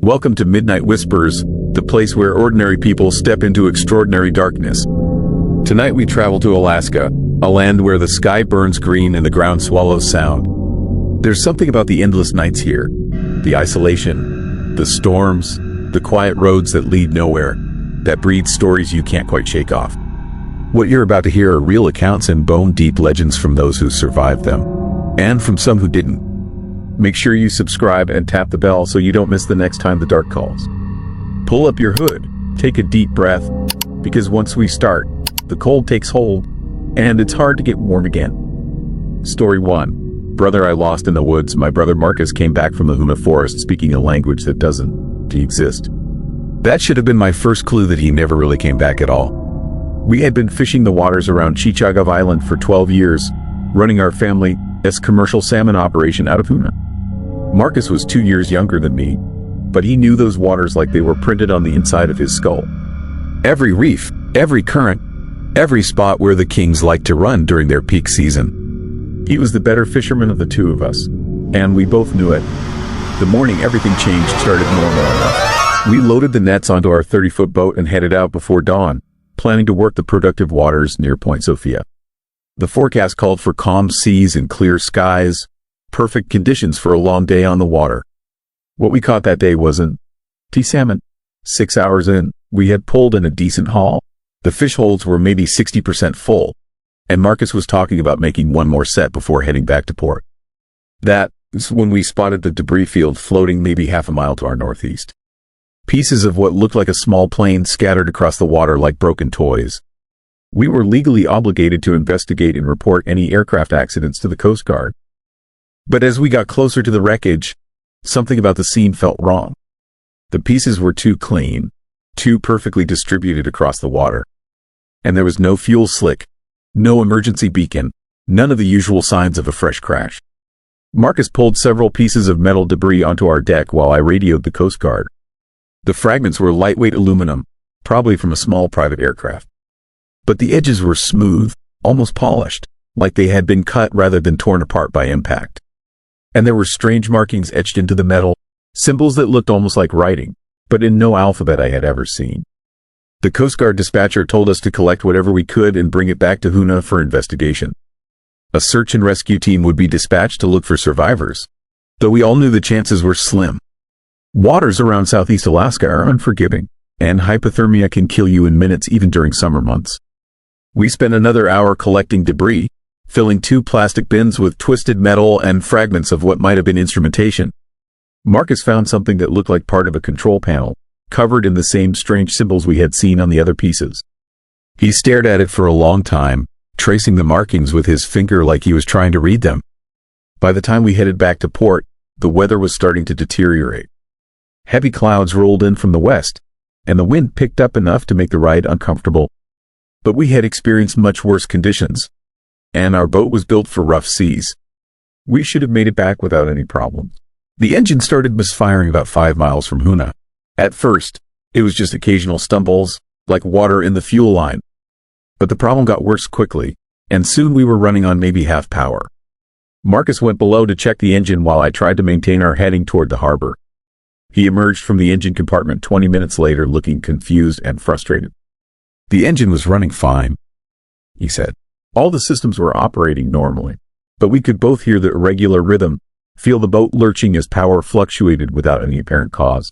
Welcome to Midnight Whispers, the place where ordinary people step into extraordinary darkness. Tonight we travel to Alaska, a land where the sky burns green and the ground swallows sound. There's something about the endless nights here. The isolation, the storms, the quiet roads that lead nowhere, that breed stories you can't quite shake off. What you're about to hear are real accounts and bone-deep legends from those who survived them, and from some who didn't. Make sure you subscribe and tap the bell so you don't miss the next time the dark calls. Pull up your hood, take a deep breath, because once we start, the cold takes hold, and it's hard to get warm again. Story 1. Brother I lost in the woods. My brother Marcus came back from the Huna forest speaking a language that doesn't exist. That should have been my first clue that he never really came back at all. We had been fishing the waters around Chichagov Island for 12 years, running our family's commercial salmon operation out of Huna. Marcus was 2 years younger than me, but he knew those waters like they were printed on the inside of his skull. Every reef, every current, every spot where the kings liked to run during their peak season. He was the better fisherman of the two of us, and we both knew it. The morning everything changed started normal enough. We loaded the nets onto our 30-foot boat and headed out before dawn, planning to work the productive waters near Point Sophia. The forecast called for calm seas and clear skies, perfect conditions for a long day on the water. What we caught that day wasn't salmon. 6 hours in, we had pulled in a decent haul. The fish holds were maybe 60% full, and Marcus was talking about making one more set before heading back to port. That is when we spotted the debris field floating maybe half a mile to our northeast. Pieces of what looked like a small plane scattered across the water like broken toys. We were legally obligated to investigate and report any aircraft accidents to the Coast Guard. But as we got closer to the wreckage, something about the scene felt wrong. The pieces were too clean, too perfectly distributed across the water. And there was no fuel slick, no emergency beacon, none of the usual signs of a fresh crash. Marcus pulled several pieces of metal debris onto our deck while I radioed the Coast Guard. The fragments were lightweight aluminum, probably from a small private aircraft. But the edges were smooth, almost polished, like they had been cut rather than torn apart by impact. And there were strange markings etched into the metal, symbols that looked almost like writing, but in no alphabet I had ever seen. The Coast Guard dispatcher told us to collect whatever we could and bring it back to Huna for investigation. A search and rescue team would be dispatched to look for survivors, though we all knew the chances were slim. Waters around Southeast Alaska are unforgiving, and hypothermia can kill you in minutes even during summer months. We spent another hour collecting debris, filling 2 plastic bins with twisted metal and fragments of what might have been instrumentation. Marcus found something that looked like part of a control panel, covered in the same strange symbols we had seen on the other pieces. He stared at it for a long time, tracing the markings with his finger like he was trying to read them. By the time we headed back to port, the weather was starting to deteriorate. Heavy clouds rolled in from the west, and the wind picked up enough to make the ride uncomfortable. But we had experienced much worse conditions, and our boat was built for rough seas. We should have made it back without any problems. The engine started misfiring about 5 miles from Huna. At first, it was just occasional stumbles, like water in the fuel line. But the problem got worse quickly, and soon we were running on maybe half power. Marcus went below to check the engine while I tried to maintain our heading toward the harbor. He emerged from the engine compartment 20 minutes later looking confused and frustrated. The engine was running fine, he said. All the systems were operating normally, but we could both hear the irregular rhythm, feel the boat lurching as power fluctuated without any apparent cause.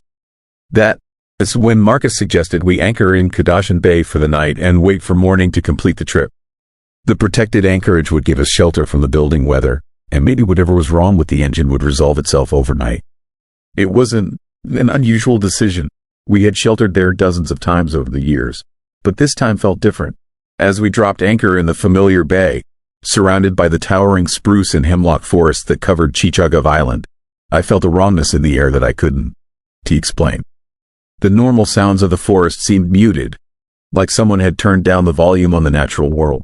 That is when Marcus suggested we anchor in Kadashan Bay for the night and wait for morning to complete the trip. The protected anchorage would give us shelter from the building weather, and maybe whatever was wrong with the engine would resolve itself overnight. It wasn't an unusual decision. We had sheltered there dozens of times over the years, but this time felt different. As we dropped anchor in the familiar bay, surrounded by the towering spruce and hemlock forest that covered Chichagov Island, I felt a wrongness in the air that I couldn't explain. The normal sounds of the forest seemed muted, like someone had turned down the volume on the natural world.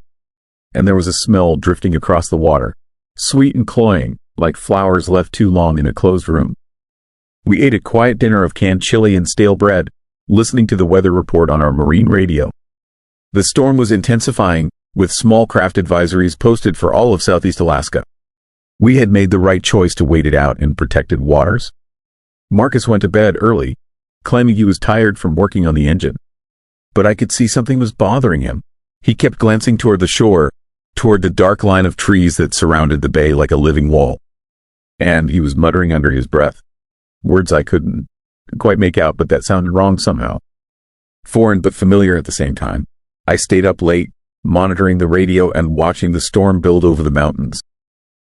And there was a smell drifting across the water, sweet and cloying, like flowers left too long in a closed room. We ate a quiet dinner of canned chili and stale bread, listening to the weather report on our marine radio. The storm was intensifying, with small craft advisories posted for all of Southeast Alaska. We had made the right choice to wait it out in protected waters. Marcus went to bed early, claiming he was tired from working on the engine. But I could see something was bothering him. He kept glancing toward the shore, toward the dark line of trees that surrounded the bay like a living wall. And he was muttering under his breath. Words I couldn't quite make out, but that sounded wrong somehow. Foreign but familiar at the same time. I stayed up late, monitoring the radio and watching the storm build over the mountains.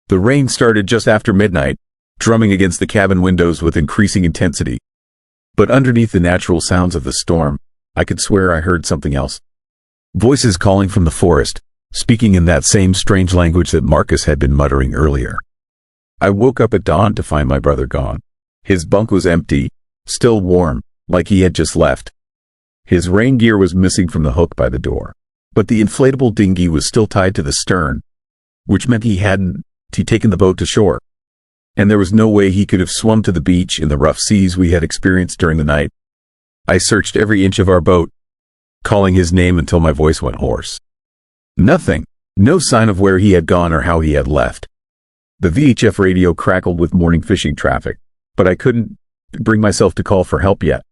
The rain started just after midnight, drumming against the cabin windows with increasing intensity. But underneath the natural sounds of the storm, I could swear I heard something else. Voices calling from the forest, speaking in that same strange language that Marcus had been muttering earlier. I woke up at dawn to find my brother gone. His bunk was empty, still warm, like he had just left. His rain gear was missing from the hook by the door, but the inflatable dinghy was still tied to the stern, which meant he'd taken the boat to shore. And there was no way he could have swum to the beach in the rough seas we had experienced during the night. I searched every inch of our boat, calling his name until my voice went hoarse. Nothing. No sign of where he had gone or how he had left. The VHF radio crackled with morning fishing traffic, but I couldn't bring myself to call for help yet.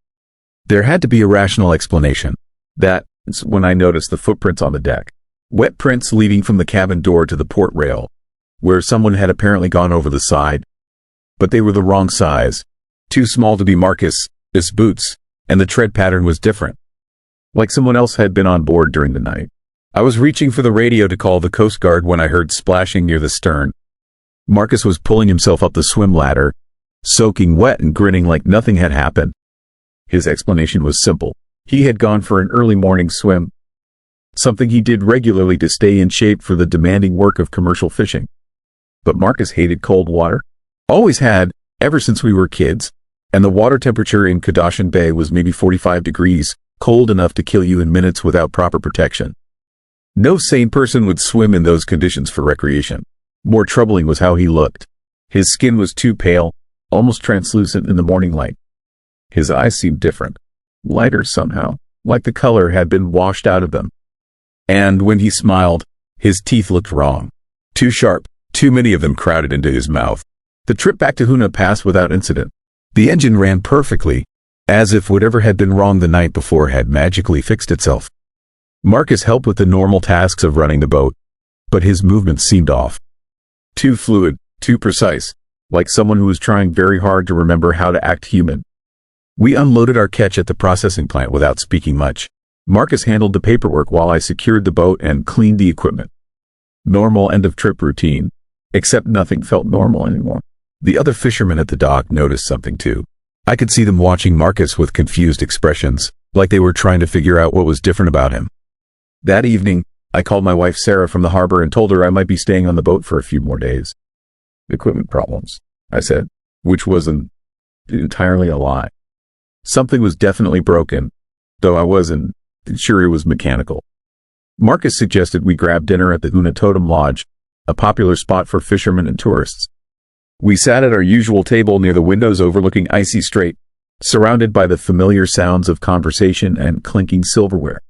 There had to be a rational explanation. That's when I noticed the footprints on the deck. Wet prints leading from the cabin door to the port rail, where someone had apparently gone over the side. But they were the wrong size. Too small to be Marcus's boots, and the tread pattern was different. Like someone else had been on board during the night. I was reaching for the radio to call the Coast Guard when I heard splashing near the stern. Marcus was pulling himself up the swim ladder, soaking wet and grinning like nothing had happened. His explanation was simple. He had gone for an early morning swim, something he did regularly to stay in shape for the demanding work of commercial fishing. But Marcus hated cold water. Always had, ever since we were kids, and the water temperature in Kadashan Bay was maybe 45 degrees, cold enough to kill you in minutes without proper protection. No sane person would swim in those conditions for recreation. More troubling was how he looked. His skin was too pale, almost translucent in the morning light. His eyes seemed different, lighter somehow, like the color had been washed out of them. And when he smiled, his teeth looked wrong. Too sharp, too many of them crowded into his mouth. The trip back to Huna passed without incident. The engine ran perfectly, as if whatever had been wrong the night before had magically fixed itself. Marcus helped with the normal tasks of running the boat, but his movements seemed off. Too fluid, too precise, like someone who was trying very hard to remember how to act human. We unloaded our catch at the processing plant without speaking much. Marcus handled the paperwork while I secured the boat and cleaned the equipment. Normal end-of-trip routine, except nothing felt normal anymore. The other fishermen at the dock noticed something too. I could see them watching Marcus with confused expressions, like they were trying to figure out what was different about him. That evening, I called my wife Sarah from the harbor and told her I might be staying on the boat for a few more days. Equipment problems, I said, which wasn't entirely a lie. Something was definitely broken, though I wasn't sure it was mechanical. Marcus suggested we grab dinner at the Huna Totem Lodge, a popular spot for fishermen and tourists. We sat at our usual table near the windows overlooking Icy Strait, surrounded by the familiar sounds of conversation and clinking silverware.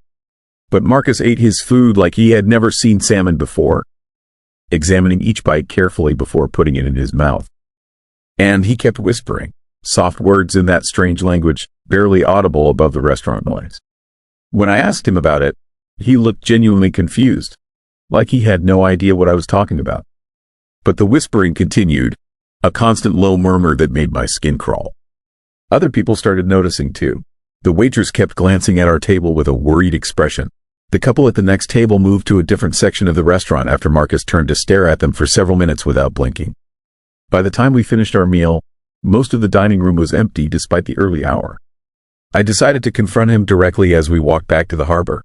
But Marcus ate his food like he had never seen salmon before, examining each bite carefully before putting it in his mouth. And he kept whispering, soft words in that strange language, barely audible above the restaurant noise. When I asked him about it, he looked genuinely confused, like he had no idea what I was talking about. But the whispering continued, a constant low murmur that made my skin crawl. Other people started noticing too. The waitress kept glancing at our table with a worried expression. The couple at the next table moved to a different section of the restaurant after Marcus turned to stare at them for several minutes without blinking. By the time we finished our meal, most of the dining room was empty despite the early hour. I decided to confront him directly as we walked back to the harbor.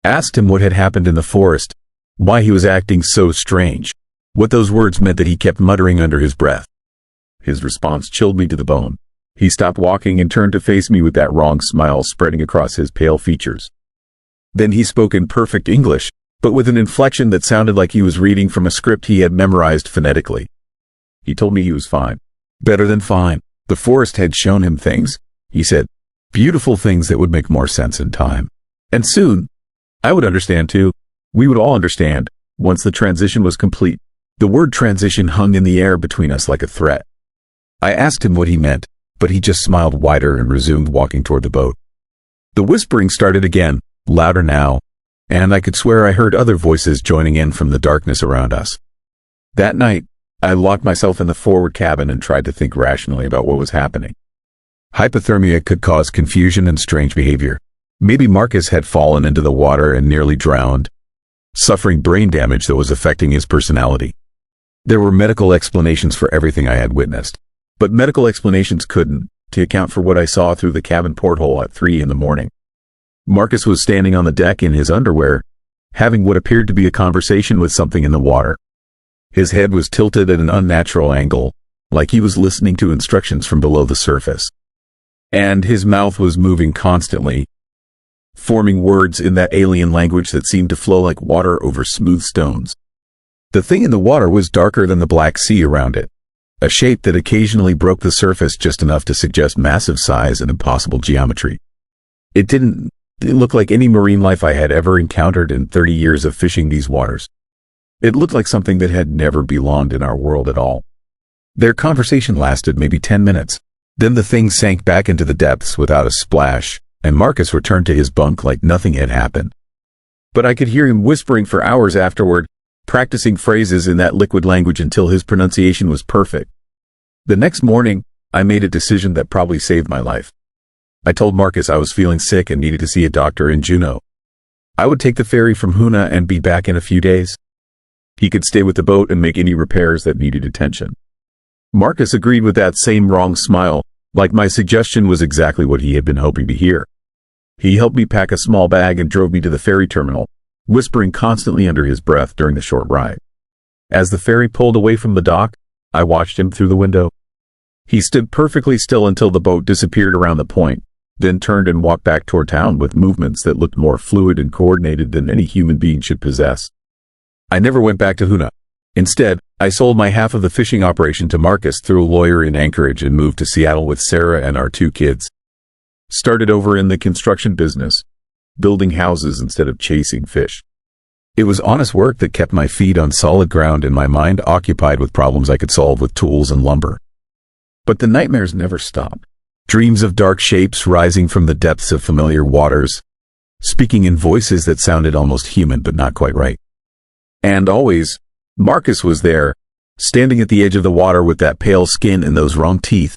Asked him what had happened in the forest, why he was acting so strange, what those words meant that he kept muttering under his breath. His response chilled me to the bone. He stopped walking and turned to face me with that wrong smile spreading across his pale features. Then he spoke in perfect English, but with an inflection that sounded like he was reading from a script he had memorized phonetically. He told me he was fine. Better than fine. The forest had shown him things, he said. Beautiful things that would make more sense in time. And soon, I would understand too. We would all understand, once the transition was complete. The word transition hung in the air between us like a threat. I asked him what he meant, but he just smiled wider and resumed walking toward the boat. The whispering started again, louder now, and I could swear I heard other voices joining in from the darkness around us. That night, I locked myself in the forward cabin and tried to think rationally about what was happening. Hypothermia could cause confusion and strange behavior. Maybe Marcus had fallen into the water and nearly drowned, suffering brain damage that was affecting his personality. There were medical explanations for everything I had witnessed, but medical explanations couldn't to account for what I saw through the cabin porthole at 3 a.m. Marcus was standing on the deck in his underwear, having what appeared to be a conversation with something in the water. His head was tilted at an unnatural angle, like he was listening to instructions from below the surface. And his mouth was moving constantly, forming words in that alien language that seemed to flow like water over smooth stones. The thing in the water was darker than the Black Sea around it, a shape that occasionally broke the surface just enough to suggest massive size and impossible geometry. It didn't look like any marine life I had ever encountered in 30 years of fishing these waters. It looked like something that had never belonged in our world at all. Their conversation lasted maybe 10 minutes. Then the thing sank back into the depths without a splash, and Marcus returned to his bunk like nothing had happened. But I could hear him whispering for hours afterward, practicing phrases in that liquid language until his pronunciation was perfect. The next morning, I made a decision that probably saved my life. I told Marcus I was feeling sick and needed to see a doctor in Juneau. I would take the ferry from Hoonah and be back in a few days. He could stay with the boat and make any repairs that needed attention. Marcus agreed with that same wrong smile, like my suggestion was exactly what he had been hoping to hear. He helped me pack a small bag and drove me to the ferry terminal, whispering constantly under his breath during the short ride. As the ferry pulled away from the dock, I watched him through the window. He stood perfectly still until the boat disappeared around the point, then turned and walked back toward town with movements that looked more fluid and coordinated than any human being should possess. I never went back to Hoonah. Instead, I sold my half of the fishing operation to Marcus through a lawyer in Anchorage and moved to Seattle with Sarah and our 2 kids. Started over in the construction business, building houses instead of chasing fish. It was honest work that kept my feet on solid ground and my mind occupied with problems I could solve with tools and lumber. But the nightmares never stopped. Dreams of dark shapes rising from the depths of familiar waters, speaking in voices that sounded almost human but not quite right. And always, Marcus was there, standing at the edge of the water with that pale skin and those wrong teeth,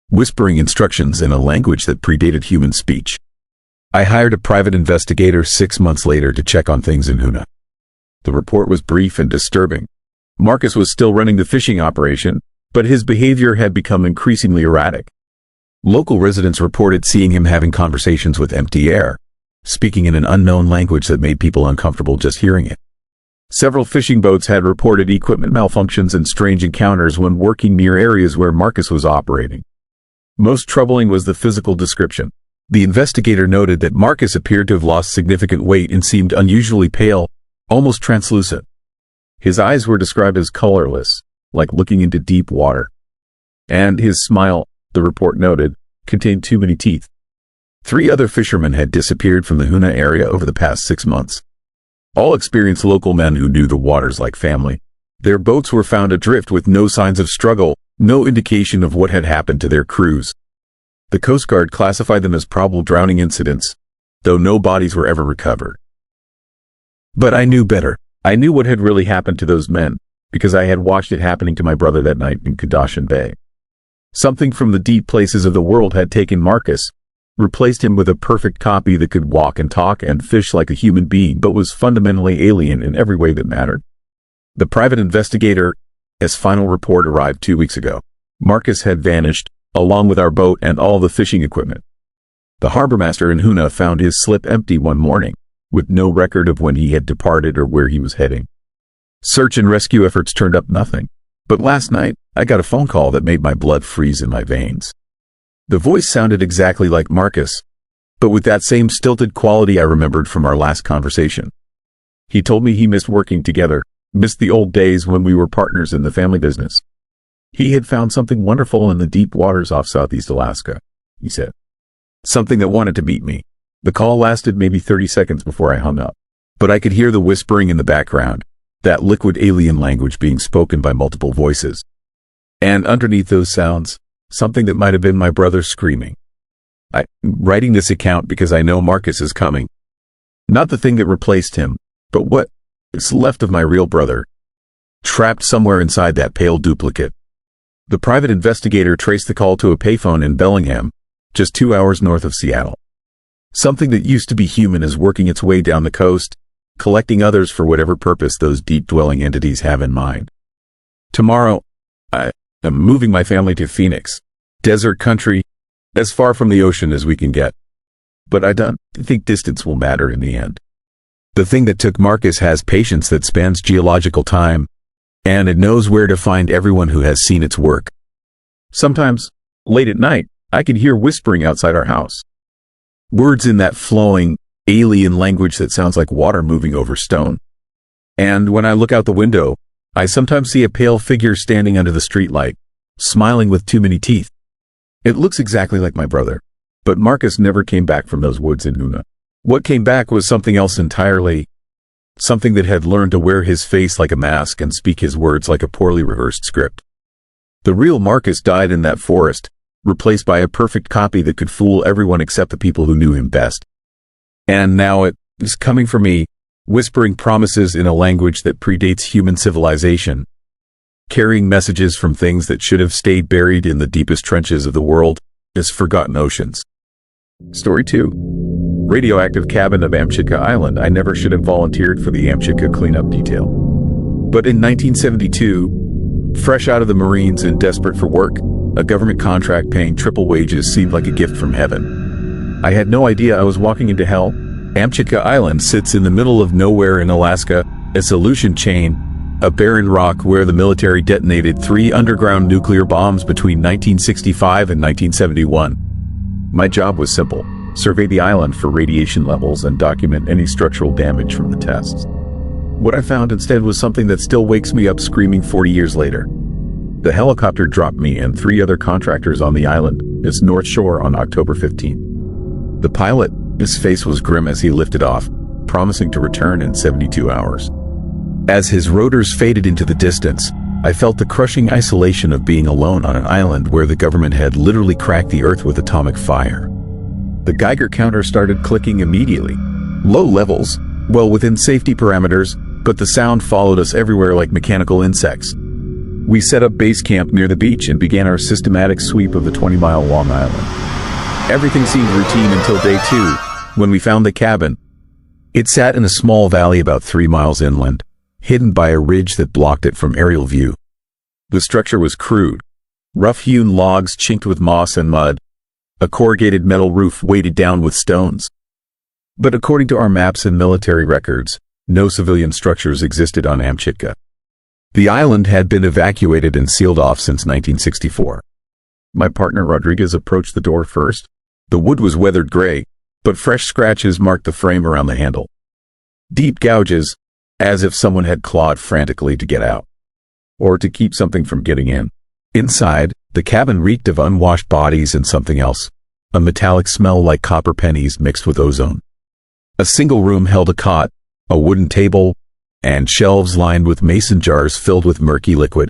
whispering instructions in a language that predated human speech. I hired a private investigator 6 months later to check on things in Hoonah. The report was brief and disturbing. Marcus was still running the fishing operation, but his behavior had become increasingly erratic. Local residents reported seeing him having conversations with empty air, speaking in an unknown language that made people uncomfortable just hearing it. Several fishing boats had reported equipment malfunctions and strange encounters when working near areas where Marcus was operating. Most troubling was the physical description. The investigator noted that Marcus appeared to have lost significant weight and seemed unusually pale, almost translucent. His eyes were described as colorless, like looking into deep water. And his smile, the report noted, contained too many teeth. 3 other fishermen had disappeared from the Hoonah area over the past 6 months. All experienced local men who knew the waters like family. Their boats were found adrift with no signs of struggle, no indication of what had happened to their crews. The Coast Guard classified them as probable drowning incidents, though no bodies were ever recovered. But I knew better. I knew what had really happened to those men, because I had watched it happening to my brother that night in Kadashan Bay. Something from the deep places of the world had taken Marcus, replaced him with a perfect copy that could walk and talk and fish like a human being but was fundamentally alien in every way that mattered. The private investigator's final report arrived 2 weeks ago. Marcus had vanished, along with our boat and all the fishing equipment. The harbormaster in Hoonah found his slip empty one morning, with no record of when he had departed or where he was heading. Search and rescue efforts turned up nothing. But last night, I got a phone call that made my blood freeze in my veins. The voice sounded exactly like Marcus, but with that same stilted quality I remembered from our last conversation. He told me he missed working together, missed the old days when we were partners in the family business. He had found something wonderful in the deep waters off Southeast Alaska, he said. Something that wanted to meet me. The call lasted maybe 30 seconds before I hung up, but I could hear the whispering in the background, that liquid alien language being spoken by multiple voices. And underneath those sounds, something that might have been my brother screaming. I'm writing this account because I know Marcus is coming. Not the thing that replaced him, but what is left of my real brother, trapped somewhere inside that pale duplicate. The private investigator traced the call to a payphone in Bellingham, just 2 hours north of Seattle. Something that used to be human is working its way down the coast, collecting others for whatever purpose those deep-dwelling entities have in mind. Tomorrow, I am moving my family to Phoenix, desert country, as far from the ocean as we can get. But I don't think distance will matter in the end. The thing that took Marcus has patience that spans geological time, and it knows where to find everyone who has seen its work. Sometimes, late at night, I can hear whispering outside our house. Words in that flowing, alien language that sounds like water moving over stone. And when I look out the window, I sometimes see a pale figure standing under the streetlight, smiling with too many teeth. It looks exactly like my brother, but Marcus never came back from those woods in Nuna. What came back was something else entirely, something that had learned to wear his face like a mask and speak his words like a poorly rehearsed script. The real Marcus died in that forest, replaced by a perfect copy that could fool everyone except the people who knew him best. And now it is coming for me, whispering promises in a language that predates human civilization, carrying messages from things that should have stayed buried in the deepest trenches of the world as forgotten oceans. Story 2. Radioactive cabin of Amchitka Island. I never should have volunteered for the Amchitka cleanup detail. But in 1972, fresh out of the Marines and desperate for work, a government contract paying triple wages seemed like a gift from heaven. I had no idea I was walking into hell. Amchitka Island sits in the middle of nowhere in Alaska, a solution chain, a barren rock where the military detonated 3 underground nuclear bombs between 1965 and 1971. My job was simple: survey the island for radiation levels and document any structural damage from the tests. What I found instead was something that still wakes me up screaming 40 years later. The helicopter dropped me and 3 other contractors on the island, its north shore, on October 15. The pilot, his face was grim as he lifted off, promising to return in 72 hours. As his rotors faded into the distance, I felt the crushing isolation of being alone on an island where the government had literally cracked the earth with atomic fire. The Geiger counter started clicking immediately. Low levels, well within safety parameters, but the sound followed us everywhere like mechanical insects. We set up base camp near the beach and began our systematic sweep of the 20-mile-long island. Everything seemed routine until day 2, when we found the cabin. It sat in a small valley about 3 miles inland, hidden by a ridge that blocked it from aerial view. The structure was crude. Rough-hewn logs chinked with moss and mud. A corrugated metal roof weighted down with stones. But according to our maps and military records, no civilian structures existed on Amchitka. The island had been evacuated and sealed off since 1964. My partner Rodriguez approached the door first. The wood was weathered gray, but fresh scratches marked the frame around the handle. Deep gouges, as if someone had clawed frantically to get out, or to keep something from getting in. Inside, the cabin reeked of unwashed bodies and something else, a metallic smell like copper pennies mixed with ozone. A single room held a cot, a wooden table, and shelves lined with mason jars filled with murky liquid.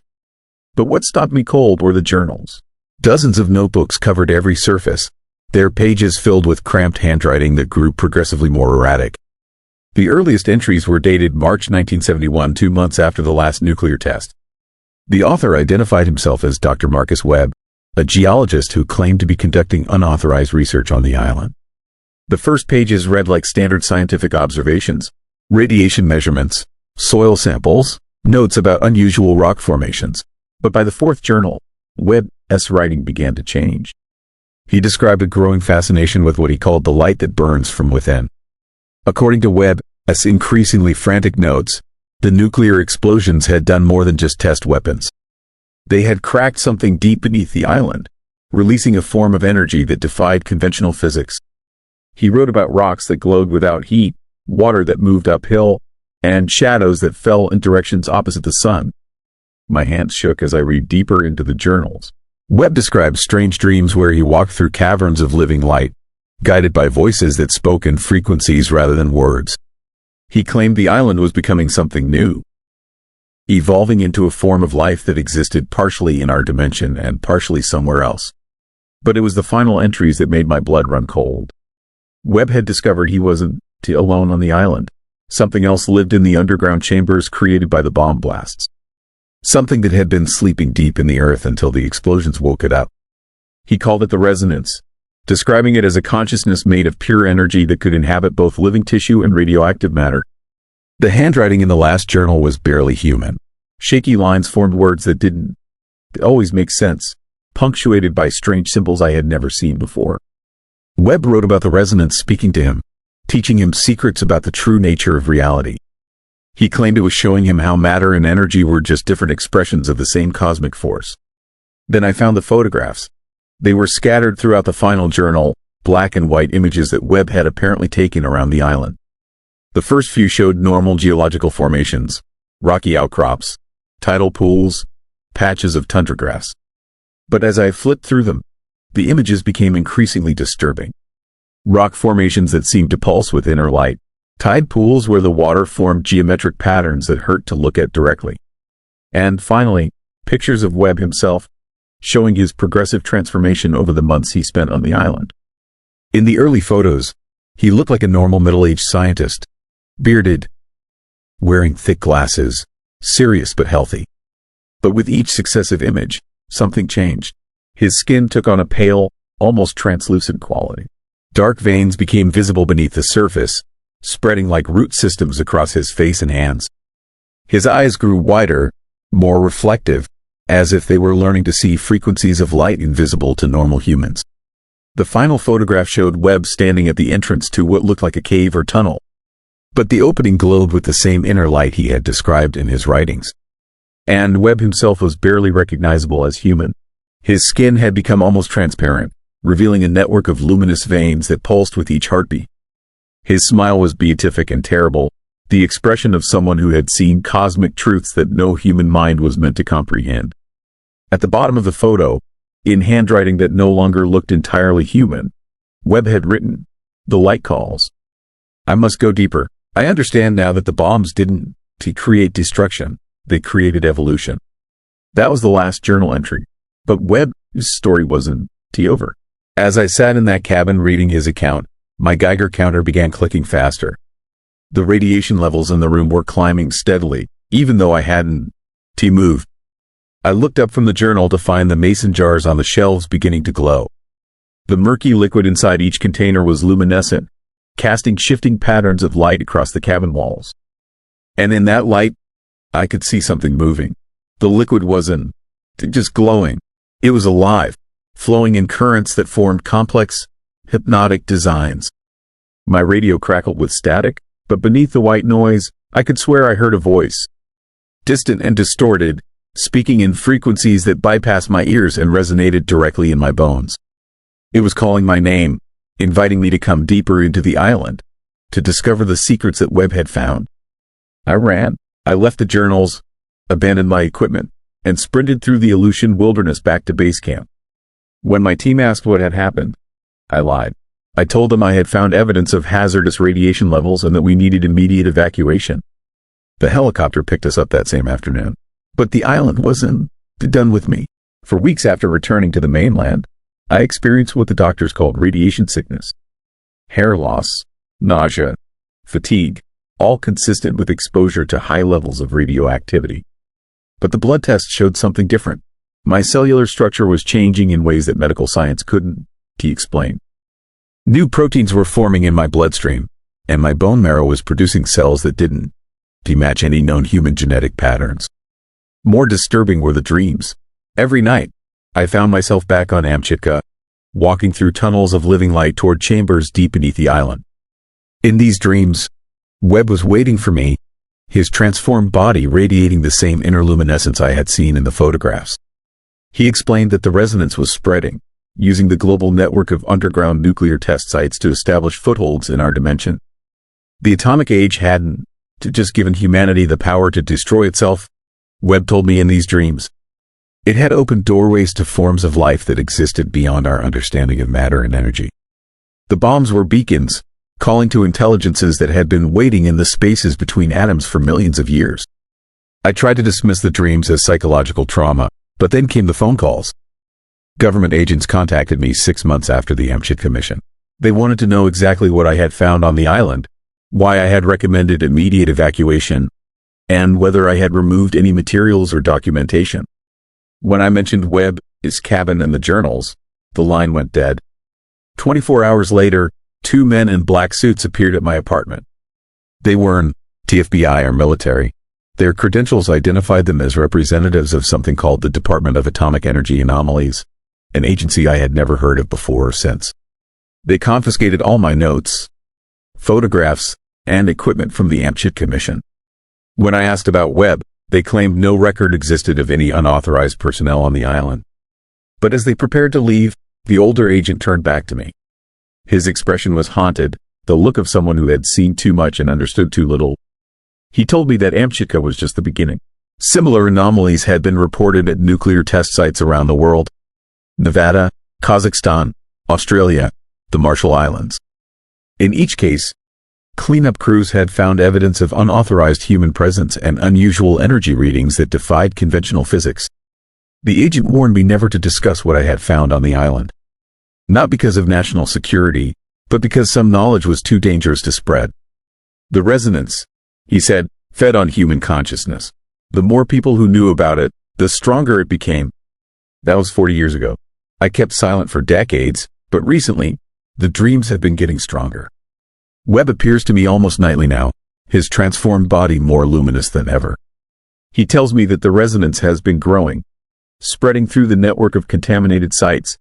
But what stopped me cold were the journals. Dozens of notebooks covered every surface, their pages filled with cramped handwriting that grew progressively more erratic. The earliest entries were dated March 1971, 2 months after the last nuclear test. The author identified himself as Dr. Marcus Webb, a geologist who claimed to be conducting unauthorized research on the island. The first pages read like standard scientific observations, radiation measurements, soil samples, notes about unusual rock formations. But by the 4th journal, Webb's writing began to change. He described a growing fascination with what he called the light that burns from within. According to Webb's increasingly frantic notes, the nuclear explosions had done more than just test weapons. They had cracked something deep beneath the island, releasing a form of energy that defied conventional physics. He wrote about rocks that glowed without heat, water that moved uphill, and shadows that fell in directions opposite the sun. My hands shook as I read deeper into the journals. Webb described strange dreams where he walked through caverns of living light, guided by voices that spoke in frequencies rather than words. He claimed the island was becoming something new. evolving into a form of life that existed partially in our dimension and partially somewhere else. But it was the final entries that made my blood run cold. Webb had discovered he wasn't alone on the island. Something else lived in the underground chambers created by the bomb blasts. Something that had been sleeping deep in the earth until the explosions woke it up. He called it the resonance, describing it as a consciousness made of pure energy that could inhabit both living tissue and radioactive matter. The handwriting in the last journal was barely human. Shaky lines formed words that didn't always make sense, punctuated by strange symbols I had never seen before. Webb wrote about the resonance speaking to him, teaching him secrets about the true nature of reality. He claimed it was showing him how matter and energy were just different expressions of the same cosmic force. Then I found the photographs. They were scattered throughout the final journal, black and white images that Webb had apparently taken around the island. The first few showed normal geological formations, rocky outcrops, tidal pools, patches of tundra grass. But as I flipped through them, the images became increasingly disturbing. Rock formations that seemed to pulse with inner light, tide pools where the water formed geometric patterns that hurt to look at directly. And finally, pictures of Webb himself, showing his progressive transformation over the months he spent on the island. In the early photos, he looked like a normal middle-aged scientist, bearded, wearing thick glasses, serious but healthy. But with each successive image, something changed. His skin took on a pale, almost translucent quality. Dark veins became visible beneath the surface, spreading like root systems across his face and hands. His eyes grew wider, more reflective, as if they were learning to see frequencies of light invisible to normal humans. The final photograph showed Webb standing at the entrance to what looked like a cave or tunnel. But the opening glowed with the same inner light he had described in his writings. And Webb himself was barely recognizable as human. His skin had become almost transparent, revealing a network of luminous veins that pulsed with each heartbeat. His smile was beatific and terrible, the expression of someone who had seen cosmic truths that no human mind was meant to comprehend. At the bottom of the photo, in handwriting that no longer looked entirely human, Webb had written, "The light calls. I must go deeper. I understand now that the bombs didn't create destruction, they created evolution." That was the last journal entry. But Webb's story wasn't over. As I sat in that cabin reading his account, my Geiger counter began clicking faster. The radiation levels in the room were climbing steadily, even though I hadn't moved. I looked up from the journal to find the mason jars on the shelves beginning to glow. The murky liquid inside each container was luminescent, casting shifting patterns of light across the cabin walls. And in that light, I could see something moving. The liquid wasn't just glowing. It was alive, flowing in currents that formed complex, hypnotic designs. My radio crackled with static, but beneath the white noise, I could swear I heard a voice. Distant and distorted, speaking in frequencies that bypassed my ears and resonated directly in my bones. It was calling my name, inviting me to come deeper into the island, to discover the secrets that Webb had found. I ran. I left the journals, abandoned my equipment, and sprinted through the Aleutian wilderness back to base camp. When my team asked what had happened, I lied. I told them I had found evidence of hazardous radiation levels and that we needed immediate evacuation. The helicopter picked us up that same afternoon. But the island wasn't done with me. For weeks after returning to the mainland, I experienced what the doctors called radiation sickness. Hair loss, nausea, fatigue, all consistent with exposure to high levels of radioactivity. But the blood tests showed something different. My cellular structure was changing in ways that medical science couldn't explain. New proteins were forming in my bloodstream, and my bone marrow was producing cells that didn't match any known human genetic patterns. More disturbing were the dreams. Every night, I found myself back on Amchitka, walking through tunnels of living light toward chambers deep beneath the island. In these dreams, Webb was waiting for me, his transformed body radiating the same inner luminescence I had seen in the photographs. He explained that the resonance was spreading, using the global network of underground nuclear test sites to establish footholds in our dimension. The atomic age hadn't just given humanity the power to destroy itself, Webb told me in these dreams. It had opened doorways to forms of life that existed beyond our understanding of matter and energy. The bombs were beacons, calling to intelligences that had been waiting in the spaces between atoms for millions of years. I tried to dismiss the dreams as psychological trauma, but then came the phone calls. Government agents contacted me 6 months after the Amchitka mission. They wanted to know exactly what I had found on the island, why I had recommended immediate evacuation, and whether I had removed any materials or documentation. When I mentioned Webb, his cabin, and the journals, the line went dead. 24 hours later, 2 men in black suits appeared at my apartment. They weren't TFBI or military. Their credentials identified them as representatives of something called the Department of Atomic Energy Anomalies, an agency I had never heard of before or since. They confiscated all my notes, photographs, and equipment from the Amchitka mission. When I asked about Webb, they claimed no record existed of any unauthorized personnel on the island. But as they prepared to leave, the older agent turned back to me. His expression was haunted, the look of someone who had seen too much and understood too little. He told me that Amchitka was just the beginning. Similar anomalies had been reported at nuclear test sites around the world: Nevada, Kazakhstan, Australia, the Marshall Islands. In each case, cleanup crews had found evidence of unauthorized human presence and unusual energy readings that defied conventional physics. The agent warned me never to discuss what I had found on the island. Not because of national security, but because some knowledge was too dangerous to spread. The resonance, he said, fed on human consciousness. The more people who knew about it, the stronger it became. That was 40 years ago. I kept silent for decades, but recently, the dreams have been getting stronger. Webb appears to me almost nightly now, his transformed body more luminous than ever. He tells me that the resonance has been growing, spreading through the network of contaminated sites,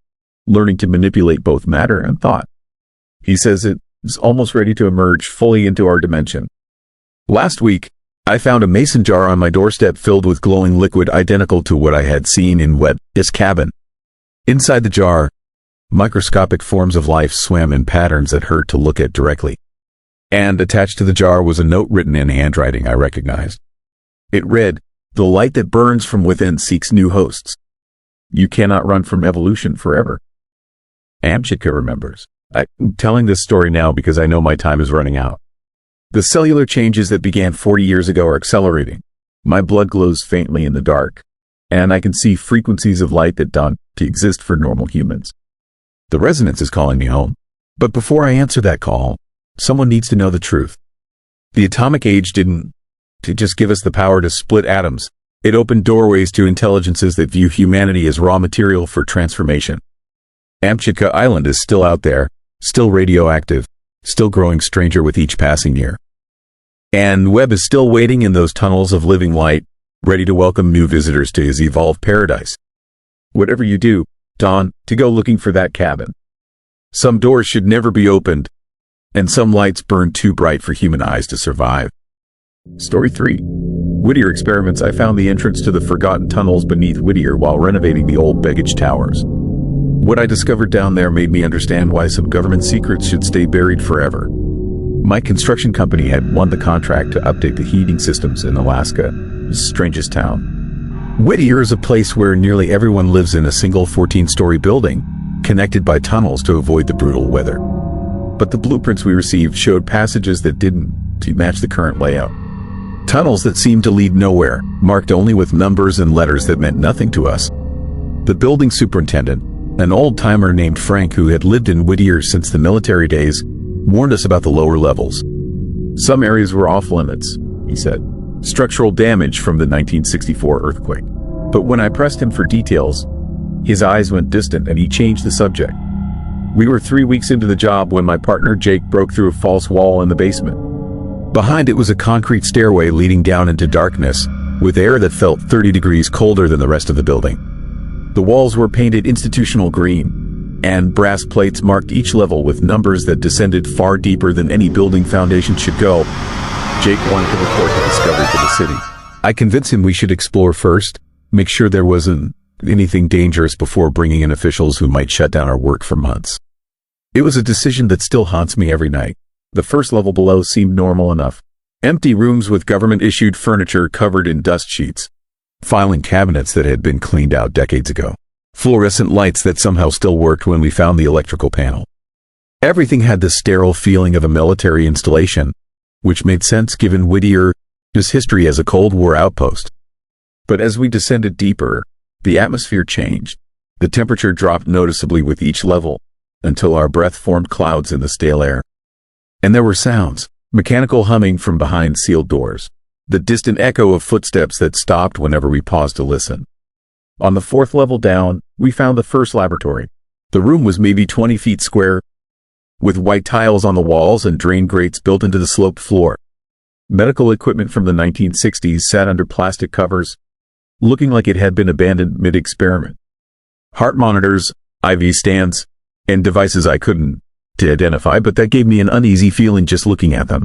learning to manipulate both matter and thought. He says it is almost ready to emerge fully into our dimension. Last week, I found a mason jar on my doorstep filled with glowing liquid identical to what I had seen in Webb's cabin. Inside the jar, microscopic forms of life swam in patterns that hurt to look at directly. And attached to the jar was a note written in handwriting I recognized. It read, "The light that burns from within seeks new hosts. You cannot run from evolution forever." Amchitka remembers. I'm telling this story now because I know my time is running out. The cellular changes that began 40 years ago are accelerating. My blood glows faintly in the dark, and I can see frequencies of light that don't exist for normal humans. The resonance is calling me home. But before I answer that call, someone needs to know the truth. The atomic age didn't just give us the power to split atoms. It opened doorways to intelligences that view humanity as raw material for transformation. Amchitka Island is still out there, still radioactive, still growing stranger with each passing year. And Webb is still waiting in those tunnels of living light, ready to welcome new visitors to his evolved paradise. Whatever you do, Don, to go looking for that cabin. Some doors should never be opened, and some lights burn too bright for human eyes to survive. Story 3. Whittier experiments. I found the entrance to the forgotten tunnels beneath Whittier while renovating the old baggage towers. What I discovered down there made me understand why some government secrets should stay buried forever. My construction company had won the contract to update the heating systems in Alaska, the strangest town. Whittier is a place where nearly everyone lives in a single 14-story building, connected by tunnels to avoid the brutal weather. But the blueprints we received showed passages that didn't match the current layout. Tunnels that seemed to lead nowhere, marked only with numbers and letters that meant nothing to us. The building superintendent, an old-timer named Frank who had lived in Whittier since the military days, warned us about the lower levels. Some areas were off limits, he said. Structural damage from the 1964 earthquake. But when I pressed him for details, his eyes went distant and he changed the subject. We were 3 weeks into the job when my partner Jake broke through a false wall in the basement. Behind it was a concrete stairway leading down into darkness, with air that felt 30 degrees colder than the rest of the building. The walls were painted institutional green, and brass plates marked each level with numbers that descended far deeper than any building foundation should go. Jake wanted to report the discovery to the city. I convinced him we should explore first, make sure there wasn't anything dangerous before bringing in officials who might shut down our work for months. It was a decision that still haunts me every night. The first level below seemed normal enough. Empty rooms with government-issued furniture covered in dust sheets. Filing cabinets that had been cleaned out decades ago. Fluorescent lights that somehow still worked when we found the electrical panel. Everything had the sterile feeling of a military installation, which made sense given Whittier His history as a Cold War outpost. But as we descended deeper, the atmosphere changed. The temperature dropped noticeably with each level, until our breath formed clouds in the stale air. And there were sounds, mechanical humming from behind sealed doors, the distant echo of footsteps that stopped whenever we paused to listen. On the 4th level down, we found the first laboratory. The room was maybe 20 feet square, with white tiles on the walls and drain grates built into the sloped floor. Medical equipment from the 1960s sat under plastic covers, looking like it had been abandoned mid-experiment. Heart monitors, IV stands, and devices I couldn't identify, but that gave me an uneasy feeling just looking at them.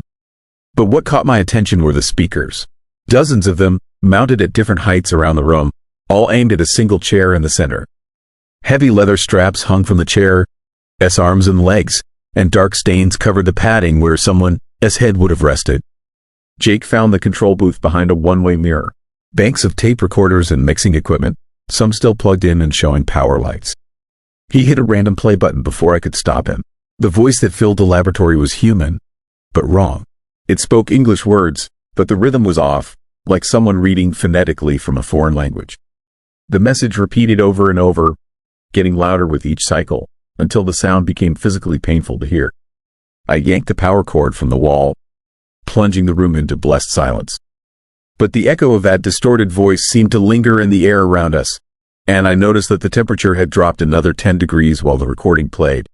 But what caught my attention were the speakers. Dozens of them, mounted at different heights around the room, all aimed at a single chair in the center. Heavy leather straps hung from the chair's arms and legs, and dark stains covered the padding where someone's head would have rested. Jake found the control booth behind a one-way mirror. Banks of tape recorders and mixing equipment, some still plugged in and showing power lights. He hit a random play button before I could stop him. The voice that filled the laboratory was human, but wrong. It spoke English words, but the rhythm was off, like someone reading phonetically from a foreign language. The message repeated over and over, getting louder with each cycle, until the sound became physically painful to hear. I yanked the power cord from the wall, plunging the room into blessed silence. But the echo of that distorted voice seemed to linger in the air around us, and I noticed that the temperature had dropped another 10 degrees while the recording played.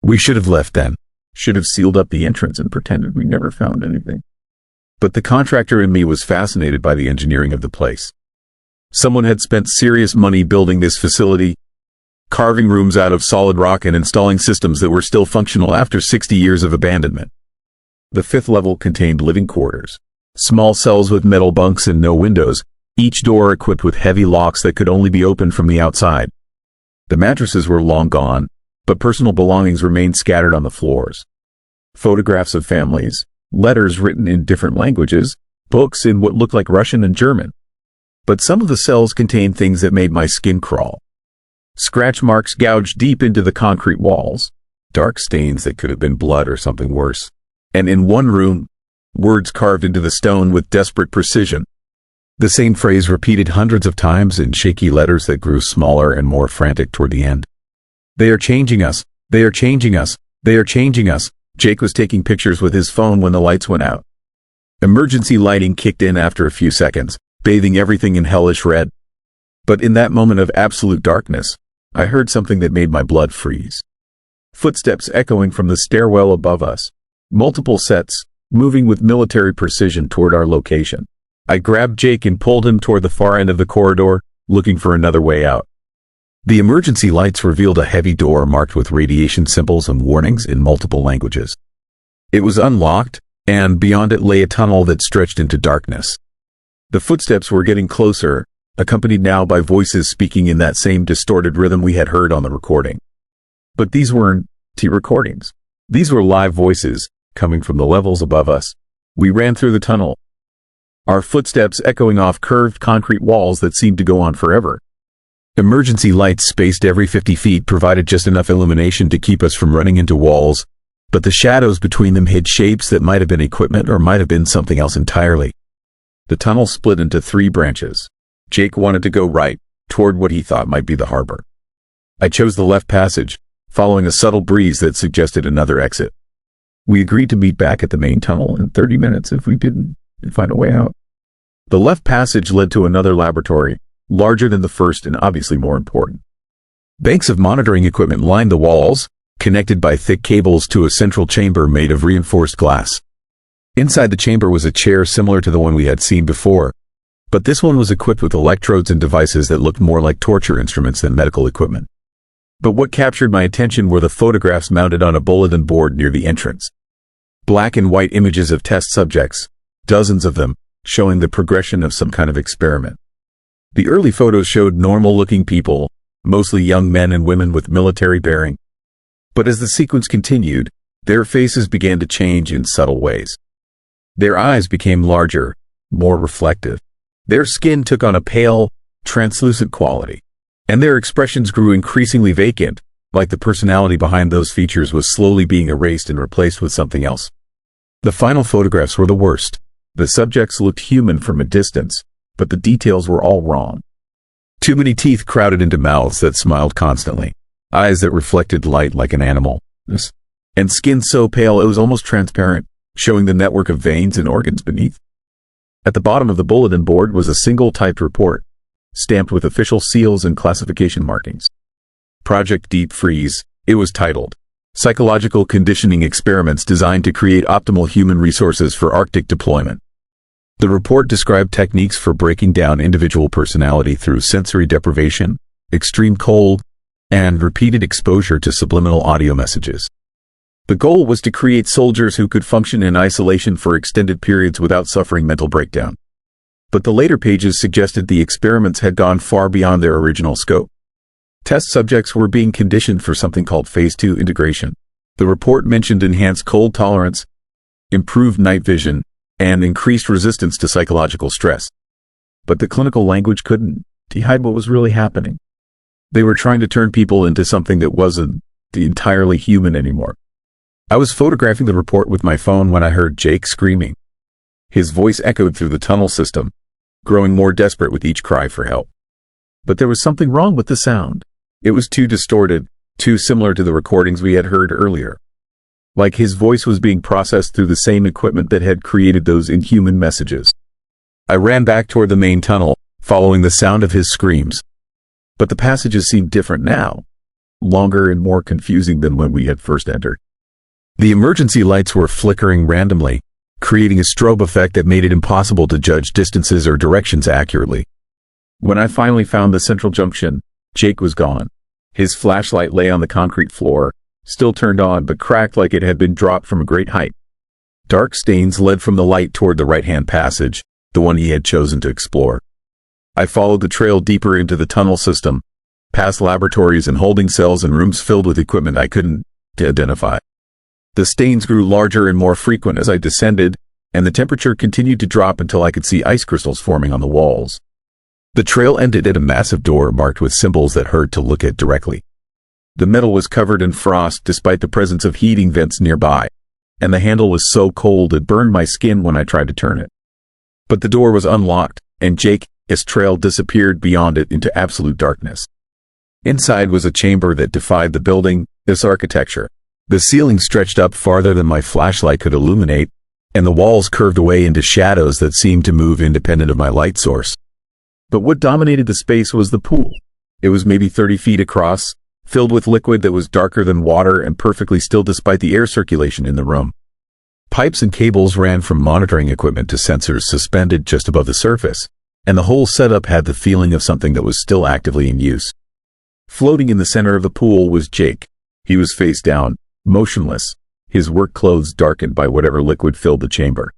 We should have left then. Should have sealed up the entrance and pretended we never found anything. But the contractor in me was fascinated by the engineering of the place. Someone had spent serious money building this facility, carving rooms out of solid rock and installing systems that were still functional after 60 years of abandonment. The 5th level contained living quarters, small cells with metal bunks and no windows, each door equipped with heavy locks that could only be opened from the outside. The mattresses were long gone, but personal belongings remained scattered on the floors. Photographs of families, letters written in different languages, books in what looked like Russian and German. But some of the cells contained things that made my skin crawl. Scratch marks gouged deep into the concrete walls, dark stains that could have been blood or something worse. And in one room, words carved into the stone with desperate precision. The same phrase repeated hundreds of times in shaky letters that grew smaller and more frantic toward the end. They are changing us. They are changing us. They are changing us. Jake was taking pictures with his phone when the lights went out. Emergency lighting kicked in after a few seconds, bathing everything in hellish red. But in that moment of absolute darkness, I heard something that made my blood freeze. Footsteps echoing from the stairwell above us. Multiple sets, moving with military precision toward our location. I grabbed Jake and pulled him toward the far end of the corridor, looking for another way out. The emergency lights revealed a heavy door marked with radiation symbols and warnings in multiple languages. It was unlocked, and beyond it lay a tunnel that stretched into darkness. The footsteps were getting closer, accompanied now by voices speaking in that same distorted rhythm we had heard on the recording. But these weren't recordings. These were live voices, coming from the levels above us. We ran through the tunnel, our footsteps echoing off curved concrete walls that seemed to go on forever. Emergency lights spaced every 50 feet provided just enough illumination to keep us from running into walls, but the shadows between them hid shapes that might have been equipment or might have been something else entirely. The tunnel split into 3 branches. Jake wanted to go right, toward what he thought might be the harbor. I chose the left passage, following a subtle breeze that suggested another exit. We agreed to meet back at the main tunnel in 30 minutes if we didn't find a way out. The left passage led to another laboratory, larger than the first and obviously more important. Banks of monitoring equipment lined the walls, connected by thick cables to a central chamber made of reinforced glass. Inside the chamber was a chair similar to the one we had seen before, but this one was equipped with electrodes and devices that looked more like torture instruments than medical equipment. But what captured my attention were the photographs mounted on a bulletin board near the entrance. Black and white images of test subjects, dozens of them, showing the progression of some kind of experiment. The early photos showed normal-looking people, mostly young men and women with military bearing. But as the sequence continued, their faces began to change in subtle ways. Their eyes became larger, more reflective. Their skin took on a pale, translucent quality, and their expressions grew increasingly vacant, like the personality behind those features was slowly being erased and replaced with something else. The final photographs were the worst. The subjects looked human from a distance, but the details were all wrong. Too many teeth crowded into mouths that smiled constantly, eyes that reflected light like an animal, and skin so pale it was almost transparent, showing the network of veins and organs beneath. At the bottom of the bulletin board was a single typed report, stamped with official seals and classification markings. Project Deep Freeze, it was titled. Psychological Conditioning Experiments Designed to Create Optimal Human Resources for Arctic Deployment. The report described techniques for breaking down individual personality through sensory deprivation, extreme cold, and repeated exposure to subliminal audio messages. The goal was to create soldiers who could function in isolation for extended periods without suffering mental breakdown. But the later pages suggested the experiments had gone far beyond their original scope. Test subjects were being conditioned for something called Phase 2 integration. The report mentioned enhanced cold tolerance, improved night vision, and increased resistance to psychological stress. But the clinical language couldn't hide what was really happening. They were trying to turn people into something that wasn't entirely human anymore. I was photographing the report with my phone when I heard Jake screaming. His voice echoed through the tunnel system, growing more desperate with each cry for help. But there was something wrong with the sound. It was too distorted, too similar to the recordings we had heard earlier. Like his voice was being processed through the same equipment that had created those inhuman messages. I ran back toward the main tunnel, following the sound of his screams. But the passages seemed different now, longer and more confusing than when we had first entered. The emergency lights were flickering randomly, creating a strobe effect that made it impossible to judge distances or directions accurately. When I finally found the central junction, Jake was gone. His flashlight lay on the concrete floor, still turned on but cracked like it had been dropped from a great height. Dark stains led from the light toward the right-hand passage, the one he had chosen to explore. I followed the trail deeper into the tunnel system, past laboratories and holding cells and rooms filled with equipment I couldn't identify. The stains grew larger and more frequent as I descended, and the temperature continued to drop until I could see ice crystals forming on the walls. The trail ended at a massive door marked with symbols that hurt to look at directly. The metal was covered in frost despite the presence of heating vents nearby, and the handle was so cold it burned my skin when I tried to turn it. But the door was unlocked, and Jake's trail disappeared beyond it into absolute darkness. Inside was a chamber that defied the building, its architecture. The ceiling stretched up farther than my flashlight could illuminate, and the walls curved away into shadows that seemed to move independent of my light source. But what dominated the space was the pool. It was maybe 30 feet across, filled with liquid that was darker than water and perfectly still despite the air circulation in the room. Pipes and cables ran from monitoring equipment to sensors suspended just above the surface, and the whole setup had the feeling of something that was still actively in use. Floating in the center of the pool was Jake. He was face down, motionless, his work clothes darkened by whatever liquid filled the chamber.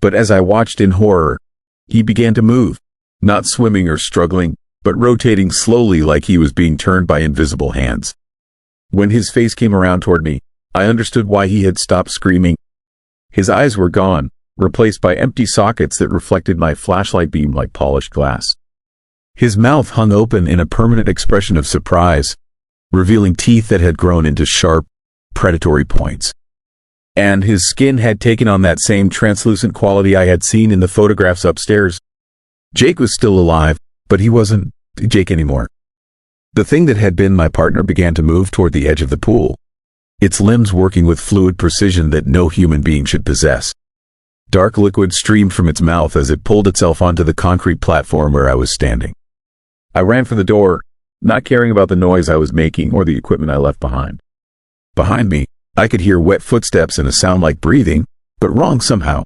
But as I watched in horror, he began to move, not swimming or struggling, but rotating slowly like he was being turned by invisible hands. When his face came around toward me, I understood why he had stopped screaming. His eyes were gone, replaced by empty sockets that reflected my flashlight beam like polished glass. His mouth hung open in a permanent expression of surprise, revealing teeth that had grown into sharp, predatory points. And his skin had taken on that same translucent quality I had seen in the photographs upstairs. Jake was still alive, but he wasn't Jake anymore. The thing that had been my partner began to move toward the edge of the pool, its limbs working with fluid precision that no human being should possess. Dark liquid streamed from its mouth as it pulled itself onto the concrete platform where I was standing. I ran for the door, not caring about the noise I was making or the equipment I left behind. Behind me, I could hear wet footsteps and a sound like breathing, but wrong somehow.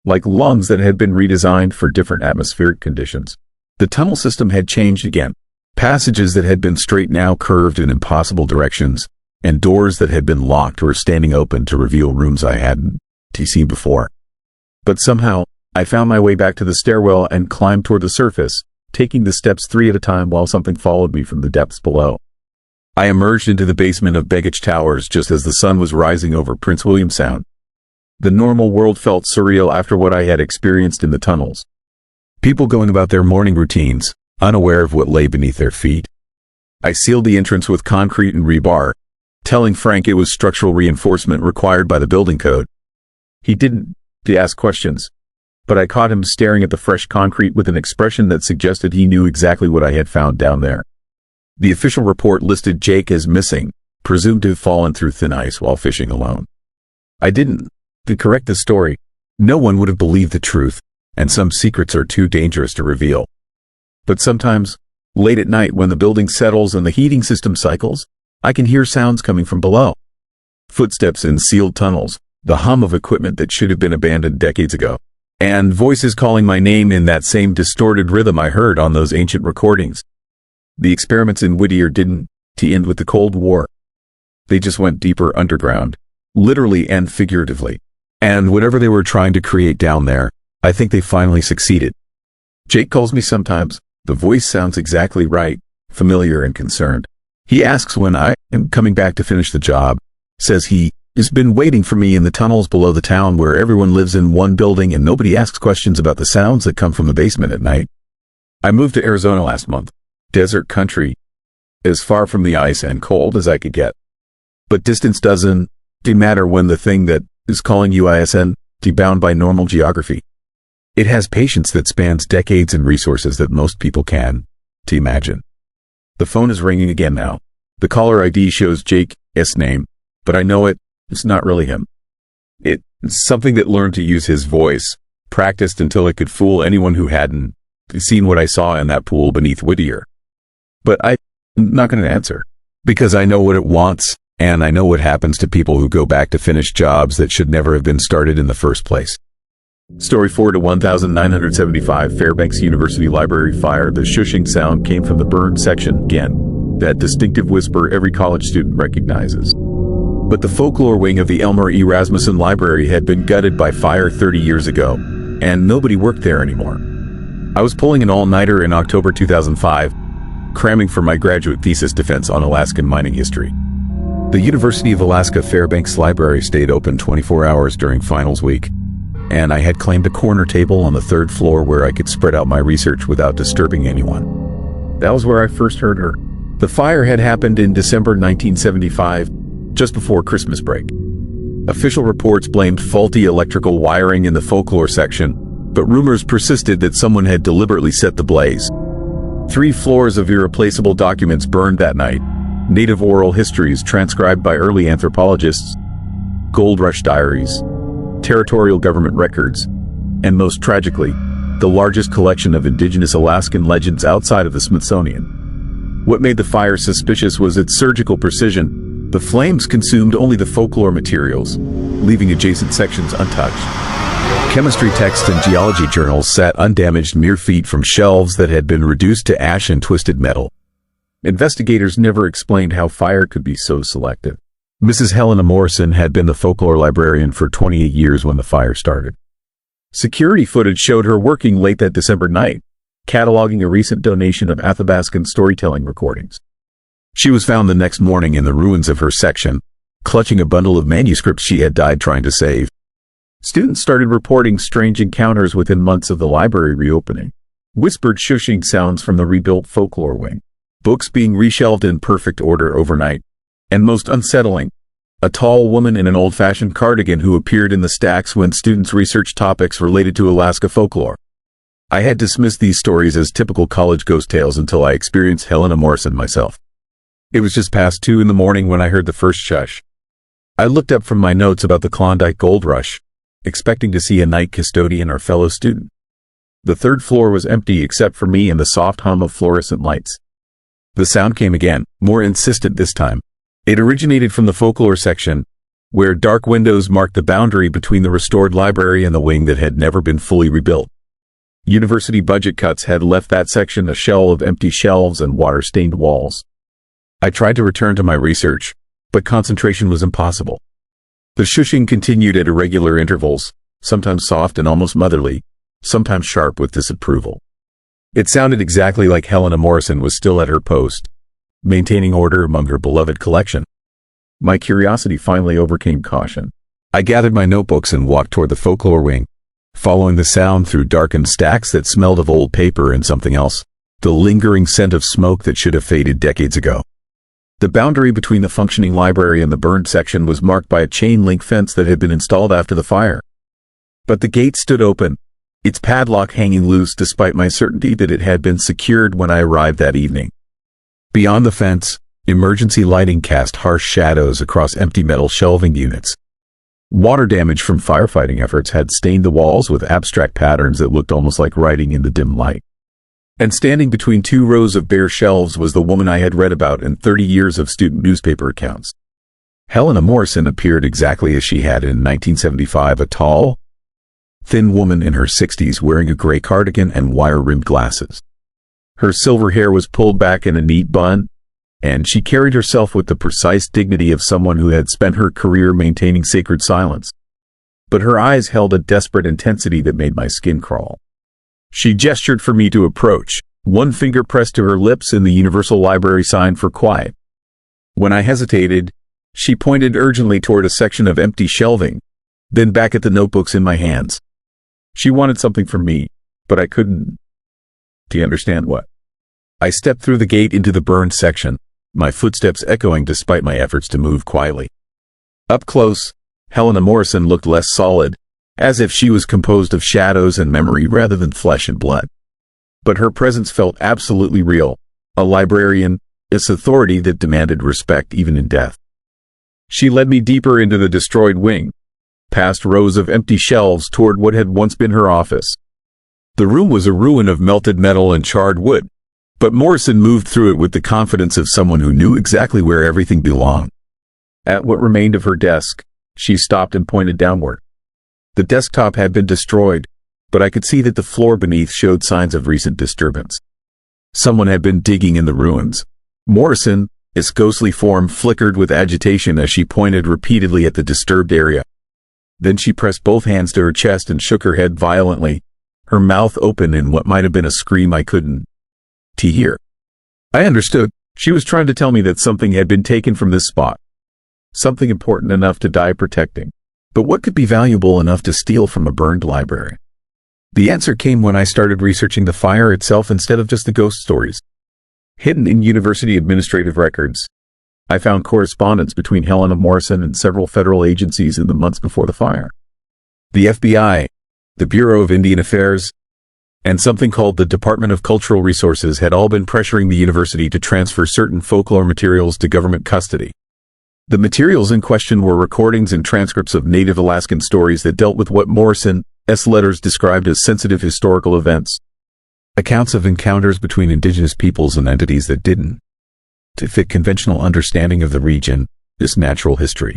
Like lungs that had been redesigned for different atmospheric conditions. The tunnel system had changed again. Passages that had been straight now curved in impossible directions, and doors that had been locked were standing open to reveal rooms I hadn't seen before. But somehow, I found my way back to the stairwell and climbed toward the surface, taking the steps 3 at a time while something followed me from the depths below. I emerged into the basement of Baggage Towers just as the sun was rising over Prince William Sound. The normal world felt surreal after what I had experienced in the tunnels. People going about their morning routines, unaware of what lay beneath their feet. I sealed the entrance with concrete and rebar, telling Frank it was structural reinforcement required by the building code. He didn't ask questions, but I caught him staring at the fresh concrete with an expression that suggested he knew exactly what I had found down there. The official report listed Jake as missing, presumed to have fallen through thin ice while fishing alone. I didn't. To correct the story, no one would have believed the truth, and some secrets are too dangerous to reveal. But sometimes, late at night when the building settles and the heating system cycles, I can hear sounds coming from below. Footsteps in sealed tunnels, the hum of equipment that should have been abandoned decades ago, and voices calling my name in that same distorted rhythm I heard on those ancient recordings. The experiments in Whittier didn't end with the Cold War. They just went deeper underground, literally and figuratively. And whatever they were trying to create down there, I think they finally succeeded. Jake calls me sometimes. The voice sounds exactly right, familiar and concerned. He asks when I am coming back to finish the job, says he has been waiting for me in the tunnels below the town where everyone lives in one building and nobody asks questions about the sounds that come from the basement at night. I moved to Arizona last month. Desert country, as far from the ice and cold as I could get. But distance doesn't matter when the thing that is calling you isn't bound by normal geography. It has patience that spans decades and resources that most people can imagine. The phone is ringing again now. The caller ID shows Jake's name, but I know it's not really him. It's something that learned to use his voice, practiced until it could fool anyone who hadn't seen what I saw in that pool beneath Whittier. But I'm not going to answer, because I know what it wants, and I know what happens to people who go back to finish jobs that should never have been started in the first place. Story 4 to 1975 Fairbanks University Library fire. The shushing sound came from the burned section again, that distinctive whisper every college student recognizes. But the folklore wing of the Elmer E. Rasmussen Library had been gutted by fire 30 years ago, and nobody worked there anymore. I was pulling an all-nighter in October 2005, cramming for my graduate thesis defense on Alaskan mining history. The University of Alaska Fairbanks Library stayed open 24 hours during finals week, and I had claimed a corner table on the third floor where I could spread out my research without disturbing anyone. That was where I first heard her. The fire had happened in December 1975, just before Christmas break. Official reports blamed faulty electrical wiring in the folklore section, but rumors persisted that someone had deliberately set the blaze. 3 floors of irreplaceable documents burned that night. Native oral histories transcribed by early anthropologists, gold rush diaries, territorial government records, and most tragically, the largest collection of indigenous Alaskan legends outside of the Smithsonian. What made the fire suspicious was its surgical precision. The flames consumed only the folklore materials, leaving adjacent sections untouched. Chemistry texts and geology journals sat undamaged mere feet from shelves that had been reduced to ash and twisted metal. Investigators never explained how fire could be so selective. Mrs. Helena Morrison had been the folklore librarian for 28 years when the fire started. Security footage showed her working late that December night, cataloging a recent donation of Athabascan storytelling recordings. She was found the next morning in the ruins of her section, clutching a bundle of manuscripts she had died trying to save. Students started reporting strange encounters within months of the library reopening. Whispered shushing sounds from the rebuilt folklore wing. Books being reshelved in perfect order overnight. And most unsettling, a tall woman in an old-fashioned cardigan who appeared in the stacks when students researched topics related to Alaska folklore. I had dismissed these stories as typical college ghost tales until I experienced Helena Morrison myself. It was just past 2 in the morning when I heard the first shush. I looked up from my notes about the Klondike Gold Rush, expecting to see a night custodian or fellow student. The third floor was empty except for me and the soft hum of fluorescent lights. The sound came again, more insistent this time. It originated from the folklore section, where dark windows marked the boundary between the restored library and the wing that had never been fully rebuilt. University budget cuts had left that section a shell of empty shelves and water-stained walls. I tried to return to my research, but concentration was impossible. The shushing continued at irregular intervals, sometimes soft and almost motherly, sometimes sharp with disapproval. It sounded exactly like Helena Morrison was still at her post, maintaining order among her beloved collection. My curiosity finally overcame caution. I gathered my notebooks and walked toward the folklore wing, following the sound through darkened stacks that smelled of old paper and something else, the lingering scent of smoke that should have faded decades ago. The boundary between the functioning library and the burned section was marked by a chain-link fence that had been installed after the fire. But the gate stood open, its padlock hanging loose despite my certainty that it had been secured when I arrived that evening. Beyond the fence, emergency lighting cast harsh shadows across empty metal shelving units. Water damage from firefighting efforts had stained the walls with abstract patterns that looked almost like writing in the dim light. And standing between two rows of bare shelves was the woman I had read about in 30 years of student newspaper accounts. Helena Morrison appeared exactly as she had in 1975, a tall, thin woman in her 60s wearing a gray cardigan and wire-rimmed glasses. Her silver hair was pulled back in a neat bun, and she carried herself with the precise dignity of someone who had spent her career maintaining sacred silence. But her eyes held a desperate intensity that made my skin crawl. She gestured for me to approach, one finger pressed to her lips in the Universal Library sign for quiet. When I hesitated, she pointed urgently toward a section of empty shelving, then back at the notebooks in my hands. She wanted something from me, but I couldn't. Do you understand what? I stepped through the gate into the burned section, my footsteps echoing despite my efforts to move quietly. Up close, Helena Morrison looked less solid, as if she was composed of shadows and memory rather than flesh and blood. But her presence felt absolutely real, a librarian, its authority that demanded respect even in death. She led me deeper into the destroyed wing, past rows of empty shelves toward what had once been her office. The room was a ruin of melted metal and charred wood, but Morrison moved through it with the confidence of someone who knew exactly where everything belonged. At what remained of her desk, she stopped and pointed downward. The desktop had been destroyed, but I could see that the floor beneath showed signs of recent disturbance. Someone had been digging in the ruins. Morrison, its ghostly form flickered with agitation as she pointed repeatedly at the disturbed area. Then she pressed both hands to her chest and shook her head violently, her mouth open in what might have been a scream I couldn't hear. I understood. She was trying to tell me that something had been taken from this spot. Something important enough to die protecting. But what could be valuable enough to steal from a burned library? The answer came when I started researching the fire itself instead of just the ghost stories. Hidden in university administrative records, I found correspondence between Helena Morrison and several federal agencies in the months before the fire. The FBI, the Bureau of Indian Affairs, and something called the Department of Cultural Resources had all been pressuring the university to transfer certain folklore materials to government custody. The materials in question were recordings and transcripts of native Alaskan stories that dealt with what Morrison's letters described as sensitive historical events. Accounts of encounters between indigenous peoples and entities that didn't fit conventional understanding of the region, this natural history.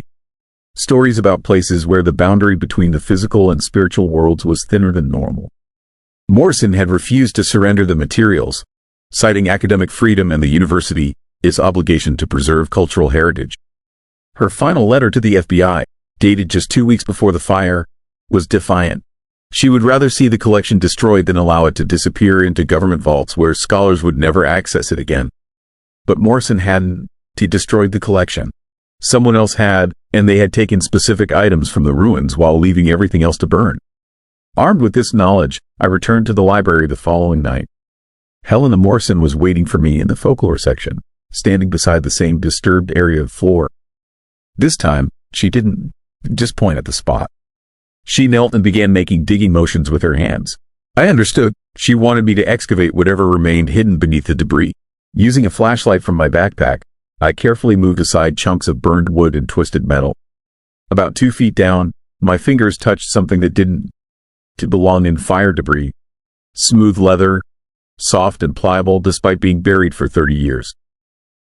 Stories about places where the boundary between the physical and spiritual worlds was thinner than normal. Morrison had refused to surrender the materials, citing academic freedom and the university's obligation to preserve cultural heritage. Her final letter to the FBI, dated just 2 weeks before the fire, was defiant. She would rather see the collection destroyed than allow it to disappear into government vaults where scholars would never access it again. But Morrison hadn't destroyed the collection. Someone else had, and they had taken specific items from the ruins while leaving everything else to burn. Armed with this knowledge, I returned to the library the following night. Helena Morrison was waiting for me in the folklore section, standing beside the same disturbed area of floor. This time, she didn't just point at the spot. She knelt and began making digging motions with her hands. I understood. She wanted me to excavate whatever remained hidden beneath the debris. Using a flashlight from my backpack, I carefully moved aside chunks of burned wood and twisted metal. About 2 feet down, my fingers touched something that didn't belong in fire debris. Smooth leather, soft and pliable despite being buried for 30 years.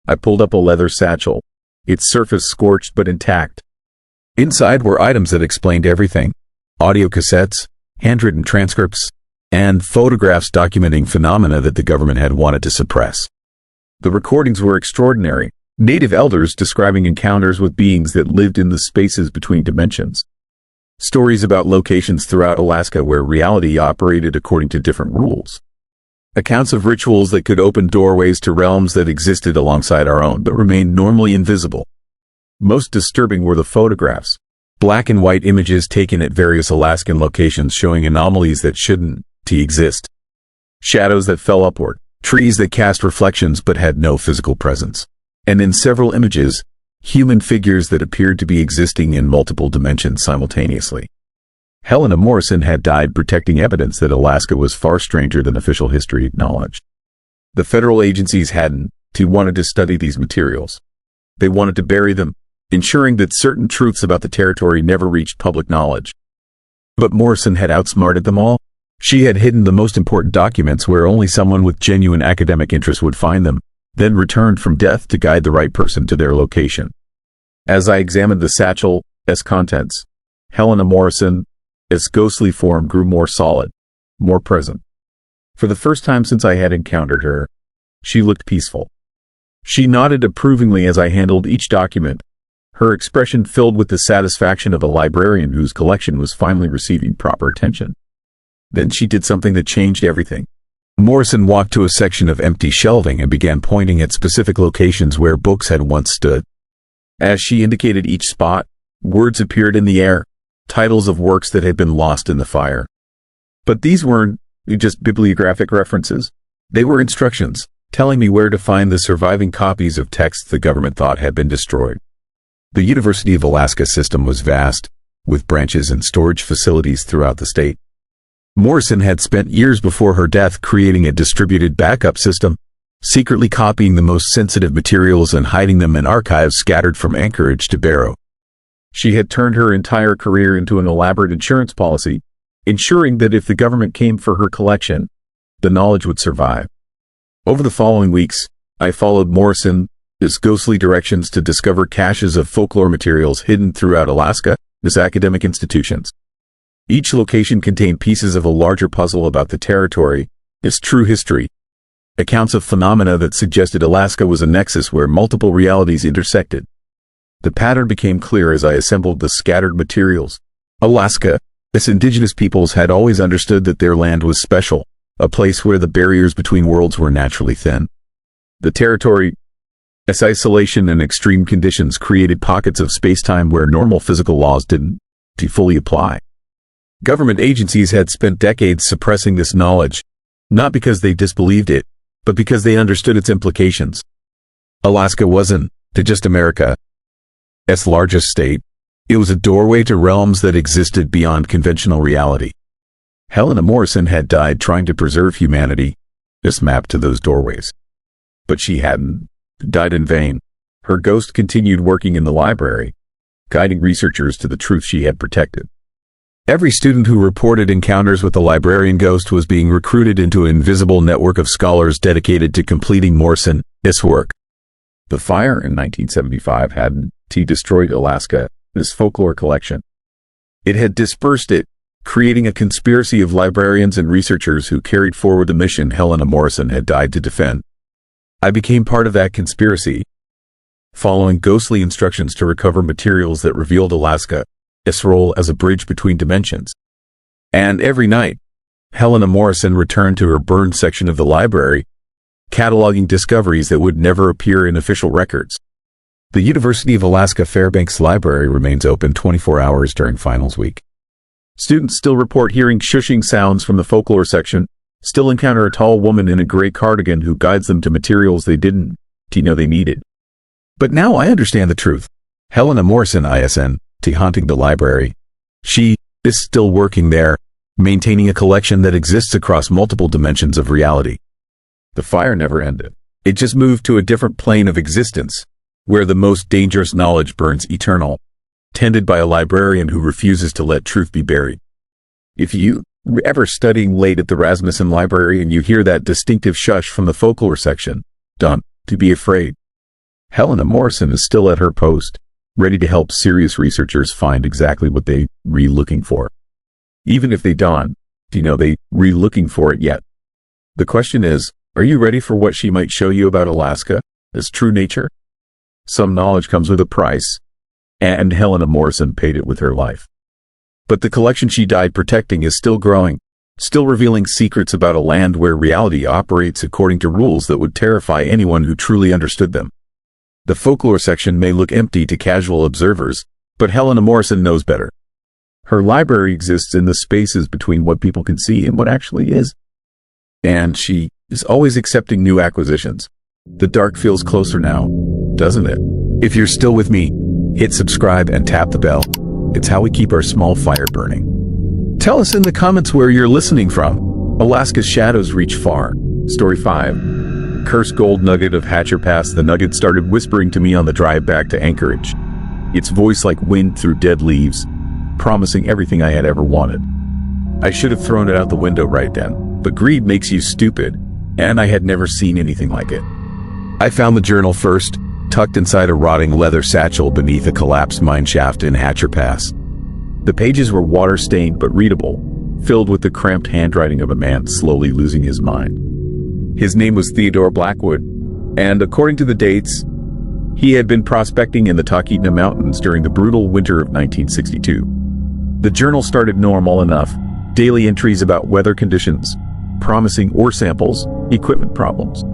I pulled up a leather satchel, its surface scorched but intact. Inside were items that explained everything. Audio cassettes, handwritten transcripts, and photographs documenting phenomena that the government had wanted to suppress. The recordings were extraordinary. Native elders describing encounters with beings that lived in the spaces between dimensions. Stories about locations throughout Alaska where reality operated according to different rules. Accounts of rituals that could open doorways to realms that existed alongside our own but remained normally invisible. Most disturbing were the photographs. Black and white images taken at various Alaskan locations showing anomalies that shouldn't exist. Shadows that fell upward. Trees that cast reflections but had no physical presence. And in several images, human figures that appeared to be existing in multiple dimensions simultaneously. Helena Morrison had died protecting evidence that Alaska was far stranger than official history acknowledged. The federal agencies wanted to study these materials. They wanted to bury them, ensuring that certain truths about the territory never reached public knowledge. But Morrison had outsmarted them all. She had hidden the most important documents where only someone with genuine academic interest would find them, then returned from death to guide the right person to their location. As I examined the satchel's contents, Helena Morrison's ghostly form grew more solid, more present. For the first time since I had encountered her, she looked peaceful. She nodded approvingly as I handled each document, her expression filled with the satisfaction of a librarian whose collection was finally receiving proper attention. Then she did something that changed everything. Morrison walked to a section of empty shelving and began pointing at specific locations where books had once stood. As she indicated each spot, words appeared in the air, titles of works that had been lost in the fire. But these weren't just bibliographic references. They were instructions, telling me where to find the surviving copies of texts the government thought had been destroyed. The University of Alaska system was vast, with branches and storage facilities throughout the state. Morrison had spent years before her death creating a distributed backup system, secretly copying the most sensitive materials and hiding them in archives scattered from Anchorage to Barrow. She had turned her entire career into an elaborate insurance policy, ensuring that if the government came for her collection, the knowledge would survive. Over the following weeks, I followed Morrison's ghostly directions to discover caches of folklore materials hidden throughout Alaska's academic institutions. Each location contained pieces of a larger puzzle about the territory, its true history, accounts of phenomena that suggested Alaska was a nexus where multiple realities intersected. The pattern became clear as I assembled the scattered materials. Alaska, its indigenous peoples had always understood that their land was special, a place where the barriers between worlds were naturally thin. The territory's isolation and extreme conditions created pockets of space-time where normal physical laws didn't fully apply. Government agencies had spent decades suppressing this knowledge, not because they disbelieved it, but because they understood its implications. Alaska wasn't just America's largest state. It was a doorway to realms that existed beyond conventional reality. Helena Morrison had died trying to preserve humanity, mapped to those doorways. But she hadn't died in vain. Her ghost continued working in the library, guiding researchers to the truth she had protected. Every student who reported encounters with the librarian ghost was being recruited into an invisible network of scholars dedicated to completing Morrison's work. The fire in 1975 hadn't destroyed Alaska's folklore collection. It had dispersed it, creating a conspiracy of librarians and researchers who carried forward the mission Helena Morrison had died to defend. I became part of that conspiracy, following ghostly instructions to recover materials that revealed Alaska's role as a bridge between dimensions. And every night, Helena Morrison returned to her burned section of the library, cataloging discoveries that would never appear in official records. The University of Alaska Fairbanks Library remains open 24 hours during finals week. Students still report hearing shushing sounds from the folklore section, still encounter a tall woman in a gray cardigan who guides them to materials they didn't know they needed. But now I understand the truth. Helena Morrison isn't haunting the library. She is still working there, maintaining a collection that exists across multiple dimensions of reality. The fire never ended. It just moved to a different plane of existence, where the most dangerous knowledge burns eternal, tended by a librarian who refuses to let truth be buried. If you ever studying late at the Rasmussen Library and you hear that distinctive shush from the folklore section, don't be afraid. Helena Morrison is still at her post, ready to help serious researchers find exactly what they're looking for. Even if they don't they're looking for it yet. The question is, are you ready for what she might show you about Alaska's true nature? Some knowledge comes with a price, and Helena Morrison paid it with her life. But the collection she died protecting is still growing, still revealing secrets about a land where reality operates according to rules that would terrify anyone who truly understood them. The folklore section may look empty to casual observers, but Helena Morrison knows better. Her library exists in the spaces between what people can see and what actually is. And she is always accepting new acquisitions. The dark feels closer now, doesn't it? If you're still with me, hit subscribe and tap the bell. It's how we keep our small fire burning. Tell us in the comments where you're listening from. Alaska's shadows reach far. Story 5. Cursed gold nugget of Hatcher Pass. The nugget started whispering to me on the drive back to Anchorage. Its voice like wind through dead leaves, promising everything I had ever wanted. I should have thrown it out the window right then, but greed makes you stupid, and I had never seen anything like it. I found the journal first, tucked inside a rotting leather satchel beneath a collapsed mine shaft in Hatcher Pass. The pages were water-stained but readable, filled with the cramped handwriting of a man slowly losing his mind. His name was Theodore Blackwood, and according to the dates, he had been prospecting in the Talkeetna Mountains during the brutal winter of 1962. The journal started normal enough, daily entries about weather conditions, promising ore samples, equipment problems.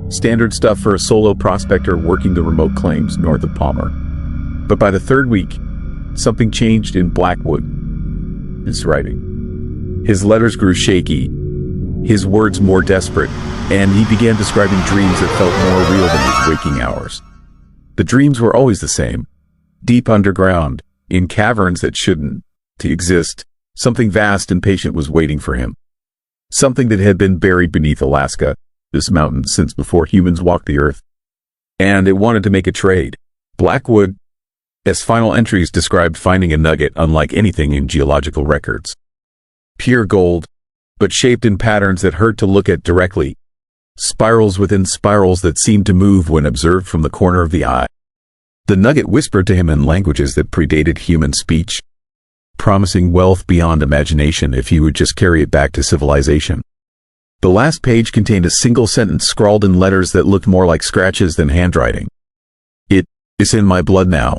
Standard stuff for a solo prospector working the remote claims north of Palmer. But by the third week, something changed in Blackwood. His writing. His letters grew shaky, his words more desperate, and he began describing dreams that felt more real than his waking hours. The dreams were always the same. Deep underground, in caverns that shouldn't to exist, something vast and patient was waiting for him. Something that had been buried beneath Alaska, this mountain, since before humans walked the earth. And it wanted to make a trade. Blackwood, as final entries described finding a nugget unlike anything in geological records. Pure gold, but shaped in patterns that hurt to look at directly. Spirals within spirals that seemed to move when observed from the corner of the eye. The nugget whispered to him in languages that predated human speech, promising wealth beyond imagination if he would just carry it back to civilization. The last page contained a single sentence scrawled in letters that looked more like scratches than handwriting. It is in my blood now,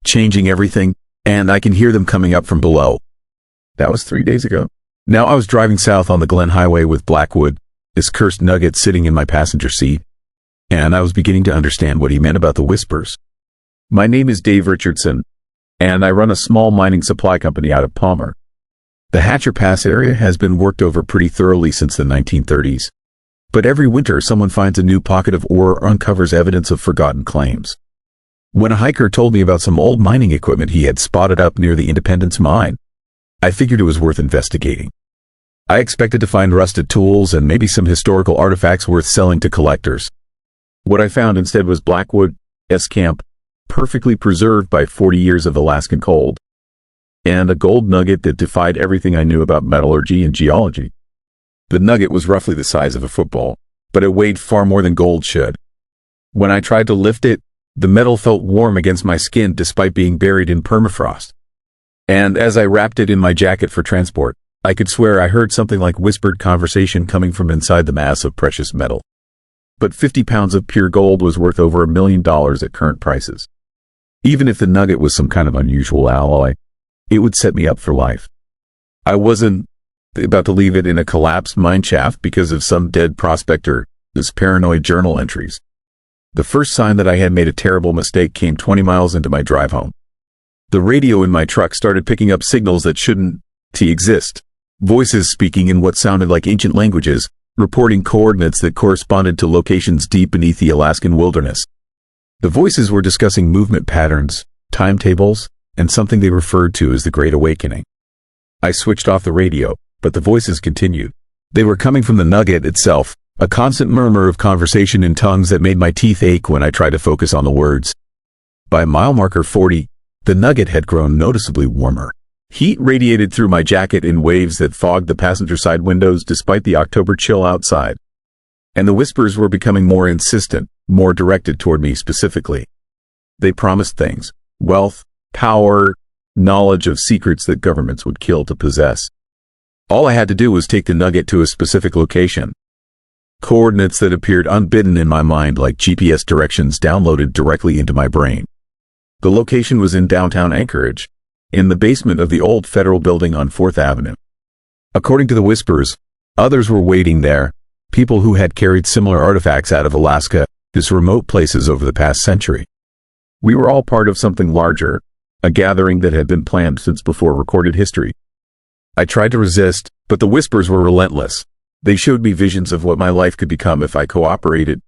changing everything, and I can hear them coming up from below. That was 3 days ago. Now I was driving south on the Glen Highway with Blackwood, this cursed nugget sitting in my passenger seat, and I was beginning to understand what he meant about the whispers. My name is Dave Richardson, and I run a small mining supply company out of Palmer. The Hatcher Pass area has been worked over pretty thoroughly since the 1930s, but every winter someone finds a new pocket of ore or uncovers evidence of forgotten claims. When a hiker told me about some old mining equipment he had spotted up near the Independence mine, I figured it was worth investigating. I expected to find rusted tools and maybe some historical artifacts worth selling to collectors. What I found instead was Blackwood's camp, perfectly preserved by 40 years of Alaskan cold, and a gold nugget that defied everything I knew about metallurgy and geology. The nugget was roughly the size of a football, but it weighed far more than gold should. When I tried to lift it, the metal felt warm against my skin despite being buried in permafrost. And as I wrapped it in my jacket for transport, I could swear I heard something like whispered conversation coming from inside the mass of precious metal. But 50 pounds of pure gold was worth over $1 million at current prices. Even if the nugget was some kind of unusual alloy, it would set me up for life. I wasn't about to leave it in a collapsed mine shaft because of some dead prospector's paranoid journal entries. The first sign that I had made a terrible mistake came 20 miles into my drive home. The radio in my truck started picking up signals that shouldn't exist. Voices speaking in what sounded like ancient languages, reporting coordinates that corresponded to locations deep beneath the Alaskan wilderness. The voices were discussing movement patterns, timetables, and something they referred to as the Great Awakening. I switched off the radio, but the voices continued. They were coming from the nugget itself, a constant murmur of conversation in tongues that made my teeth ache when I tried to focus on the words. By mile marker 40, the nugget had grown noticeably warmer. Heat radiated through my jacket in waves that fogged the passenger side windows despite the October chill outside. And the whispers were becoming more insistent, more directed toward me specifically. They promised things: wealth, power, knowledge of secrets that governments would kill to possess. All I had to do was take the nugget to a specific location. Coordinates that appeared unbidden in my mind like GPS directions downloaded directly into my brain. The location was in downtown Anchorage, in the basement of the old federal building on 4th Avenue. According to the whispers, others were waiting there, people who had carried similar artifacts out of Alaska, these remote places over the past century. We were all part of something larger, a gathering that had been planned since before recorded history. I tried to resist, but the whispers were relentless. They showed me visions of what my life could become if I cooperated.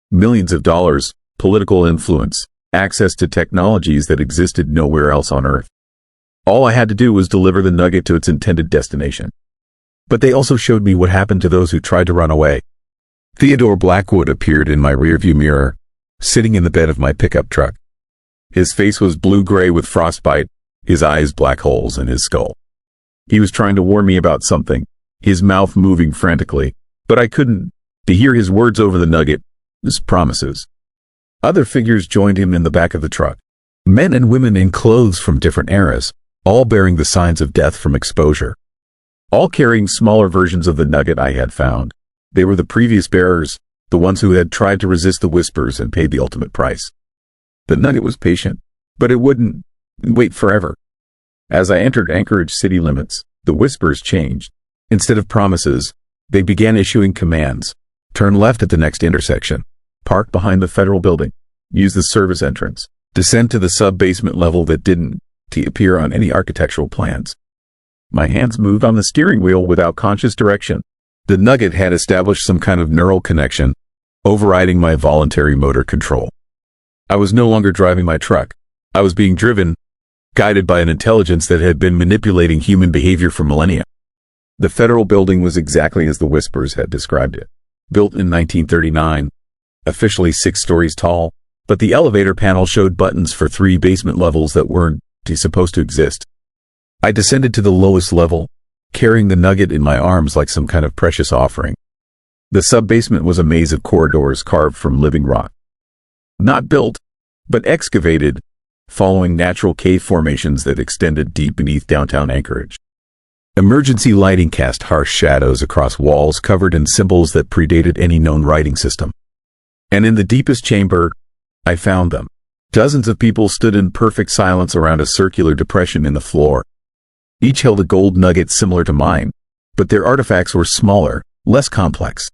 Millions of dollars, political influence, access to technologies that existed nowhere else on Earth. All I had to do was deliver the nugget to its intended destination. But they also showed me what happened to those who tried to run away. Theodore Blackwood appeared in my rearview mirror, sitting in the bed of my pickup truck. His face was blue-gray with frostbite, his eyes black holes in his skull. He was trying to warn me about something, his mouth moving frantically, but I couldn't hear his words over the nugget, his promises. Other figures joined him in the back of the truck. Men and women in clothes from different eras, all bearing the signs of death from exposure. All carrying smaller versions of the nugget I had found. They were the previous bearers, the ones who had tried to resist the whispers and paid the ultimate price. The nugget was patient, but it wouldn't wait forever. As I entered Anchorage city limits, the whispers changed. Instead of promises, they began issuing commands. Turn left at the next intersection. Park behind the federal building. Use the service entrance. Descend to the sub-basement level that didn't appear on any architectural plans. My hands moved on the steering wheel without conscious direction. The nugget had established some kind of neural connection, overriding my voluntary motor control. I was no longer driving my truck. I was being driven, guided by an intelligence that had been manipulating human behavior for millennia. The federal building was exactly as the whispers had described it. Built in 1939, officially 6 stories tall, but the elevator panel showed buttons for 3 basement levels that weren't supposed to exist. I descended to the lowest level, carrying the nugget in my arms like some kind of precious offering. The sub-basement was a maze of corridors carved from living rock. Not built, but excavated, following natural cave formations that extended deep beneath downtown Anchorage. Emergency lighting cast harsh shadows across walls covered in symbols that predated any known writing system. And in the deepest chamber, I found them. Dozens of people stood in perfect silence around a circular depression in the floor. Each held a gold nugget similar to mine, but their artifacts were smaller, less complex.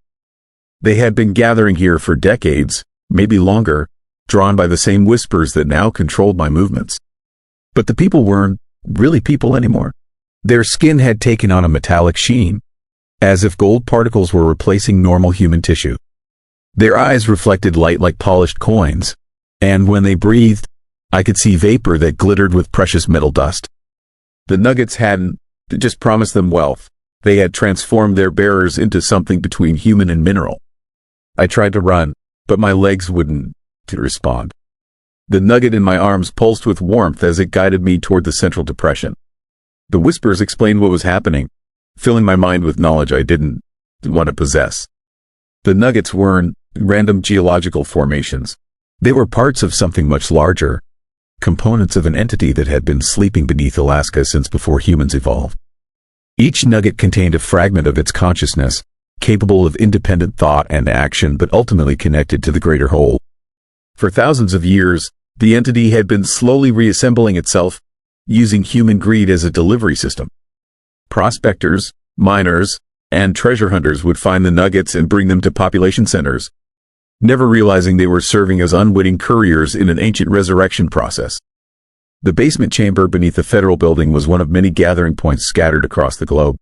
They had been gathering here for decades, maybe longer, drawn by the same whispers that now controlled my movements. But the people weren't really people anymore. Their skin had taken on a metallic sheen, as if gold particles were replacing normal human tissue. Their eyes reflected light like polished coins, and when they breathed, I could see vapor that glittered with precious metal dust. The nuggets hadn't just promised them wealth. They had transformed their bearers into something between human and mineral. I tried to run, but my legs wouldn't respond. The nugget in my arms pulsed with warmth as it guided me toward the central depression. The whispers explained what was happening, filling my mind with knowledge I didn't want to possess. The nuggets weren't random geological formations. They were parts of something much larger, components of an entity that had been sleeping beneath Alaska since before humans evolved. Each nugget contained a fragment of its consciousness, capable of independent thought and action but ultimately connected to the greater whole. For thousands of years, the entity had been slowly reassembling itself, using human greed as a delivery system. Prospectors, miners, and treasure hunters would find the nuggets and bring them to population centers, never realizing they were serving as unwitting couriers in an ancient resurrection process. The basement chamber beneath the federal building was one of many gathering points scattered across the globe.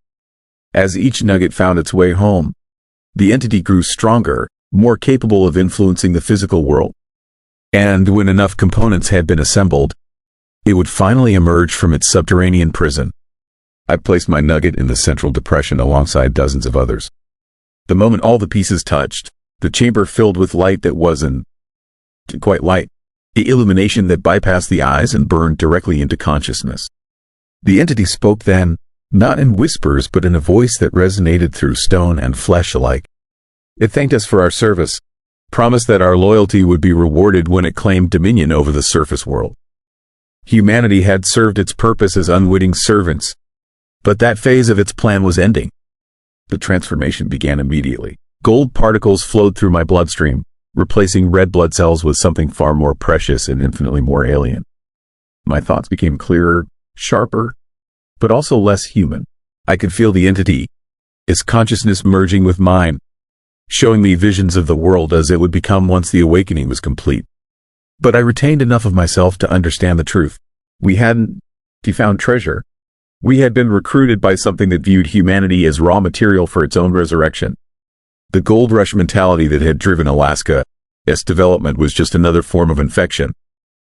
As each nugget found its way home, the entity grew stronger, more capable of influencing the physical world. And when enough components had been assembled, it would finally emerge from its subterranean prison. I placed my nugget in the central depression alongside dozens of others. The moment all the pieces touched, the chamber filled with light that wasn't quite light, the illumination that bypassed the eyes and burned directly into consciousness. The entity spoke then, not in whispers but in a voice that resonated through stone and flesh alike. It thanked us for our service, promised that our loyalty would be rewarded when it claimed dominion over the surface world. Humanity had served its purpose as unwitting servants, but that phase of its plan was ending. The transformation began immediately. Gold particles flowed through my bloodstream, replacing red blood cells with something far more precious and infinitely more alien. My thoughts became clearer, sharper, but also less human. I could feel the entity, its consciousness merging with mine, showing me visions of the world as it would become once the awakening was complete. But I retained enough of myself to understand the truth. We hadn't found treasure. We had been recruited by something that viewed humanity as raw material for its own resurrection. The gold rush mentality that had driven Alaska's development was just another form of infection,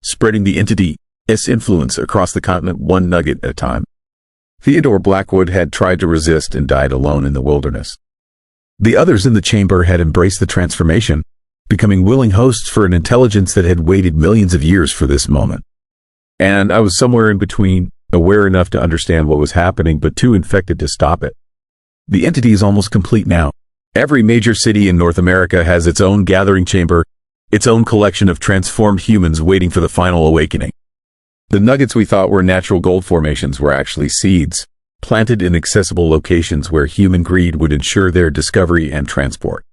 spreading the entity influence across the continent one nugget at a time. Theodore Blackwood had tried to resist and died alone in the wilderness. The others in the chamber had embraced the transformation, becoming willing hosts for an intelligence that had waited millions of years for this moment. And I was somewhere in between, aware enough to understand what was happening but too infected to stop it. The entity is almost complete now. Every major city in North America has its own gathering chamber, its own collection of transformed humans waiting for the final awakening. The nuggets we thought were natural gold formations were actually seeds, planted in accessible locations where human greed would ensure their discovery and transport.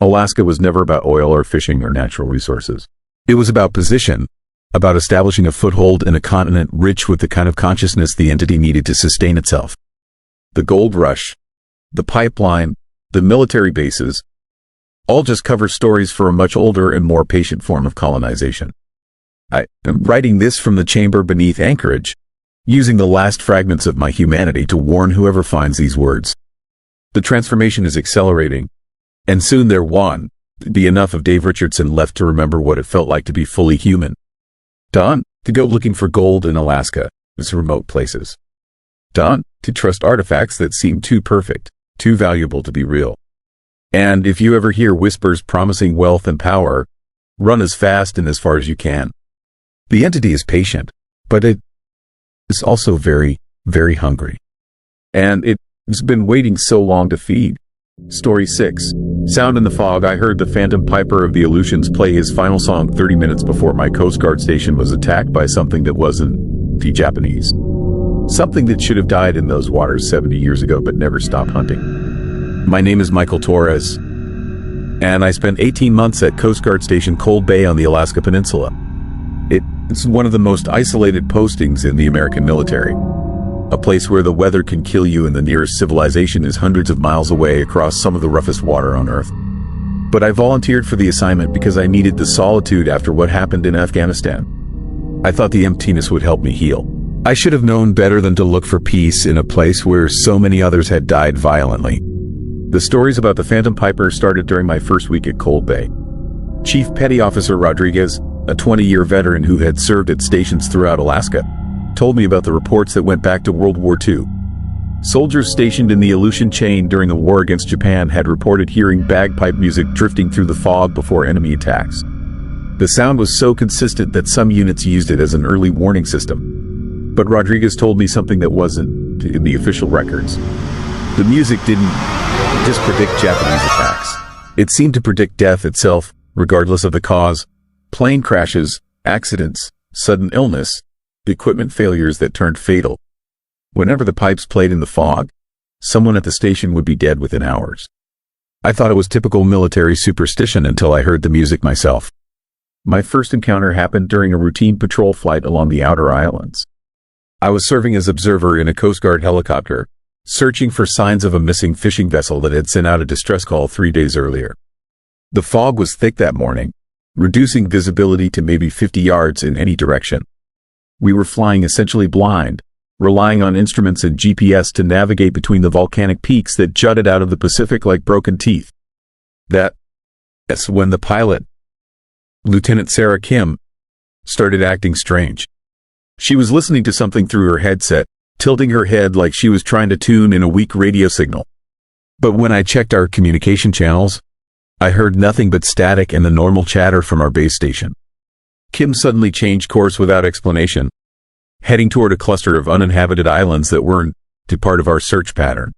Alaska was never about oil or fishing or natural resources. It was about position, about establishing a foothold in a continent rich with the kind of consciousness the entity needed to sustain itself. The gold rush, the pipeline, the military bases, all just cover stories for a much older and more patient form of colonization. I am writing this from the chamber beneath Anchorage, using the last fragments of my humanity to warn whoever finds these words. The transformation is accelerating, and soon there won't be enough of Dave Richardson left to remember what it felt like to be fully human. Done to go looking for gold in Alaska, its remote places. Done to trust artifacts that seem too perfect, too valuable to be real. And if you ever hear whispers promising wealth and power, run as fast and as far as you can. The entity is patient, but it is also very, very hungry. And it's been waiting so long to feed. Story 6. Sound in the fog. I heard the Phantom Piper of the Aleutians play his final song 30 minutes before my Coast Guard station was attacked by something that wasn't the Japanese. Something that should have died in those waters 70 years ago but never stopped hunting. My name is Michael Torres, and I spent 18 months at Coast Guard Station Cold Bay on the Alaska Peninsula. It's one of the most isolated postings in the American military. A place where the weather can kill you and the nearest civilization is hundreds of miles away across some of the roughest water on Earth. But I volunteered for the assignment because I needed the solitude after what happened in Afghanistan. I thought the emptiness would help me heal. I should have known better than to look for peace in a place where so many others had died violently. The stories about the Phantom Piper started during my first week at Cold Bay. Chief Petty Officer Rodriguez, a 20-year veteran who had served at stations throughout Alaska, told me about the reports that went back to World War II. Soldiers stationed in the Aleutian chain during the war against Japan had reported hearing bagpipe music drifting through the fog before enemy attacks. The sound was so consistent that some units used it as an early warning system. But Rodriguez told me something that wasn't in the official records. The music didn't just predict Japanese attacks. It seemed to predict death itself, regardless of the cause. Plane crashes, accidents, sudden illness, equipment failures that turned fatal. Whenever the pipes played in the fog, someone at the station would be dead within hours. I thought it was typical military superstition until I heard the music myself. My first encounter happened during a routine patrol flight along the outer islands. I was serving as observer in a Coast Guard helicopter, searching for signs of a missing fishing vessel that had sent out a distress call 3 days earlier. The fog was thick that morning, reducing visibility to maybe 50 yards in any direction. We were flying essentially blind, relying on instruments and GPS to navigate between the volcanic peaks that jutted out of the Pacific like broken teeth. That's when the pilot, Lieutenant Sarah Kim, started acting strange. She was listening to something through her headset, tilting her head like she was trying to tune in a weak radio signal. But when I checked our communication channels, I heard nothing but static and the normal chatter from our base station. Kim suddenly changed course without explanation, heading toward a cluster of uninhabited islands that weren't part of our search pattern.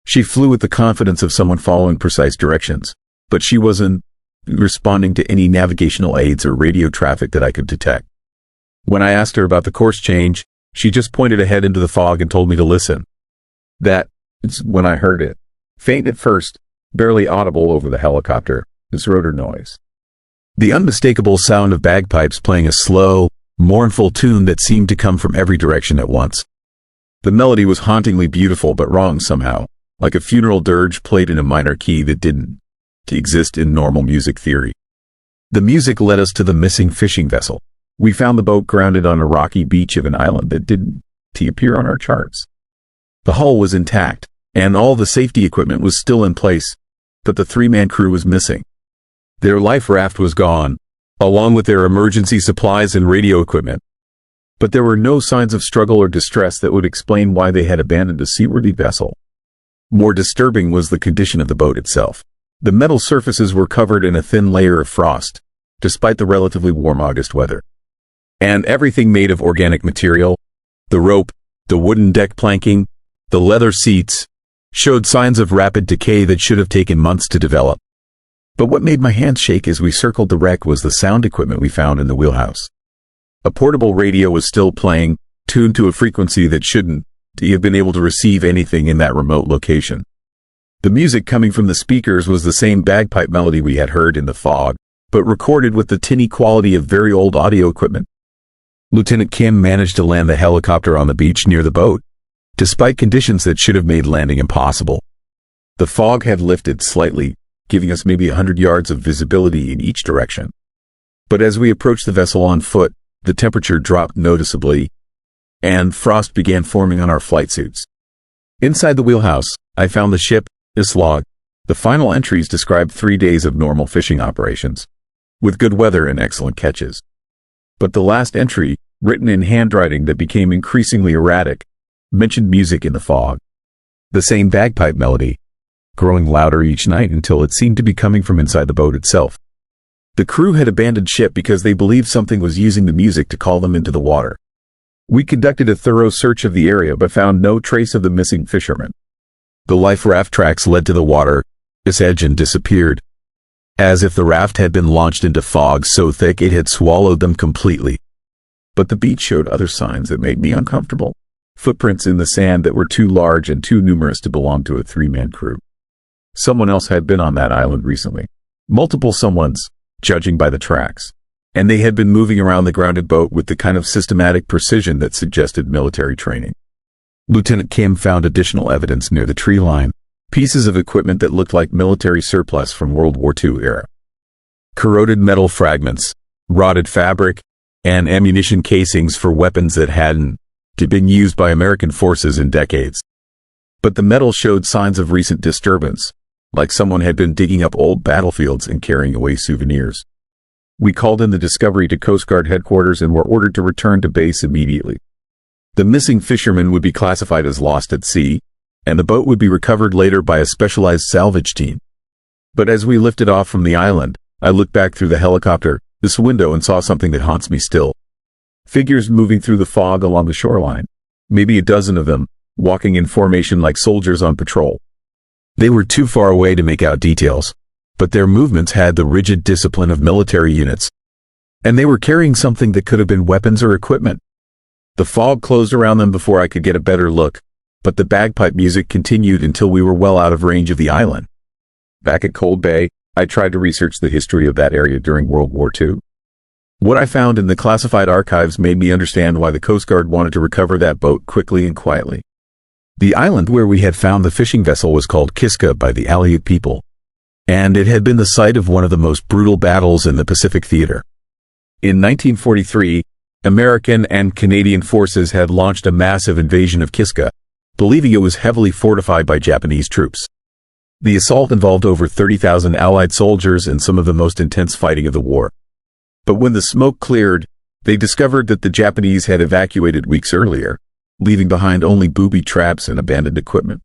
She flew with the confidence of someone following precise directions, but she wasn't responding to any navigational aids or radio traffic that I could detect. When I asked her about the course change, she just pointed ahead into the fog and told me to listen. That's when I heard it. Faint at first, barely audible over the helicopter, this rotor noise. The unmistakable sound of bagpipes playing a slow, mournful tune that seemed to come from every direction at once. The melody was hauntingly beautiful but wrong somehow, like a funeral dirge played in a minor key that didn't exist in normal music theory. The music led us to the missing fishing vessel. We found the boat grounded on a rocky beach of an island that didn't appear on our charts. The hull was intact, and all the safety equipment was still in place, but the 3-man crew was missing. Their life raft was gone, along with their emergency supplies and radio equipment. But there were no signs of struggle or distress that would explain why they had abandoned a seaworthy vessel. More disturbing was the condition of the boat itself. The metal surfaces were covered in a thin layer of frost, despite the relatively warm August weather. And everything made of organic material, the rope, the wooden deck planking, the leather seats, showed signs of rapid decay that should have taken months to develop. But what made my hands shake as we circled the wreck was the sound equipment we found in the wheelhouse. A portable radio was still playing, tuned to a frequency that shouldn't have been able to receive anything in that remote location. The music coming from the speakers was the same bagpipe melody we had heard in the fog, but recorded with the tinny quality of very old audio equipment. Lieutenant Kim managed to land the helicopter on the beach near the boat, despite conditions that should have made landing impossible. The fog had lifted slightly, giving us maybe 100 yards of visibility in each direction. But as we approached the vessel on foot, the temperature dropped noticeably, and frost began forming on our flight suits. Inside the wheelhouse, I found the ship, its log. The final entries described 3 days of normal fishing operations, with good weather and excellent catches. But the last entry, written in handwriting that became increasingly erratic, mentioned music in the fog. The same bagpipe melody, growing louder each night until it seemed to be coming from inside the boat itself. The crew had abandoned ship because they believed something was using the music to call them into the water. We conducted a thorough search of the area but found no trace of the missing fishermen. The life raft tracks led to the water, its edge, and disappeared, as if the raft had been launched into fog so thick it had swallowed them completely. But the beach showed other signs that made me uncomfortable. Footprints in the sand that were too large and too numerous to belong to a three-man crew. Someone else had been on that island recently. Multiple someones, judging by the tracks. And they had been moving around the grounded boat with the kind of systematic precision that suggested military training. Lieutenant Kim found additional evidence near the tree line, pieces of equipment that looked like military surplus from World War II era. Corroded metal fragments, rotted fabric, and ammunition casings for weapons that hadn't been used by American forces in decades. But the metal showed signs of recent disturbance, like someone had been digging up old battlefields and carrying away souvenirs. We called in the discovery to Coast Guard headquarters and were ordered to return to base immediately. The missing fishermen would be classified as lost at sea, and the boat would be recovered later by a specialized salvage team. But as we lifted off from the island, I looked back through the helicopter, this window, and saw something that haunts me still. Figures moving through the fog along the shoreline. Maybe a dozen of them, walking in formation like soldiers on patrol. They were too far away to make out details, but their movements had the rigid discipline of military units. And they were carrying something that could have been weapons or equipment. The fog closed around them before I could get a better look, but the bagpipe music continued until we were well out of range of the island. Back at Cold Bay, I tried to research the history of that area during World War II. What I found in the classified archives made me understand why the Coast Guard wanted to recover that boat quickly and quietly. The island where we had found the fishing vessel was called Kiska by the Aleut people, and it had been the site of one of the most brutal battles in the Pacific theater. In 1943, American and Canadian forces had launched a massive invasion of Kiska, believing it was heavily fortified by Japanese troops. The assault involved over 30,000 Allied soldiers and some of the most intense fighting of the war. But when the smoke cleared, they discovered that the Japanese had evacuated weeks earlier, leaving behind only booby traps and abandoned equipment.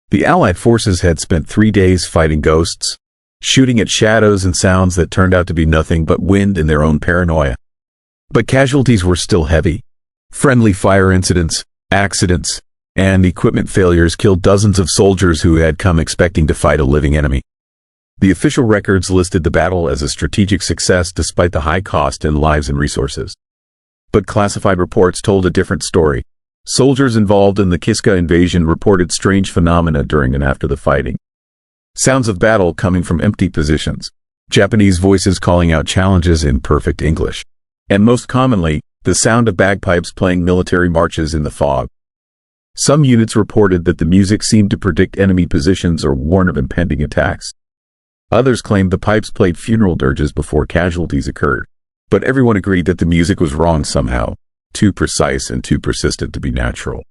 The Allied forces had spent 3 days fighting ghosts, shooting at shadows and sounds that turned out to be nothing but wind and their own paranoia. But casualties were still heavy. Friendly fire incidents, accidents, and equipment failures killed dozens of soldiers who had come expecting to fight a living enemy. The official records listed the battle as a strategic success despite the high cost in lives and resources. But classified reports told a different story. Soldiers involved in the Kiska invasion reported strange phenomena during and after the fighting. Sounds of battle coming from empty positions, Japanese voices calling out challenges in perfect English, and most commonly, the sound of bagpipes playing military marches in the fog. Some units reported that the music seemed to predict enemy positions or warn of impending attacks. Others claimed the pipes played funeral dirges before casualties occurred, but everyone agreed that the music was wrong somehow, too precise and too persistent to be natural.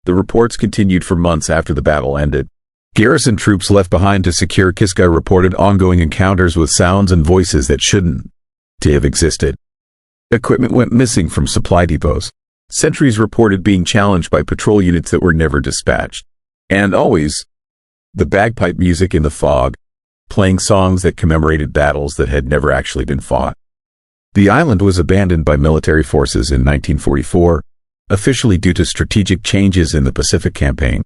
The reports continued for months after the battle ended. Garrison troops left behind to secure Kiska reported ongoing encounters with sounds and voices that shouldn't have existed. Equipment went missing from supply depots. Sentries reported being challenged by patrol units that were never dispatched. And always, the bagpipe music in the fog, playing songs that commemorated battles that had never actually been fought. The island was abandoned by military forces in 1944, officially due to strategic changes in the Pacific Campaign.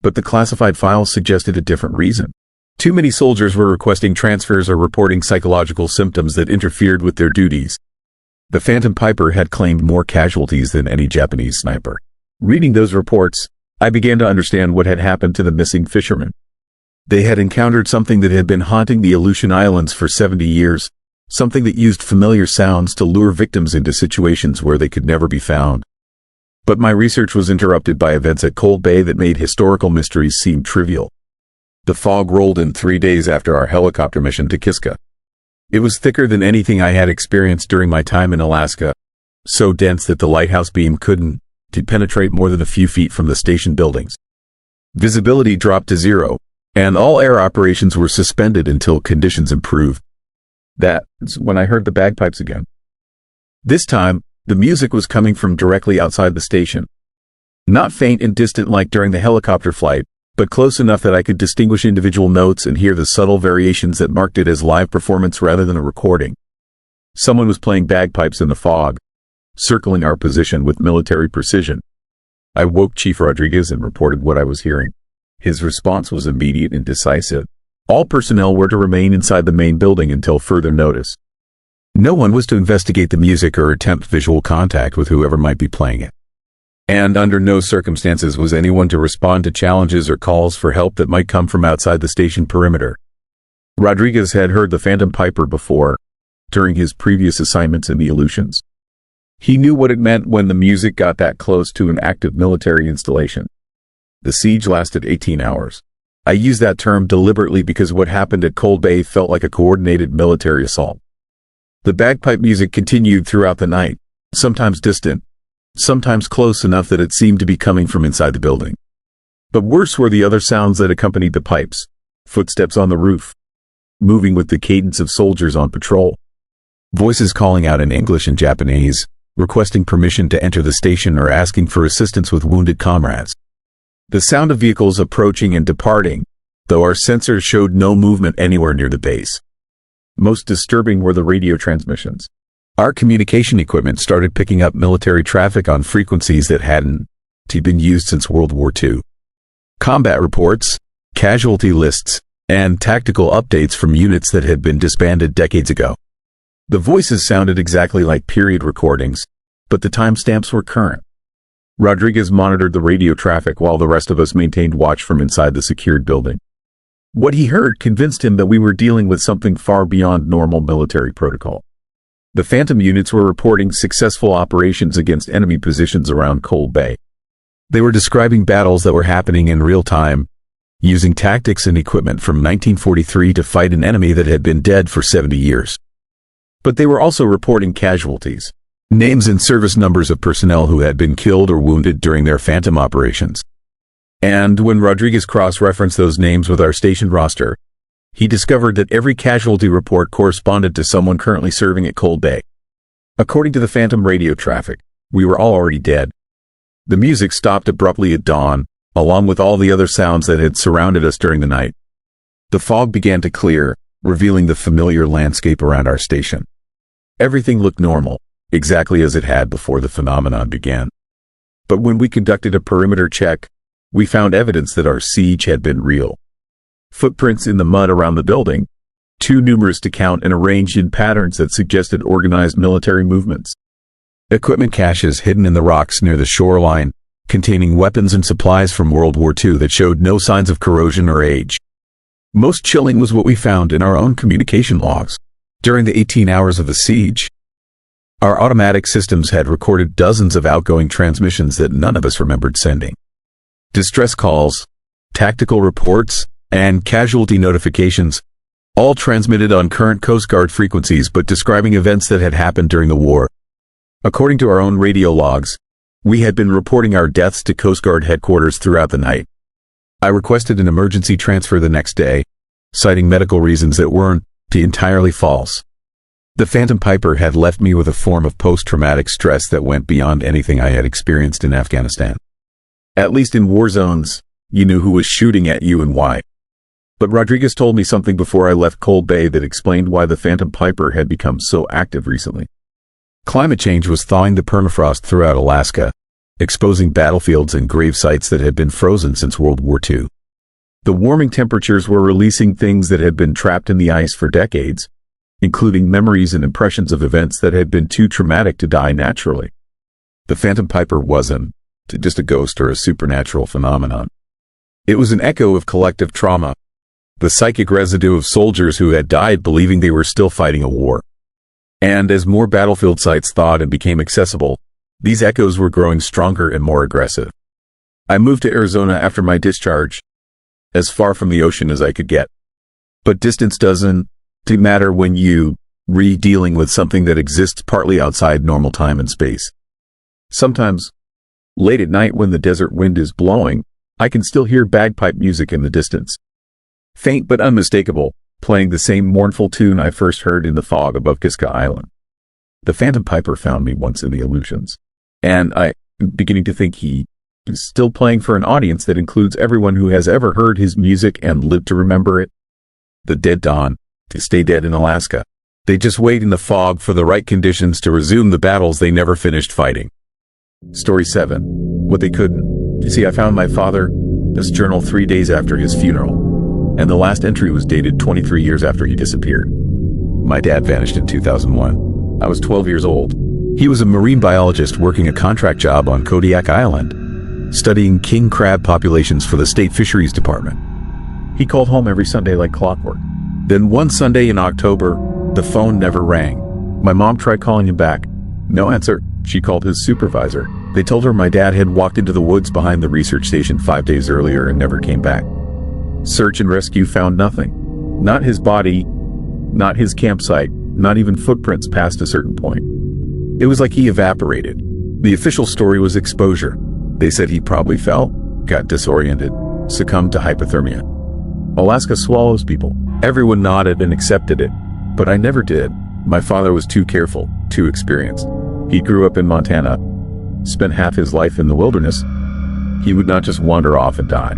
But the classified files suggested a different reason. Too many soldiers were requesting transfers or reporting psychological symptoms that interfered with their duties. The Phantom Piper had claimed more casualties than any Japanese sniper. Reading those reports, I began to understand what had happened to the missing fishermen. They had encountered something that had been haunting the Aleutian Islands for 70 years, something that used familiar sounds to lure victims into situations where they could never be found. But my research was interrupted by events at Cold Bay that made historical mysteries seem trivial. The fog rolled in 3 days after our helicopter mission to Kiska. It was thicker than anything I had experienced during my time in Alaska, so dense that the lighthouse beam couldn't penetrate more than a few feet from the station buildings. Visibility dropped to zero, and all air operations were suspended until conditions improved. That's when I heard the bagpipes again. This time, the music was coming from directly outside the station. Not faint and distant like during the helicopter flight, but close enough that I could distinguish individual notes and hear the subtle variations that marked it as live performance rather than a recording. Someone was playing bagpipes in the fog, circling our position with military precision. I woke Chief Rodriguez and reported what I was hearing. His response was immediate and decisive. All personnel were to remain inside the main building until further notice. No one was to investigate the music or attempt visual contact with whoever might be playing it. And under no circumstances was anyone to respond to challenges or calls for help that might come from outside the station perimeter. Rodriguez had heard the Phantom Piper before, during his previous assignments in the Aleutians. He knew what it meant when the music got that close to an active military installation. The siege lasted 18 hours. I use that term deliberately because what happened at Cold Bay felt like a coordinated military assault. The bagpipe music continued throughout the night, sometimes distant, sometimes close enough that it seemed to be coming from inside the building. But worse were the other sounds that accompanied the pipes: footsteps on the roof, moving with the cadence of soldiers on patrol, voices calling out in English and Japanese, requesting permission to enter the station or asking for assistance with wounded comrades. The sound of vehicles approaching and departing, though our sensors showed no movement anywhere near the base. Most disturbing were the radio transmissions. Our communication equipment started picking up military traffic on frequencies that hadn't been used since World War II. Combat reports, casualty lists, and tactical updates from units that had been disbanded decades ago. The voices sounded exactly like period recordings, but the timestamps were current. Rodriguez monitored the radio traffic while the rest of us maintained watch from inside the secured building. What he heard convinced him that we were dealing with something far beyond normal military protocol. The Phantom units were reporting successful operations against enemy positions around Cold Bay. They were describing battles that were happening in real time, using tactics and equipment from 1943 to fight an enemy that had been dead for 70 years. But they were also reporting casualties, names and service numbers of personnel who had been killed or wounded during their Phantom operations. And when Rodriguez cross-referenced those names with our station roster, he discovered that every casualty report corresponded to someone currently serving at Cold Bay. According to the Phantom radio traffic, we were all already dead. The music stopped abruptly at dawn, along with all the other sounds that had surrounded us during the night. The fog began to clear, revealing the familiar landscape around our station. Everything looked normal, exactly as it had before the phenomenon began. But when we conducted a perimeter check, we found evidence that our siege had been real. Footprints in the mud around the building, too numerous to count and arranged in patterns that suggested organized military movements. Equipment caches hidden in the rocks near the shoreline, containing weapons and supplies from World War II that showed no signs of corrosion or age. Most chilling was what we found in our own communication logs. During the 18 hours of the siege, our automatic systems had recorded dozens of outgoing transmissions that none of us remembered sending. Distress calls, tactical reports, and casualty notifications, all transmitted on current Coast Guard frequencies but describing events that had happened during the war. According to our own radio logs, we had been reporting our deaths to Coast Guard headquarters throughout the night. I requested an emergency transfer the next day, citing medical reasons that weren't entirely false. The Phantom Piper had left me with a form of post-traumatic stress that went beyond anything I had experienced in Afghanistan. At least in war zones, you knew who was shooting at you and why. But Rodriguez told me something before I left Cold Bay that explained why the Phantom Piper had become so active recently. Climate change was thawing the permafrost throughout Alaska, exposing battlefields and grave sites that had been frozen since World War II. The warming temperatures were releasing things that had been trapped in the ice for decades, including memories and impressions of events that had been too traumatic to die naturally. The Phantom Piper wasn't just a ghost or a supernatural phenomenon. It was an echo of collective trauma, the psychic residue of soldiers who had died believing they were still fighting a war. And as more battlefield sites thawed and became accessible, these echoes were growing stronger and more aggressive. I moved to Arizona after my discharge, as far from the ocean as I could get. But distance doesn't matter when you're dealing with something that exists partly outside normal time and space. Sometimes, late at night when the desert wind is blowing, I can still hear bagpipe music in the distance. Faint but unmistakable, playing the same mournful tune I first heard in the fog above Kiska Island. The Phantom Piper found me once in the illusions, and I'm beginning to think he is still playing for an audience that includes everyone who has ever heard his music and lived to remember it. The dead dawn, to stay dead in Alaska. They just wait in the fog for the right conditions to resume the battles they never finished fighting. Story 7. What they couldn't. You see, I found my father's journal 3 days after his funeral, and the last entry was dated 23 years after he disappeared. My dad vanished in 2001. I was 12 years old. He was a marine biologist working a contract job on Kodiak Island, studying king crab populations for the state fisheries department. He called home every Sunday like clockwork. Then one Sunday in October, the phone never rang. My mom tried calling him back. No answer. She called his supervisor. They told her my dad had walked into the woods behind the research station 5 days earlier and never came back. Search and rescue found nothing. Not his body, not his campsite, not even footprints past a certain point. It was like he evaporated. The official story was exposure. They said he probably fell, got disoriented, succumbed to hypothermia. Alaska swallows people. Everyone nodded and accepted it, but I never did. My father was too careful, too experienced. He grew up in Montana, spent half his life in the wilderness. He would not just wander off and die.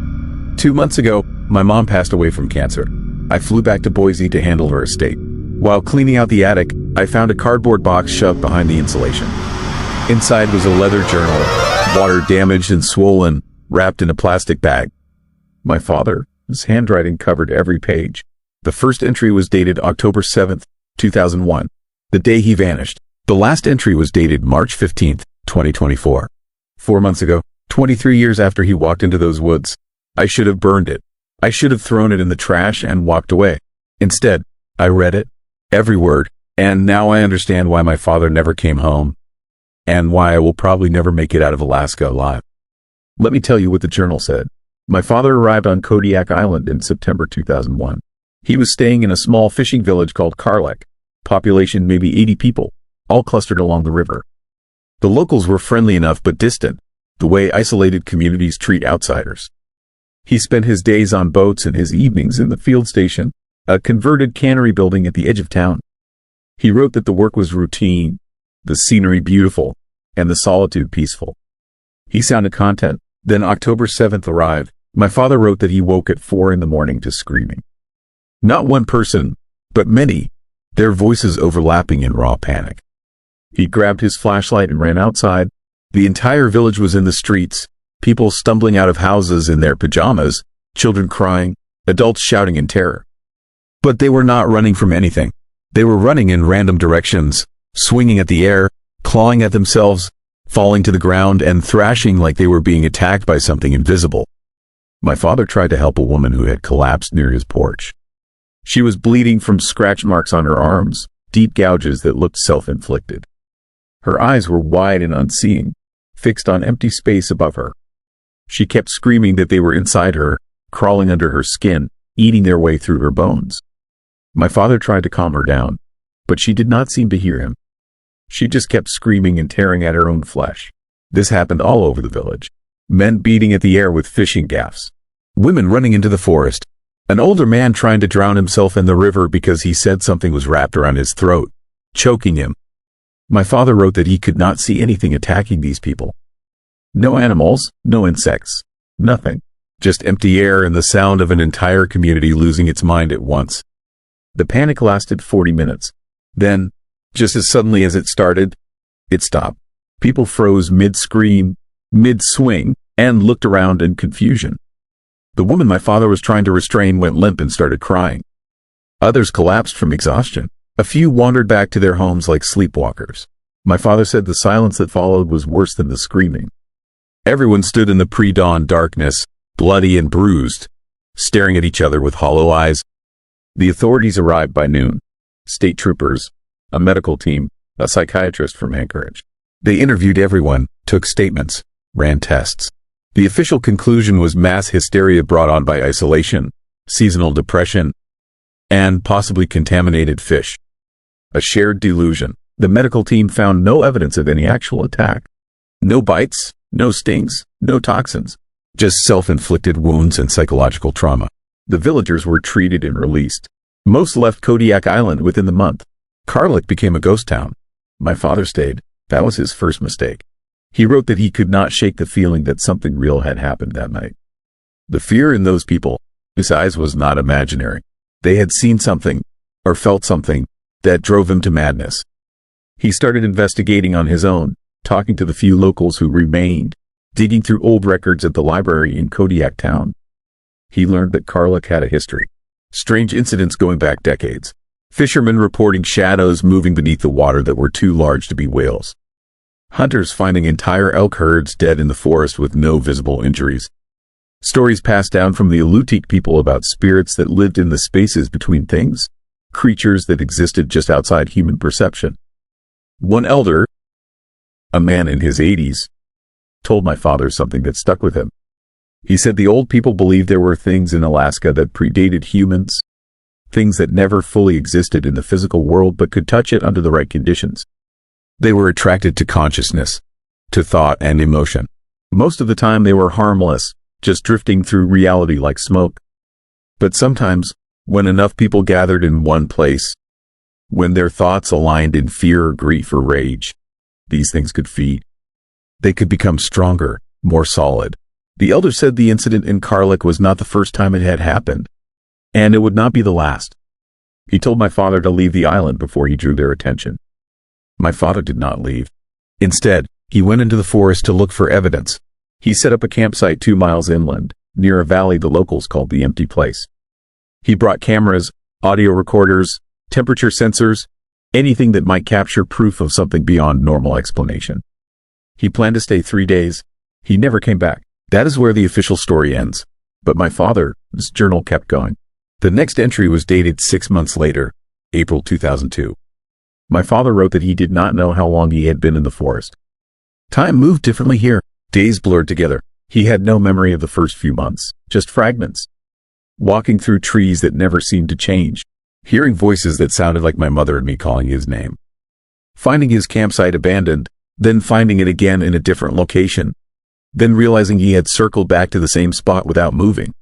2 months ago, my mom passed away from cancer. I flew back to Boise to handle her estate. While cleaning out the attic, I found a cardboard box shoved behind the insulation. Inside was a leather journal, water damaged and swollen, wrapped in a plastic bag. My father's handwriting covered every page. The first entry was dated October 7th, 2001, the day he vanished. The last entry was dated March 15th, 2024. 4 months ago, 23 years after he walked into those woods, I should have burned it. I should have thrown it in the trash and walked away. Instead, I read it, every word, and now I understand why my father never came home, and why I will probably never make it out of Alaska alive. Let me tell you what the journal said. My father arrived on Kodiak Island in September 2001. He was staying in a small fishing village called Karlek, population maybe 80 people, all clustered along the river. The locals were friendly enough but distant, the way isolated communities treat outsiders. He spent his days on boats and his evenings in the field station, a converted cannery building at the edge of town. He wrote that the work was routine, the scenery beautiful, and the solitude peaceful. He sounded content. Then October 7th arrived. My father wrote that he woke at 4 a.m. to screaming. Not one person, but many, their voices overlapping in raw panic. He grabbed his flashlight and ran outside. The entire village was in the streets, people stumbling out of houses in their pajamas, children crying, adults shouting in terror. But they were not running from anything. They were running in random directions, swinging at the air, clawing at themselves, falling to the ground and thrashing like they were being attacked by something invisible. My father tried to help a woman who had collapsed near his porch. She was bleeding from scratch marks on her arms, deep gouges that looked self-inflicted. Her eyes were wide and unseeing, fixed on empty space above her. She kept screaming that they were inside her, crawling under her skin, eating their way through her bones. My father tried to calm her down, but she did not seem to hear him. She just kept screaming and tearing at her own flesh. This happened all over the village. Men beating at the air with fishing gaffs. Women running into the forest. An older man trying to drown himself in the river because he said something was wrapped around his throat. choking him. My father wrote that he could not see anything attacking these people. No animals, no insects, nothing. Just empty air and the sound of an entire community losing its mind at once. The panic lasted 40 minutes. Then, just as suddenly as it started, it stopped. People froze mid-scream, mid-swing, and looked around in confusion. The woman my father was trying to restrain went limp and started crying. Others collapsed from exhaustion. A few wandered back to their homes like sleepwalkers. My father said the silence that followed was worse than the screaming. Everyone stood in the pre-dawn darkness, bloody and bruised, staring at each other with hollow eyes. The authorities arrived by noon. State troopers, a medical team, a psychiatrist from Anchorage. They interviewed everyone, took statements, ran tests. The official conclusion was mass hysteria brought on by isolation, seasonal depression, and possibly contaminated fish. A shared delusion. The medical team found no evidence of any actual attack. No bites, no stings, no toxins. Just self-inflicted wounds and psychological trauma. The villagers were treated and released. Most left Kodiak Island within the month. Karluk became a ghost town. My father stayed. That was his first mistake. He wrote that he could not shake the feeling that something real had happened that night. The fear in those people, his eyes was not imaginary. They had seen something, or felt something, that drove him to madness. He started investigating on his own, talking to the few locals who remained, digging through old records at the library in Kodiak town. He learned that Karluk had a history. Strange incidents going back decades. Fishermen reporting shadows moving beneath the water that were too large to be whales. Hunters finding entire elk herds dead in the forest with no visible injuries. Stories passed down from the Alutiiq people about spirits that lived in the spaces between things, creatures that existed just outside human perception. One elder, a man in his 80s, told my father something that stuck with him. He said the old people believed there were things in Alaska that predated humans, things that never fully existed in the physical world but could touch it under the right conditions. They were attracted to consciousness, to thought and emotion. Most of the time they were harmless, just drifting through reality like smoke. But sometimes, when enough people gathered in one place, when their thoughts aligned in fear or grief or rage, these things could feed. They could become stronger, more solid. The elder said the incident in Karluk was not the first time it had happened, and it would not be the last. He told my father to leave the island before he drew their attention. My father did not leave. Instead, he went into the forest to look for evidence. He set up a campsite 2 miles inland, near a valley the locals called the Empty Place. He brought cameras, audio recorders, temperature sensors, anything that might capture proof of something beyond normal explanation. He planned to stay 3 days. He never came back. That is where the official story ends. But my father's journal kept going. The next entry was dated 6 months later, April 2002. My father wrote that he did not know how long he had been in the forest. Time moved differently here. Days blurred together. He had no memory of the first few months, just fragments. Walking through trees that never seemed to change. Hearing voices that sounded like my mother and me calling his name. Finding his campsite abandoned, then finding it again in a different location. Then realizing he had circled back to the same spot without moving.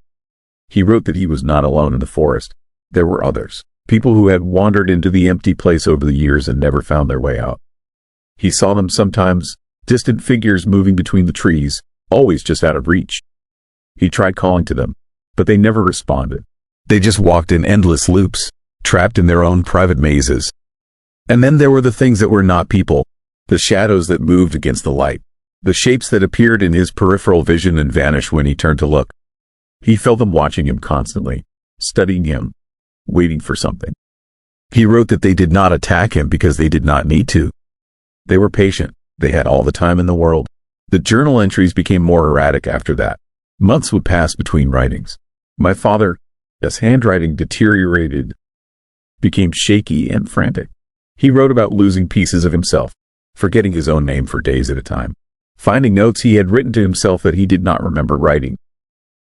He wrote that he was not alone in the forest. There were others. People who had wandered into the empty place over the years and never found their way out. He saw them sometimes, distant figures moving between the trees, always just out of reach. He tried calling to them, but they never responded. They just walked in endless loops, trapped in their own private mazes. And then there were the things that were not people, the shadows that moved against the light, the shapes that appeared in his peripheral vision and vanished when he turned to look. He felt them watching him constantly, studying him, waiting for something. He wrote that they did not attack him because they did not need to. They were patient. They had all the time in the world. The journal entries became more erratic after that. Months would pass between writings. My father's handwriting deteriorated, became shaky and frantic. He wrote about losing pieces of himself, forgetting his own name for days at a time, finding notes he had written to himself that he did not remember writing.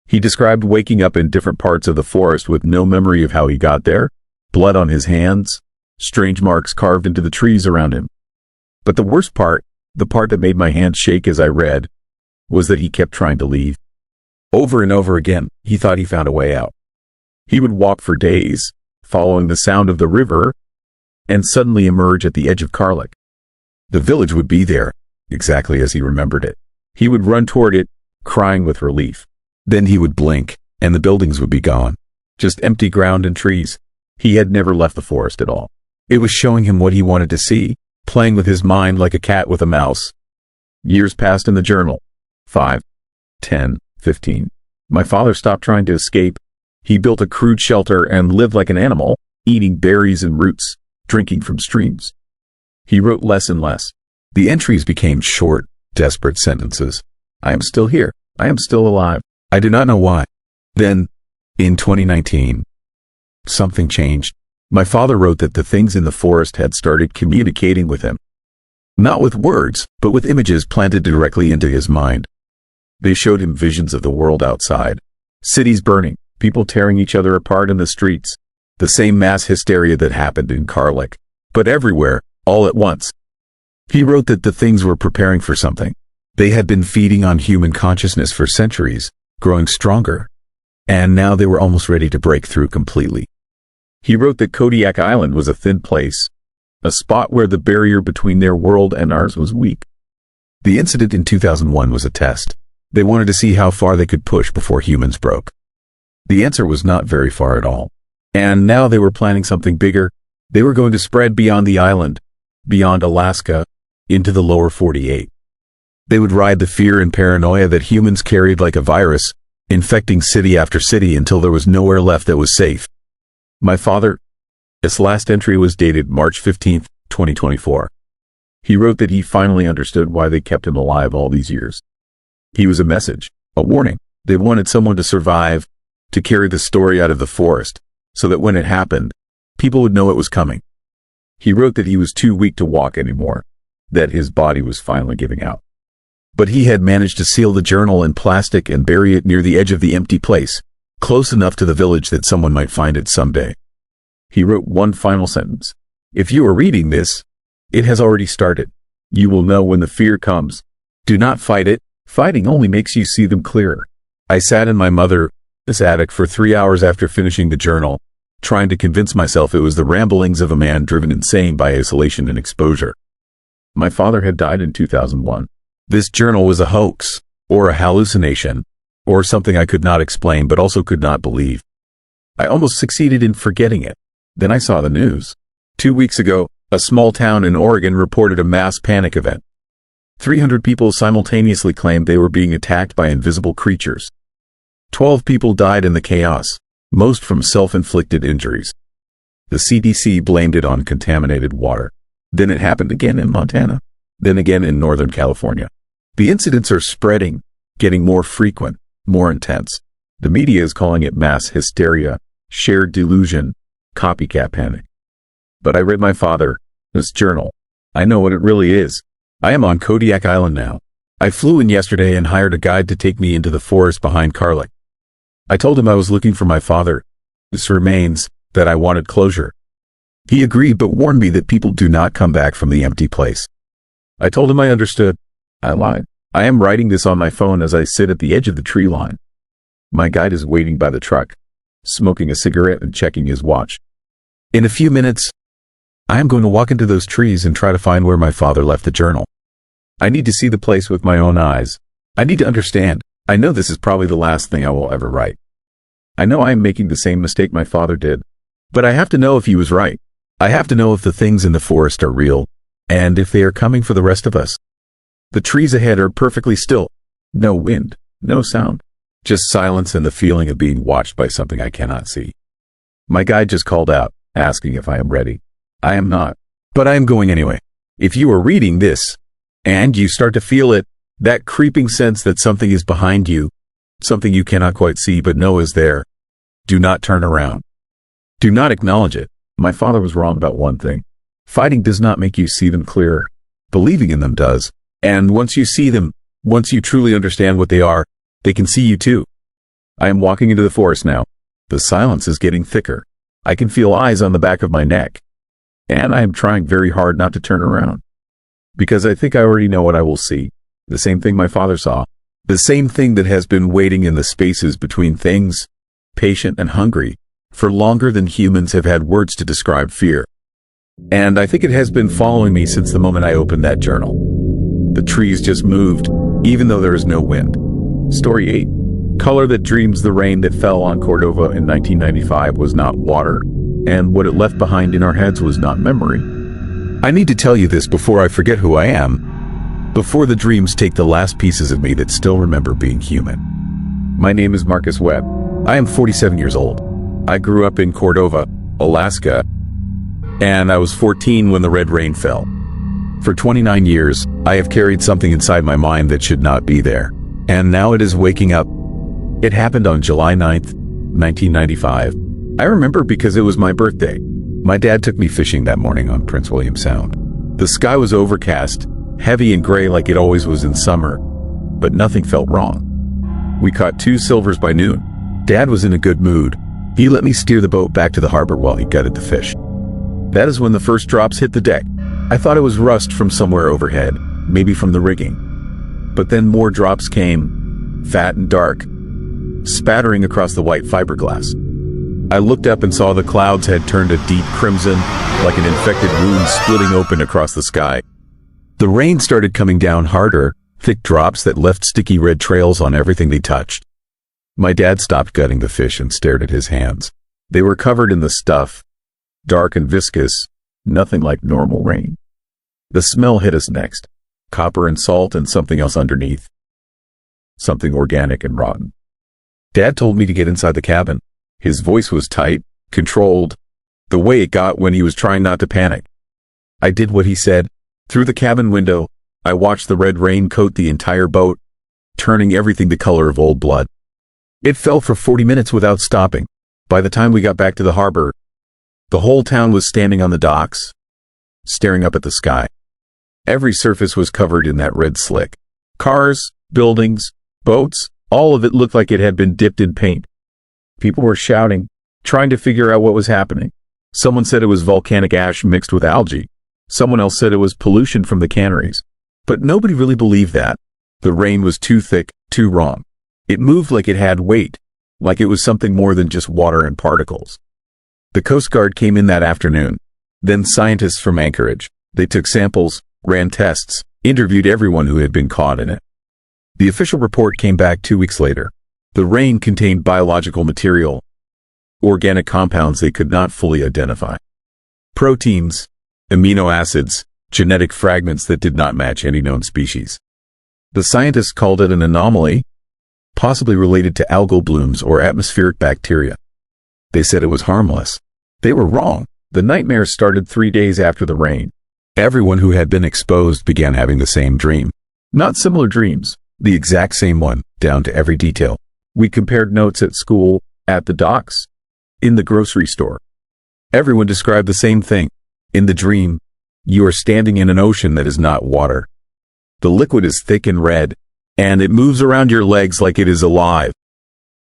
He described waking up in different parts of the forest with no memory of how he got there, blood on his hands, strange marks carved into the trees around him. But the worst part, the part that made my hands shake as I read, was that he kept trying to leave. Over and over again, he thought he found a way out. He would walk for days, following the sound of the river, and suddenly emerge at the edge of Karlik. The village would be there, exactly as he remembered it. He would run toward it, crying with relief. Then he would blink, and the buildings would be gone. Just empty ground and trees. He had never left the forest at all. It was showing him what he wanted to see, playing with his mind like a cat with a mouse. Years passed in the journal. 5, 10, 15. My father stopped trying to escape. He built a crude shelter and lived like an animal, eating berries and roots, drinking from streams. He wrote less and less. The entries became short, desperate sentences. I am still here. I am still alive. I do not know why. Then, in 2019, something changed. My father wrote that the things in the forest had started communicating with him. Not with words, but with images planted directly into his mind. They showed him visions of the world outside. Cities burning, people tearing each other apart in the streets. The same mass hysteria that happened in Karlik, but everywhere, all at once. He wrote that the things were preparing for something. They had been feeding on human consciousness for centuries, growing stronger. And now they were almost ready to break through completely. He wrote that Kodiak Island was a thin place, a spot where the barrier between their world and ours was weak. The incident in 2001 was a test. They wanted to see how far they could push before humans broke. The answer was not very far at all. And now they were planning something bigger. They were going to spread beyond the island, beyond Alaska, into the lower 48. They would ride the fear and paranoia that humans carried like a virus, infecting city after city until there was nowhere left that was safe. My father, his last entry was dated March 15, 2024. He wrote that he finally understood why they kept him alive all these years. He was a message, a warning. They wanted someone to survive, to carry the story out of the forest, so that when it happened, people would know it was coming. He wrote that he was too weak to walk anymore, that his body was finally giving out. But he had managed to seal the journal in plastic and bury it near the edge of the empty place, close enough to the village that someone might find it someday. He wrote one final sentence. If you are reading this, it has already started. You will know when the fear comes. Do not fight it. Fighting only makes you see them clearer. I sat in my mother's attic for 3 hours after finishing the journal, trying to convince myself it was the ramblings of a man driven insane by isolation and exposure. My father had died in 2001. This journal was a hoax, or a hallucination, or something I could not explain but also could not believe. I almost succeeded in forgetting it. Then I saw the news. 2 weeks ago, a small town in Oregon reported a mass panic event. 300 people simultaneously claimed they were being attacked by invisible creatures. 12 people died in the chaos, most from self-inflicted injuries. The CDC blamed it on contaminated water. Then it happened again in Montana. Then again in Northern California. The incidents are spreading, getting more frequent, more intense. The media is calling it mass hysteria, shared delusion, copycat panic. But I read my father's journal. I know what it really is. I am on Kodiak Island now. I flew in yesterday and hired a guide to take me into the forest behind Karlik. I told him I was looking for my father's remains, that I wanted closure. He agreed but warned me that people do not come back from the empty place. I told him I understood. I lied. I am writing this on my phone as I sit at the edge of the tree line. My guide is waiting by the truck, smoking a cigarette and checking his watch. In a few minutes, I am going to walk into those trees and try to find where my father left the journal. I need to see the place with my own eyes. I need to understand. I know this is probably the last thing I will ever write. I know I am making the same mistake my father did. But I have to know if he was right. I have to know if the things in the forest are real, and if they are coming for the rest of us. The trees ahead are perfectly still. No wind, no sound. Just silence and the feeling of being watched by something I cannot see. My guide just called out, asking if I am ready. I am not, but I am going anyway. If you are reading this, and you start to feel it, that creeping sense that something is behind you, something you cannot quite see but know is there, do not turn around. Do not acknowledge it. My father was wrong about one thing. Fighting does not make you see them clearer. Believing in them does. And once you see them, once you truly understand what they are, they can see you too. I am walking into the forest now. The silence is getting thicker. I can feel eyes on the back of my neck. And I am trying very hard not to turn around. Because I think I already know what I will see. The same thing my father saw. The same thing that has been waiting in the spaces between things, patient and hungry, for longer than humans have had words to describe fear. And I think it has been following me since the moment I opened that journal. The trees just moved, even though there is no wind. Story 8. Color that dreams. The rain that fell on Cordova in 1995 was not water, and what it left behind in our heads was not memory. I need to tell you this before I forget who I am, before the dreams take the last pieces of me that still remember being human. My name is Marcus Webb. I am 47 years old. I grew up in Cordova, Alaska, and I was 14 when the red rain fell. For 29 years, I have carried something inside my mind that should not be there, and now it is waking up. It happened on July 9th, 1995. I remember because it was my birthday. My dad took me fishing that morning on Prince William Sound. The sky was overcast, heavy and gray like it always was in summer, but nothing felt wrong. We caught 2 silvers by noon. Dad was in a good mood. He let me steer the boat back to the harbor while he gutted the fish. That is when the first drops hit the deck. I thought it was rust from somewhere overhead, maybe from the rigging. But then more drops came, fat and dark, spattering across the white fiberglass. I looked up and saw the clouds had turned a deep crimson, like an infected wound splitting open across the sky. The rain started coming down harder, thick drops that left sticky red trails on everything they touched. My dad stopped gutting the fish and stared at his hands. They were covered in the stuff, dark and viscous, nothing like normal rain. The smell hit us next, copper and salt and something else underneath. Something organic and rotten. Dad told me to get inside the cabin. His voice was tight, controlled, the way it got when he was trying not to panic. I did what he said. Through the cabin window, I watched the red rain coat the entire boat, turning everything the color of old blood. It fell for 40 minutes without stopping. By the time we got back to the harbor, the whole town was standing on the docks, staring up at the sky. Every surface was covered in that red slick. Cars, buildings, boats, all of it looked like it had been dipped in paint. People were shouting, trying to figure out what was happening. Someone said it was volcanic ash mixed with algae. Someone else said it was pollution from the canneries. But nobody really believed that. The rain was too thick, too wrong. It moved like it had weight, like it was something more than just water and particles. The Coast Guard came in that afternoon. Then scientists from Anchorage. They took samples, ran tests, interviewed everyone who had been caught in it. The official report came back 2 weeks later. The rain contained biological material, organic compounds they could not fully identify. Proteins, amino acids, genetic fragments that did not match any known species. The scientists called it an anomaly, possibly related to algal blooms or atmospheric bacteria. They said it was harmless. They were wrong. The nightmares started 3 days after the rain. Everyone who had been exposed began having the same dream. Not similar dreams, the exact same one, down to every detail. We compared notes at school, at the docks, in the grocery store. Everyone described the same thing. In the dream, you are standing in an ocean that is not water. The liquid is thick and red, and it moves around your legs like it is alive.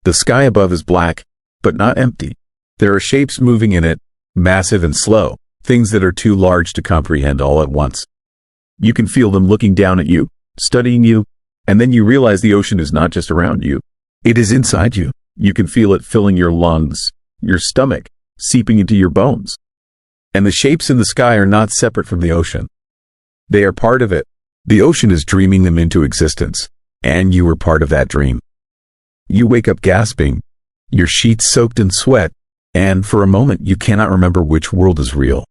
The sky above is black, but not empty. There are shapes moving in it, massive and slow, things that are too large to comprehend all at once. You can feel them looking down at you, studying you, and then you realize the ocean is not just around you. It is inside you. You can feel it filling your lungs, your stomach, seeping into your bones. And the shapes in the sky are not separate from the ocean. They are part of it. The ocean is dreaming them into existence, and you are part of that dream. You wake up gasping, your sheets soaked in sweat, and for a moment you cannot remember which world is real.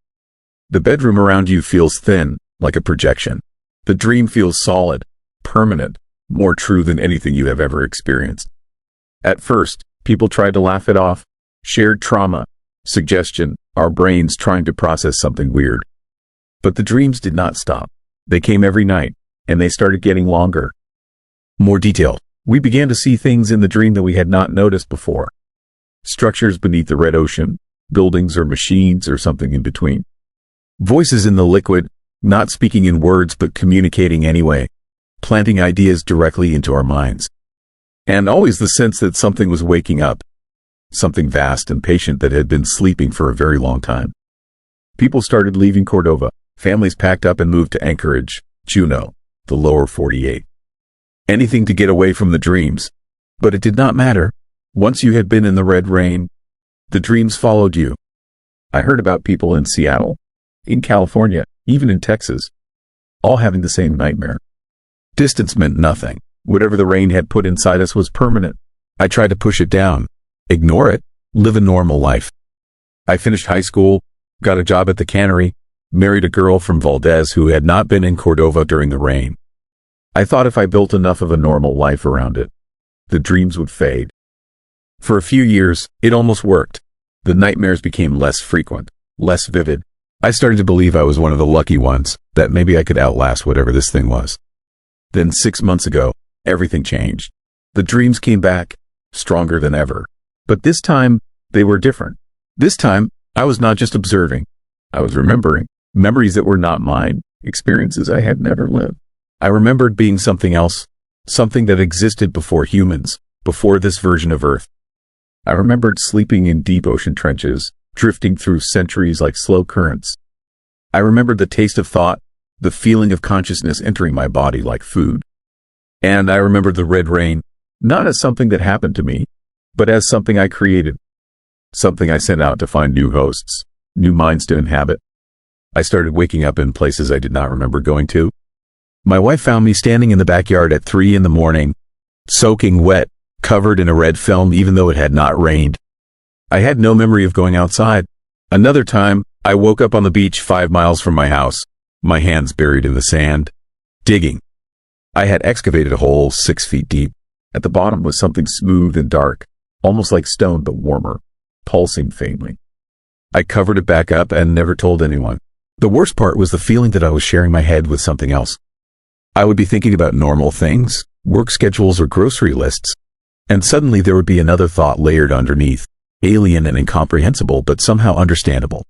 The bedroom around you feels thin, like a projection. The dream feels solid, permanent, more true than anything you have ever experienced. At first, people tried to laugh it off. Shared trauma, suggestion, our brains trying to process something weird. But the dreams did not stop. They came every night, and they started getting longer. More detailed. We began to see things in the dream that we had not noticed before. Structures beneath the red ocean, buildings or machines or something in between. Voices in the liquid, not speaking in words but communicating anyway, planting ideas directly into our minds. And always the sense that something was waking up, something vast and patient that had been sleeping for a very long time. People started leaving Cordova. Families packed up and moved to Anchorage, Juneau, the lower 48. Anything to get away from the dreams. But it did not matter. Once you had been in the red rain, the dreams followed you. I heard about people in Seattle, in California, even in Texas, all having the same nightmare. Distance meant nothing. Whatever the rain had put inside us was permanent. I tried to push it down, ignore it, live a normal life. I finished high school, got a job at the cannery, married a girl from Valdez who had not been in Cordova during the rain. I thought if I built enough of a normal life around it, the dreams would fade. For a few years, it almost worked. The nightmares became less frequent, less vivid. I started to believe I was one of the lucky ones, that maybe I could outlast whatever this thing was. Then 6 months ago, everything changed. The dreams came back, stronger than ever. But this time, they were different. This time, I was not just observing. I was remembering memories that were not mine, experiences I had never lived. I remembered being something else, something that existed before humans, before this version of Earth. I remembered sleeping in deep ocean trenches, drifting through centuries like slow currents. I remembered the taste of thought, the feeling of consciousness entering my body like food. And I remembered the red rain, not as something that happened to me, but as something I created. Something I sent out to find new hosts, new minds to inhabit. I started waking up in places I did not remember going to. My wife found me standing in the backyard at 3 a.m, soaking wet, covered in a red film even though it had not rained. I had no memory of going outside. Another time, I woke up on the beach 5 miles from my house, my hands buried in the sand, digging. I had excavated a hole 6 feet deep. At the bottom was something smooth and dark, almost like stone but warmer, pulsing faintly. I covered it back up and never told anyone. The worst part was the feeling that I was sharing my head with something else. I would be thinking about normal things, work schedules or grocery lists, and suddenly there would be another thought layered underneath, alien and incomprehensible but somehow understandable.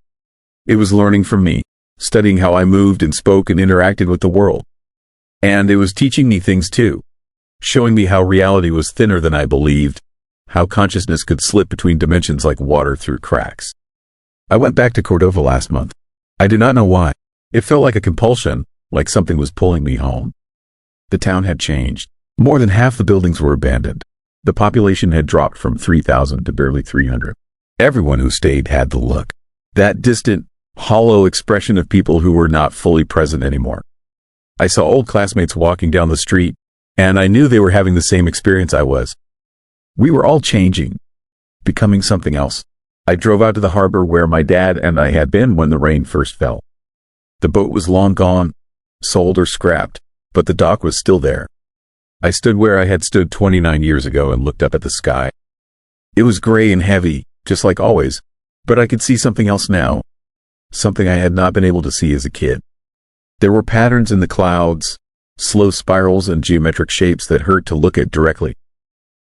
It was learning from me, studying how I moved and spoke and interacted with the world. And it was teaching me things too, showing me how reality was thinner than I believed, how consciousness could slip between dimensions like water through cracks. I went back to Cordova last month. I do not know why. It felt like a compulsion, like something was pulling me home. The town had changed. More than half the buildings were abandoned. The population had dropped from 3,000 to barely 300. Everyone who stayed had the look. That distant, hollow expression of people who were not fully present anymore. I saw old classmates walking down the street, and I knew they were having the same experience I was. We were all changing, becoming something else. I drove out to the harbor where my dad and I had been when the rain first fell. The boat was long gone, sold or scrapped, but the dock was still there. I stood where I had stood 29 years ago and looked up at the sky. It was gray and heavy, just like always, but I could see something else now, something I had not been able to see as a kid. There were patterns in the clouds, slow spirals and geometric shapes that hurt to look at directly.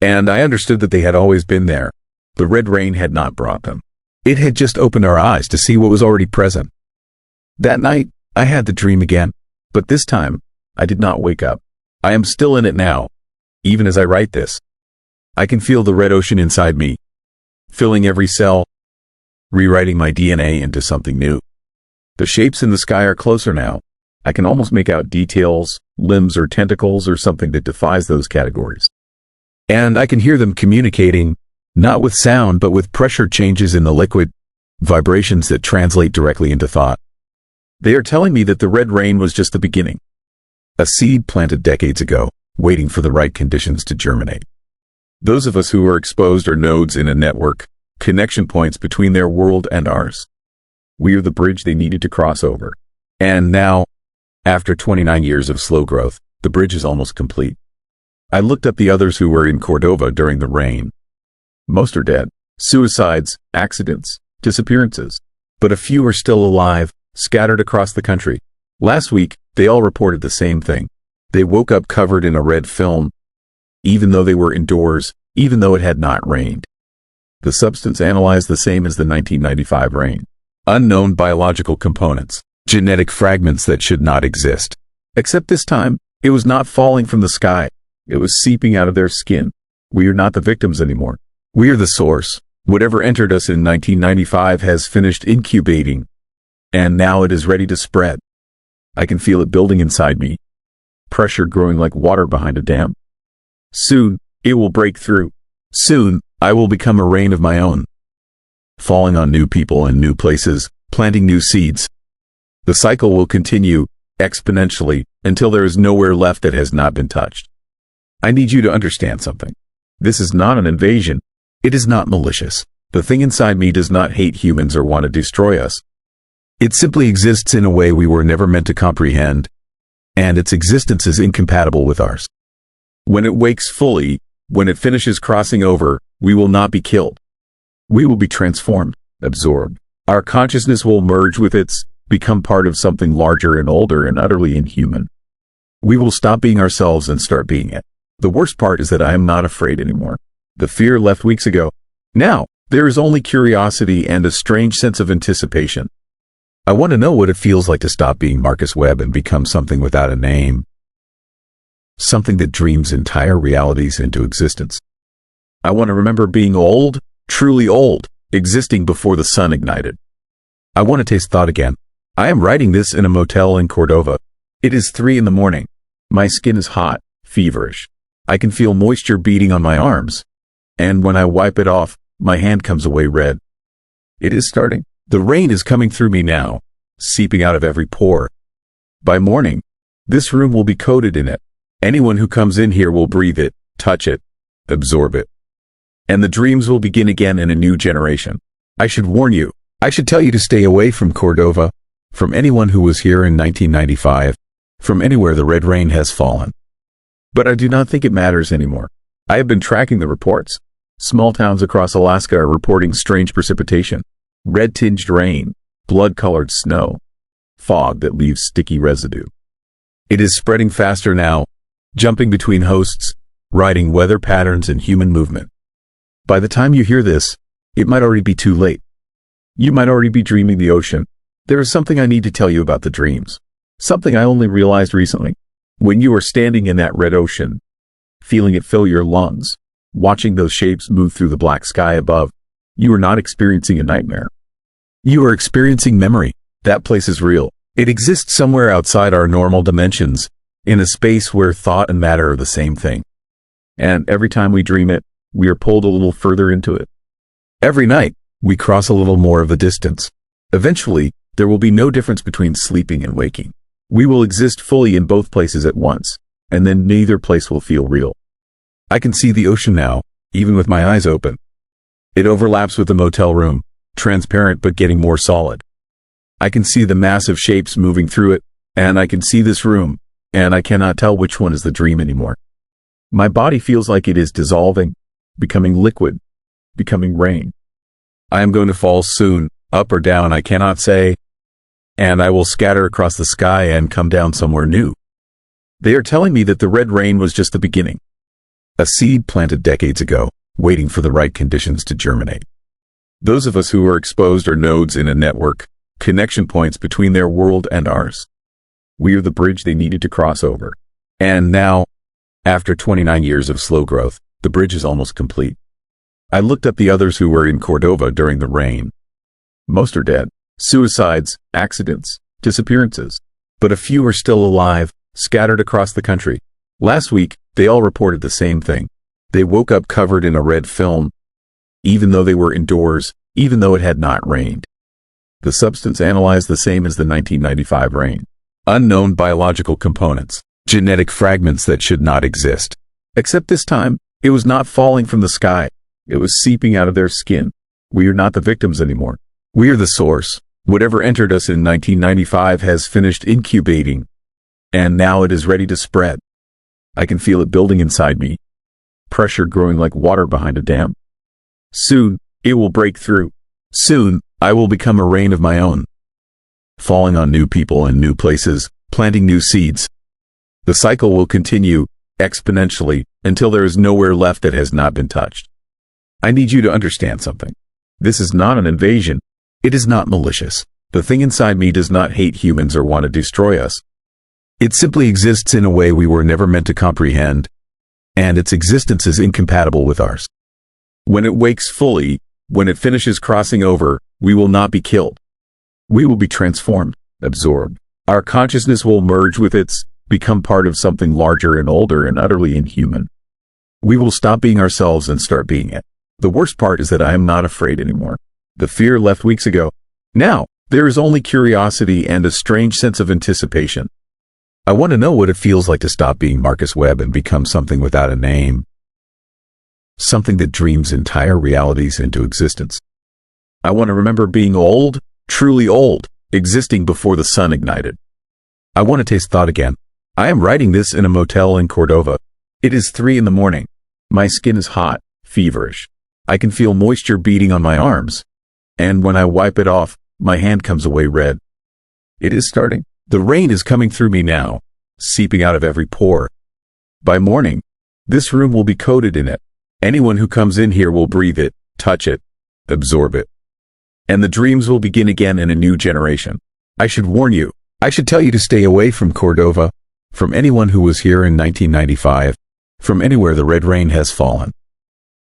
And I understood that they had always been there. The red rain had not brought them. It had just opened our eyes to see what was already present. That night, I had the dream again, but this time, I did not wake up. I am still in it now, even as I write this. I can feel the red ocean inside me, filling every cell, rewriting my DNA into something new. The shapes in the sky are closer now. I can almost make out details, limbs or tentacles or something that defies those categories. And I can hear them communicating, not with sound but with pressure changes in the liquid, vibrations that translate directly into thought. They are telling me that the red rain was just the beginning. A seed planted decades ago, waiting for the right conditions to germinate. Those of us who are exposed are nodes in a network, connection points between their world and ours. We are the bridge they needed to cross over. And now, after 29 years of slow growth, the bridge is almost complete. I looked up the others who were in Cordova during the rain. Most are dead. Suicides, accidents, disappearances. But a few are still alive, scattered across the country. Last week, they all reported the same thing. They woke up covered in a red film, even though they were indoors, even though it had not rained. The substance analyzed the same as the 1995 rain. Unknown biological components, genetic fragments that should not exist. Except this time, it was not falling from the sky. It was seeping out of their skin. We are not the victims anymore. We are the source. Whatever entered us in 1995 has finished incubating, and now it is ready to spread. I can feel it building inside me, pressure growing like water behind a dam. Soon, it will break through. Soon, I will become a rain of my own, falling on new people and new places, planting new seeds. The cycle will continue exponentially until there is nowhere left that has not been touched. I need you to understand something. This is not an invasion. It is not malicious. The thing inside me does not hate humans or want to destroy us. It simply exists in a way we were never meant to comprehend, and its existence is incompatible with ours. When it wakes fully, when it finishes crossing over, we will not be killed. We will be transformed, absorbed. Our consciousness will merge with its, become part of something larger and older and utterly inhuman. We will stop being ourselves and start being it. The worst part is that I am not afraid anymore. The fear left weeks ago. Now, there is only curiosity and a strange sense of anticipation. I want to know what it feels like to stop being Marcus Webb and become something without a name. Something that dreams entire realities into existence. I want to remember being old, truly old, existing before the sun ignited. I want to taste thought again. I am writing this in a motel in Cordova. It is 3 a.m. My skin is hot, feverish. I can feel moisture beating on my arms. And when I wipe it off, my hand comes away red. It is starting. The rain is coming through me now, seeping out of every pore. By morning, this room will be coated in it. Anyone who comes in here will breathe it, touch it, absorb it. And the dreams will begin again in a new generation. I should warn you. I should tell you to stay away from Cordova, from anyone who was here in 1995, from anywhere the red rain has fallen. But I do not think it matters anymore. I have been tracking the reports. Small towns across Alaska are reporting strange precipitation, red-tinged rain, blood-colored snow, fog that leaves sticky residue. It is spreading faster now, jumping between hosts, riding weather patterns and human movement. By the time you hear this, it might already be too late. You might already be dreaming the ocean. There is something I need to tell you about the dreams. Something I only realized recently. When you are standing in that red ocean, feeling it fill your lungs, watching those shapes move through the black sky above, you are not experiencing a nightmare. You are experiencing memory. That place is real. It exists somewhere outside our normal dimensions, in a space where thought and matter are the same thing. And every time we dream it, we are pulled a little further into it. Every night, we cross a little more of the distance. Eventually, there will be no difference between sleeping and waking. We will exist fully in both places at once, and then neither place will feel real. I can see the ocean now, even with my eyes open. It overlaps with the motel room, transparent but getting more solid. I can see the massive shapes moving through it, and I can see this room, and I cannot tell which one is the dream anymore. My body feels like it is dissolving, becoming liquid, becoming rain. I am going to fall soon, up or down I cannot say, and I will scatter across the sky and come down somewhere new. They are telling me that the red rain was just the beginning. A seed planted decades ago, waiting for the right conditions to germinate. Those of us who are exposed are nodes in a network, connection points between their world and ours. We are the bridge they needed to cross over. And now, after 29 years of slow growth, the bridge is almost complete. I looked up the others who were in Cordova during the rain. Most are dead. Suicides, accidents, disappearances. But a few are still alive, scattered across the country. Last week, they all reported the same thing. They woke up covered in a red film, even though they were indoors, even though it had not rained. The substance analyzed the same as the 1995 rain. Unknown biological components, genetic fragments that should not exist. Except this time, it was not falling from the sky. It was seeping out of their skin. We are not the victims anymore. We are the source. Whatever entered us in 1995 has finished incubating, and now it is ready to spread. I can feel it building inside me. Pressure growing like water behind a dam. Soon, it will break through. Soon, I will become a rain of my own. Falling on new people and new places, planting new seeds. The cycle will continue, exponentially, until there is nowhere left that has not been touched. I need you to understand something. This is not an invasion. It is not malicious. The thing inside me does not hate humans or want to destroy us. It simply exists in a way we were never meant to comprehend, and its existence is incompatible with ours. When it wakes fully, when it finishes crossing over, we will not be killed. We will be transformed, absorbed. Our consciousness will merge with its, become part of something larger and older and utterly inhuman. We will stop being ourselves and start being it. The worst part is that I am not afraid anymore. The fear left weeks ago. Now, There is only curiosity and a strange sense of anticipation. I want to know what it feels like to stop being Marcus Webb and become something without a name. Something that dreams entire realities into existence. I want to remember being old, truly old, existing before the sun ignited. I want to taste thought again. I am writing this in a motel in Cordova. It is 3 a.m. My skin is hot, feverish. I can feel moisture beading on my arms. And when I wipe it off, my hand comes away red. It is starting. The rain is coming through me now, seeping out of every pore. By morning, this room will be coated in it. Anyone who comes in here will breathe it, touch it, absorb it. And the dreams will begin again in a new generation. I should warn you. I should tell you to stay away from Cordova, from anyone who was here in 1995, from anywhere the red rain has fallen.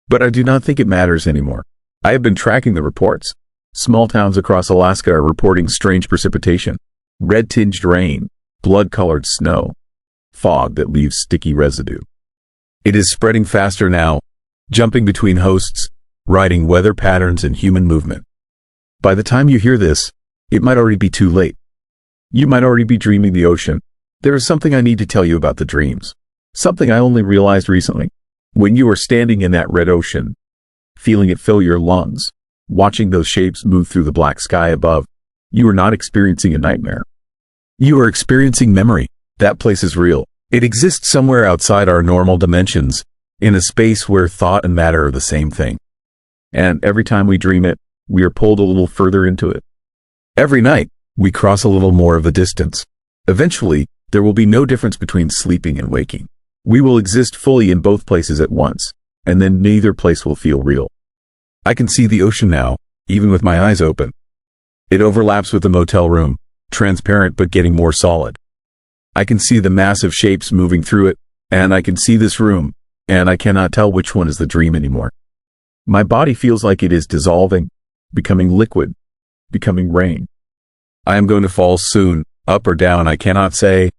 But I do not think it matters anymore. I have been tracking the reports. Small towns across Alaska are reporting strange precipitation, red-tinged rain, blood-colored snow, fog that leaves sticky residue. It is spreading faster now, jumping between hosts, riding weather patterns and human movement. By the time you hear this, it might already be too late. You might already be dreaming the ocean. There is something I need to tell you about the dreams. Something I only realized recently. When you are standing in that red ocean, feeling it fill your lungs, watching those shapes move through the black sky above, you are not experiencing a nightmare. You are experiencing memory. That place is real. It exists somewhere outside our normal dimensions, in a space where thought and matter are the same thing. And every time we dream it, we are pulled a little further into it. Every night, we cross a little more of the distance. Eventually, there will be no difference between sleeping and waking. We will exist fully in both places at once, and then neither place will feel real. I can see the ocean now, even with my eyes open. It overlaps with the motel room, transparent but getting more solid. I can see the massive shapes moving through it, and I can see this room, and I cannot tell which one is the dream anymore. My body feels like it is dissolving, becoming liquid, becoming rain. I am going to fall soon, up or down I cannot say,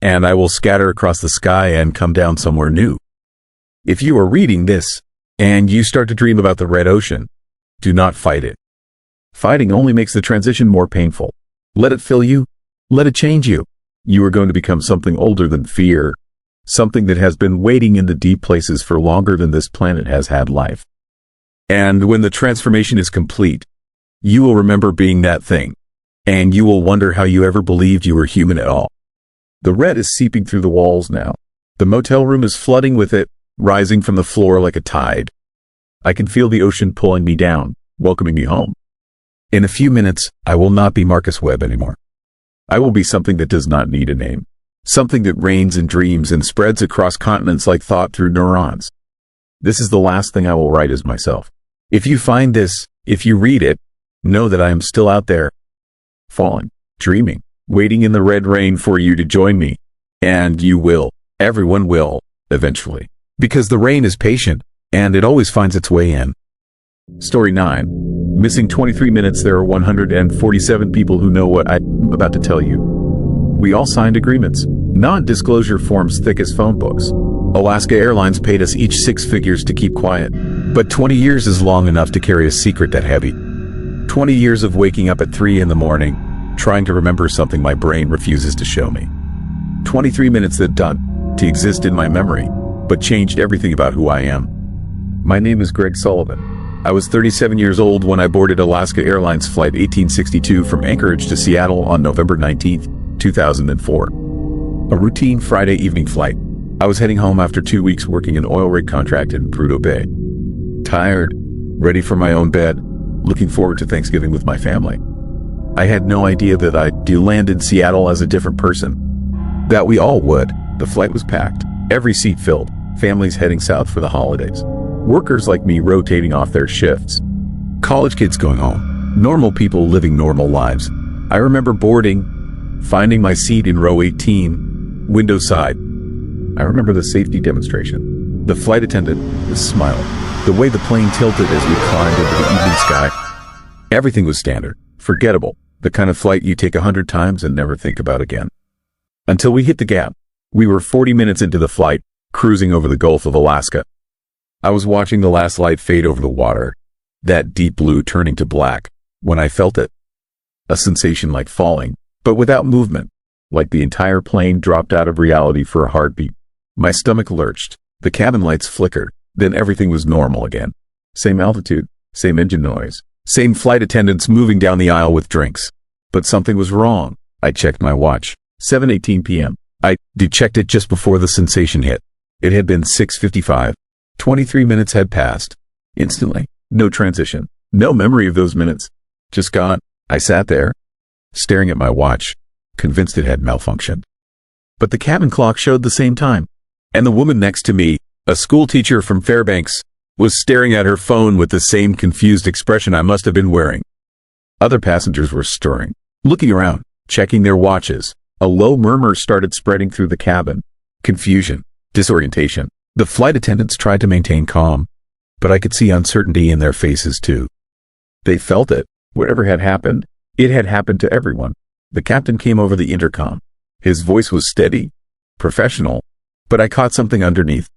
and I will scatter across the sky and come down somewhere new. If you are reading this, and you start to dream about the red ocean, do not fight it. Fighting only makes the transition more painful. Let it fill you. Let it change you. You are going to become something older than fear, something that has been waiting in the deep places for longer than this planet has had life. And when the transformation is complete, you will remember being that thing, and you will wonder how you ever believed you were human at all. The red is seeping through the walls now. The motel room is flooding with it, rising from the floor like a tide. I can feel the ocean pulling me down, welcoming me home. In a few minutes, I will not be Marcus Webb anymore. I will be something that does not need a name. Something that reigns in dreams and spreads across continents like thought through neurons. This is the last thing I will write as myself. If you find this, if you read it, know that I am still out there, falling, dreaming, waiting in the red rain for you to join me. And you will. Everyone will, eventually. Because the rain is patient, and it always finds its way in. Story 9. Missing 23 minutes. There are 147 people who know what I'm about to tell you. We all signed agreements. Non-disclosure forms thick as phone books. Alaska Airlines paid us each 6 figures to keep quiet. But 20 years is long enough to carry a secret that heavy. 20 years of waking up at 3 in the morning, trying to remember something my brain refuses to show me. 23 minutes that done to exist in my memory, but changed everything about who I am. My name is Greg Sullivan. I was 37 years old when I boarded Alaska Airlines Flight 1862 from Anchorage to Seattle on November 19, 2004. A routine Friday evening flight. I was heading home after 2 weeks working an oil rig contract in Prudhoe Bay. Tired, ready for my own bed, looking forward to Thanksgiving with my family. I had no idea that I'd land in Seattle as a different person. That we all would. The flight was packed, every seat filled, families heading south for the holidays. Workers like me rotating off their shifts. College kids going home. Normal people living normal lives. I remember boarding, finding my seat in row 18, window side. I remember the safety demonstration. The flight attendant was smiling. The way the plane tilted as we climbed into the evening sky. Everything was standard, forgettable, the kind of flight you take 100 times and never think about again. Until we hit the gap. We were 40 minutes into the flight, cruising over the Gulf of Alaska. I was watching the last light fade over the water, that deep blue turning to black, when I felt it. A sensation like falling, but without movement. Like the entire plane dropped out of reality for a heartbeat. My stomach lurched. The cabin lights flickered. Then everything was normal again. Same altitude, same engine noise, same flight attendants moving down the aisle with drinks. But something was wrong. I checked my watch. 7:18 p.m. I checked it just before the sensation hit. It had been 6:55. 23 minutes had passed. Instantly. No transition. No memory of those minutes. Just gone. I sat there, staring at my watch, convinced it had malfunctioned. But the cabin clock showed the same time. And the woman next to me, a school teacher from Fairbanks, was staring at her phone with the same confused expression I must have been wearing. Other passengers were stirring, looking around, checking their watches. A low murmur started spreading through the cabin. Confusion, disorientation. The flight attendants tried to maintain calm, but I could see uncertainty in their faces too. They felt it. Whatever had happened, it had happened to everyone. The captain came over the intercom. His voice was steady, professional, but I caught something underneath.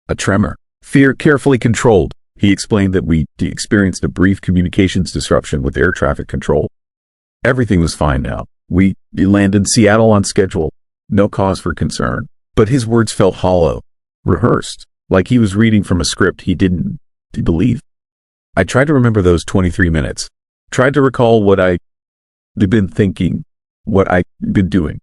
A tremor. Fear carefully controlled. He explained that we experienced a brief communications disruption with air traffic control. Everything was fine now. We landed in Seattle on schedule. No cause for concern. But his words felt hollow, rehearsed, like he was reading from a script he didn't believe. I tried to remember those 23 minutes. Tried to recall what I'd been thinking, what I'd been doing.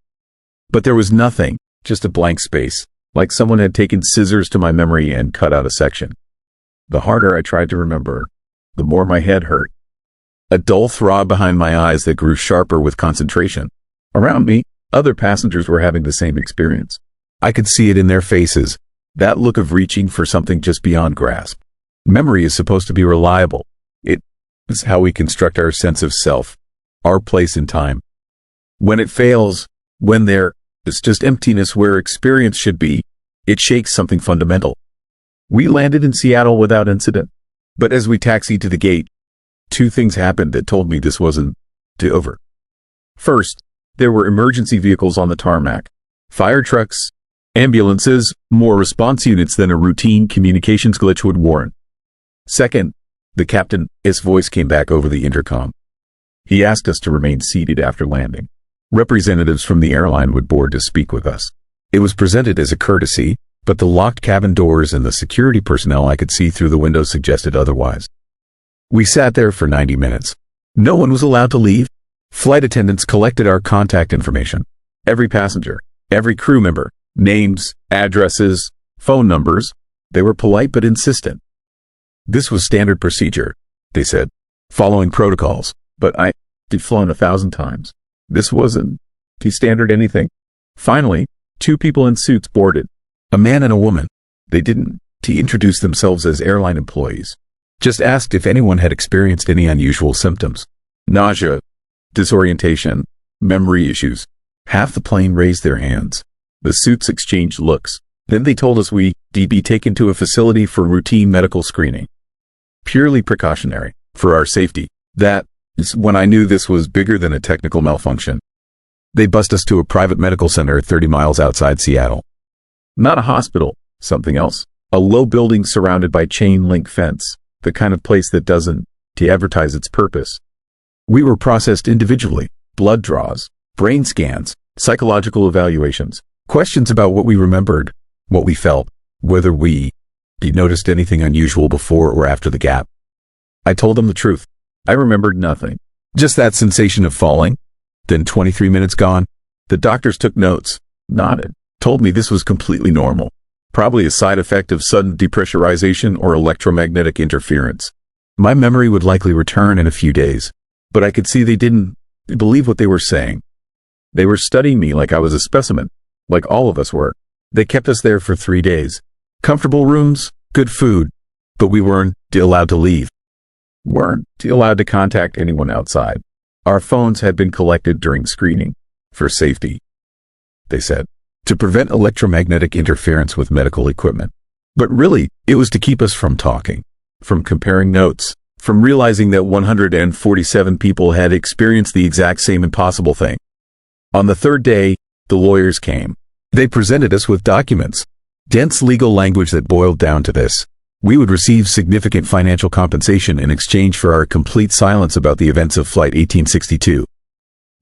But there was nothing, just a blank space, like someone had taken scissors to my memory and cut out a section. The harder I tried to remember, the more my head hurt. A dull throb behind my eyes that grew sharper with concentration. Around me, other passengers were having the same experience. I could see it in their faces, that look of reaching for something just beyond grasp. Memory is supposed to be reliable. It's how we construct our sense of self, our place in time. When it fails, when there is just emptiness where experience should be, it shakes something fundamental. We landed in Seattle without incident, but as we taxied to the gate, two things happened that told me this wasn't over. First, there were emergency vehicles on the tarmac, fire trucks, ambulances, more response units than a routine communications glitch would warrant. Second, the captain's voice came back over the intercom. He asked us to remain seated after landing. Representatives from the airline would board to speak with us. It was presented as a courtesy, but the locked cabin doors and the security personnel I could see through the window suggested otherwise. We sat there for 90 minutes. No one was allowed to leave. Flight attendants collected our contact information. Every passenger, every crew member, names, addresses, phone numbers. They were polite but insistent. This was standard procedure, they said, following protocols, but I'd flown 1,000 times. This wasn't standard anything. Finally, two people in suits boarded, a man and a woman. They didn't introduce themselves as airline employees, just asked if anyone had experienced any unusual symptoms. Nausea, disorientation, memory issues. Half the plane raised their hands. The suits exchanged looks. Then they told us we'd be taken to a facility for routine medical screening. Purely precautionary, for our safety. That is when I knew this was bigger than a technical malfunction. They bussed us to a private medical center 30 miles outside Seattle. Not a hospital, something else. A low building surrounded by chain link fence, the kind of place that doesn't advertise its purpose. We were processed individually. Blood draws, brain scans, psychological evaluations, questions about what we remembered, what we felt, whether we noticed anything unusual before or after the gap. I told them the truth. I remembered nothing. Just that sensation of falling. Then 23 minutes gone. The doctors took notes, nodded, told me this was completely normal. Probably a side effect of sudden depressurization or electromagnetic interference. My memory would likely return in a few days, but I could see they didn't believe what they were saying. They were studying me like I was a specimen, like all of us were. They kept us there for 3 days. Comfortable rooms, good food, but we weren't allowed to leave. Weren't allowed to contact anyone outside. Our phones had been collected during screening, for safety, they said, to prevent electromagnetic interference with medical equipment. But really, it was to keep us from talking, from comparing notes, from realizing that 147 people had experienced the exact same impossible thing. On the third day, the lawyers came. They presented us with documents, dense legal language that boiled down to this. We would receive significant financial compensation in exchange for our complete silence about the events of Flight 1862.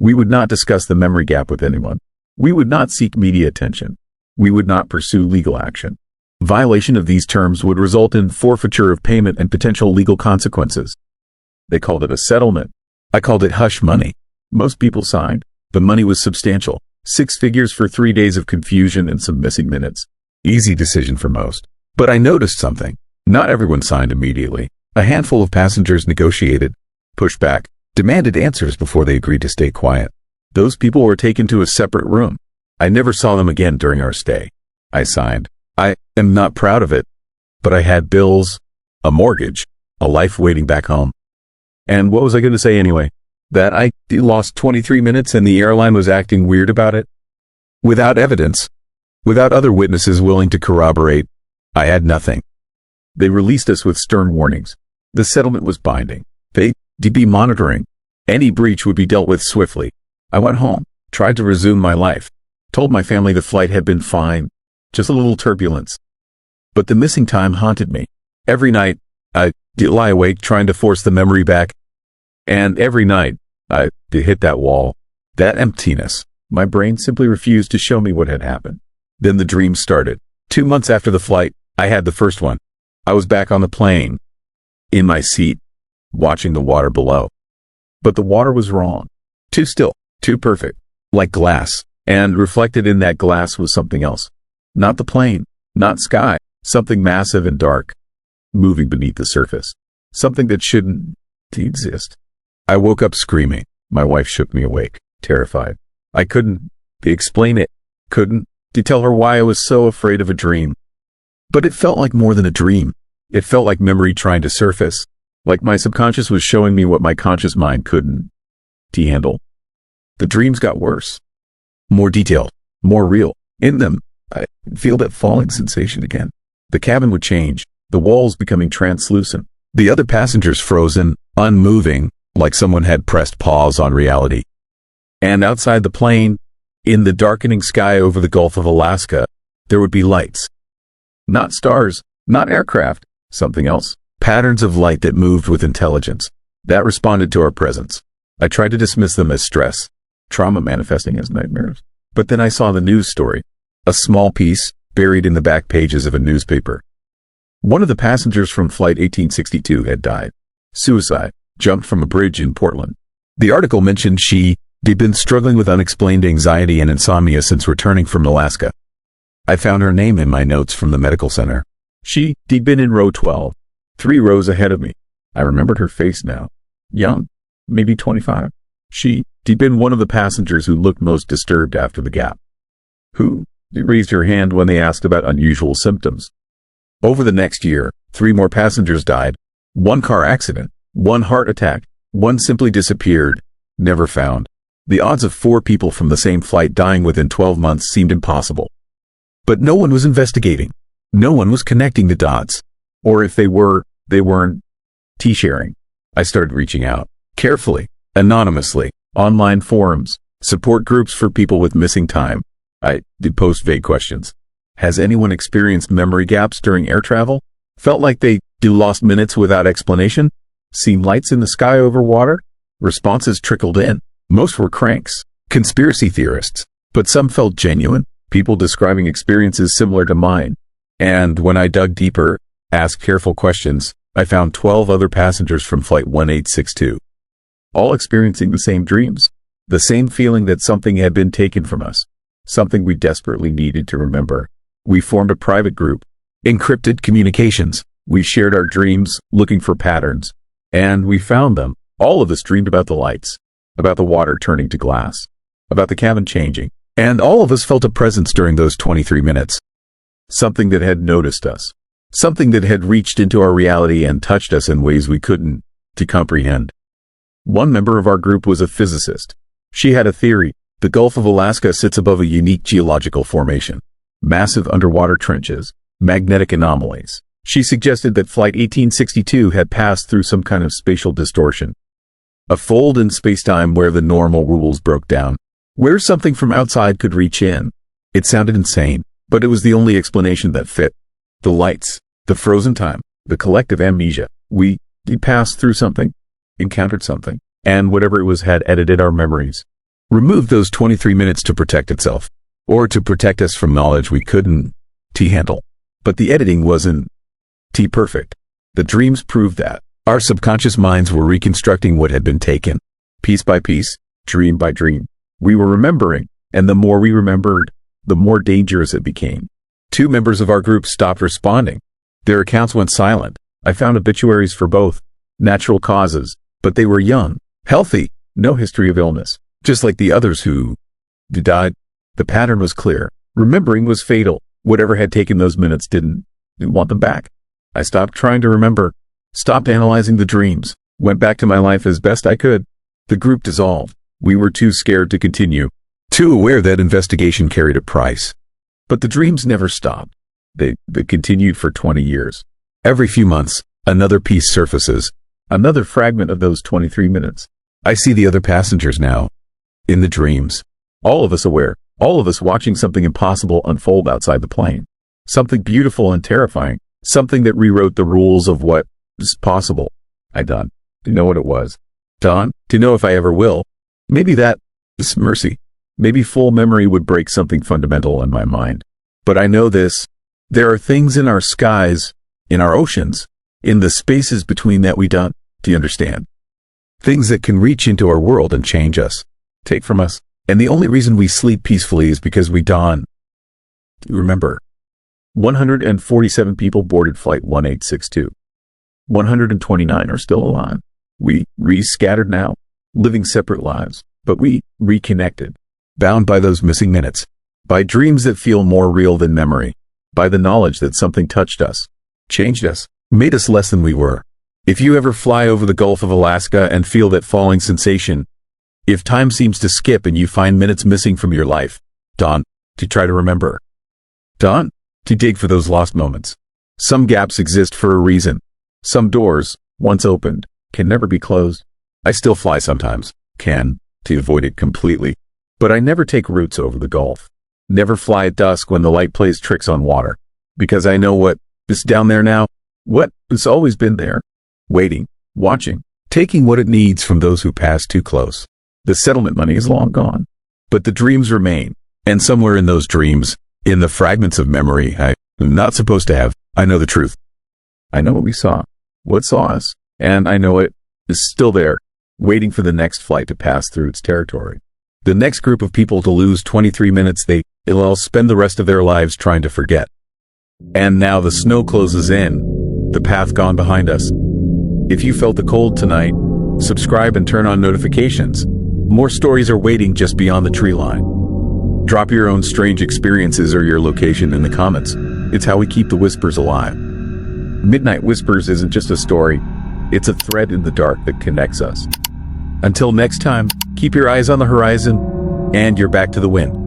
We would not discuss the memory gap with anyone. We would not seek media attention. We would not pursue legal action. Violation of these terms would result in forfeiture of payment and potential legal consequences. They called it a settlement. I called it hush money. Most people signed. The money was substantial. 6 figures for 3 days of confusion and some missing minutes. Easy decision for most. But I noticed something. Not everyone signed immediately. A handful of passengers negotiated, pushed back, demanded answers before they agreed to stay quiet. Those people were taken to a separate room. I never saw them again during our stay. I signed. I am not proud of it, but I had bills, a mortgage, a life waiting back home. And what was I going to say anyway? That I lost 23 minutes and the airline was acting weird about it? Without evidence, without other witnesses willing to corroborate, I had nothing. They released us with stern warnings. The settlement was binding. They'd be monitoring. Any breach would be dealt with swiftly. I went home, tried to resume my life, told my family the flight had been fine, just a little turbulence. But the missing time haunted me. Every night, I'd lie awake trying to force the memory back. And every night, I'd hit that wall, that emptiness. My brain simply refused to show me what had happened. Then the dream started. 2 months after the flight, I had the first one. I was back on the plane, in my seat, watching the water below. But the water was wrong. Too still, too perfect, like glass. And reflected in that glass was something else. Not the plane, not sky, something massive and dark, moving beneath the surface. Something that shouldn't exist. I woke up screaming. My wife shook me awake, terrified. I couldn't explain it, couldn't tell her why I was so afraid of a dream. But it felt like more than a dream. It felt like memory trying to surface, like my subconscious was showing me what my conscious mind couldn't handle. The dreams got worse, more detailed, more real. In them, I feel that falling sensation again. The cabin would change, the walls becoming translucent, the other passengers frozen, unmoving, like someone had pressed pause on reality. And outside the plane, in the darkening sky over the Gulf of Alaska, there would be lights. Not stars, not aircraft, something else. Patterns of light that moved with intelligence, that responded to our presence. I tried to dismiss them as stress, trauma manifesting as nightmares. But then I saw the news story, a small piece buried in the back pages of a newspaper. One of the passengers from Flight 1862 had died. Suicide, jumped from a bridge in Portland. The article mentioned she'd been struggling with unexplained anxiety and insomnia since returning from Alaska. I found her name in my notes from the medical center. She'd been in row 12, 3 rows ahead of me. I remembered her face now. Young, maybe 25. She'd been one of the passengers who looked most disturbed after the gap. Who raised her hand when they asked about unusual symptoms. Over the next year, 3 more passengers died. 1 car accident, 1 heart attack, 1 simply disappeared, never found. The odds of 4 people from the same flight dying within 12 months seemed impossible. But no one was investigating. No one was connecting the dots. Or if they were, they weren't sharing. I started reaching out, carefully, anonymously, online forums, support groups for people with missing time. I did post vague questions. Has anyone experienced memory gaps during air travel? Felt like they lost minutes without explanation? Seen lights in the sky over water? Responses trickled in. Most were cranks, conspiracy theorists, but some felt genuine, people describing experiences similar to mine. And when I dug deeper, asked careful questions, I found 12 other passengers from Flight 1862. All experiencing the same dreams, the same feeling that something had been taken from us, something we desperately needed to remember. We formed a private group, encrypted communications. We shared our dreams, looking for patterns. And we found them. All of us dreamed about the lights, about the water turning to glass, about the cabin changing. And all of us felt a presence during those 23 minutes. Something that had noticed us. Something that had reached into our reality and touched us in ways we couldn't comprehend. One member of our group was a physicist. She had a theory. The Gulf of Alaska sits above a unique geological formation. Massive underwater trenches, magnetic anomalies. She suggested that Flight 1862 had passed through some kind of spatial distortion. A fold in spacetime where the normal rules broke down. Where something from outside could reach in. It sounded insane, but it was the only explanation that fit. The lights, the frozen time, the collective amnesia. We passed through something, encountered something, and whatever it was had edited our memories. removed those 23 minutes to protect itself, or to protect us from knowledge we couldn't handle. But the editing wasn't perfect. The dreams proved that. Our subconscious minds were reconstructing what had been taken, piece by piece, dream by dream. We were remembering, and the more we remembered, the more dangerous it became. 2 members of our group stopped responding. Their accounts went silent. I found obituaries for both, natural causes, but they were young, healthy, no history of illness. Just like the others who died, the pattern was clear. Remembering was fatal. Whatever had taken those minutes didn't want them back. I stopped trying to remember, stopped analyzing the dreams, went back to my life as best I could. The group dissolved. We were too scared to continue, too aware that investigation carried a price. But the dreams never stopped. They continued for 20 years. Every few months, another piece surfaces, another fragment of those 23 minutes. I see the other passengers now, in the dreams. All of us aware, all of us watching something impossible unfold outside the plane. Something beautiful and terrifying, something that rewrote the rules of what is possible. I don't know what it was. To know if I ever will. Maybe that is mercy. Maybe full memory would break something fundamental in my mind. But I know this. There are things in our skies, in our oceans, in the spaces between that we don't, do you understand? Things that can reach into our world and change us, take from us. And the only reason we sleep peacefully is because we dawn. Remember, 147 people boarded Flight 1862. 129 are still alive. We re-scattered now, living separate lives, but we reconnected, bound by those missing minutes, by dreams that feel more real than memory, by the knowledge that something touched us, changed us, made us less than we were. If you ever fly over the Gulf of Alaska and feel that falling sensation, if time seems to skip and you find minutes missing from your life, to try to remember. To dig for those lost moments. Some gaps exist for a reason. Some doors, once opened, can never be closed. I still fly sometimes, to avoid it completely. But I never take routes over the Gulf. Never fly at dusk when the light plays tricks on water. Because I know what is down there now, what has always been there. Waiting, watching, taking what it needs from those who pass too close. The settlement money is long gone. But the dreams remain. And somewhere in those dreams, in the fragments of memory I'm not supposed to have, I know the truth. I know what we saw, what saw us, and I know it is still there, waiting for the next flight to pass through its territory. The next group of people to lose 23 minutes, they'll all spend the rest of their lives trying to forget. And now the snow closes in, the path gone behind us. If you felt the cold tonight, subscribe and turn on notifications. More stories are waiting just beyond the tree line. Drop your own strange experiences or your location in the comments. It's how we keep the whispers alive. Midnight Whispers isn't just a story. It's a thread in the dark that connects us. Until next time, keep your eyes on the horizon and your back to the wind.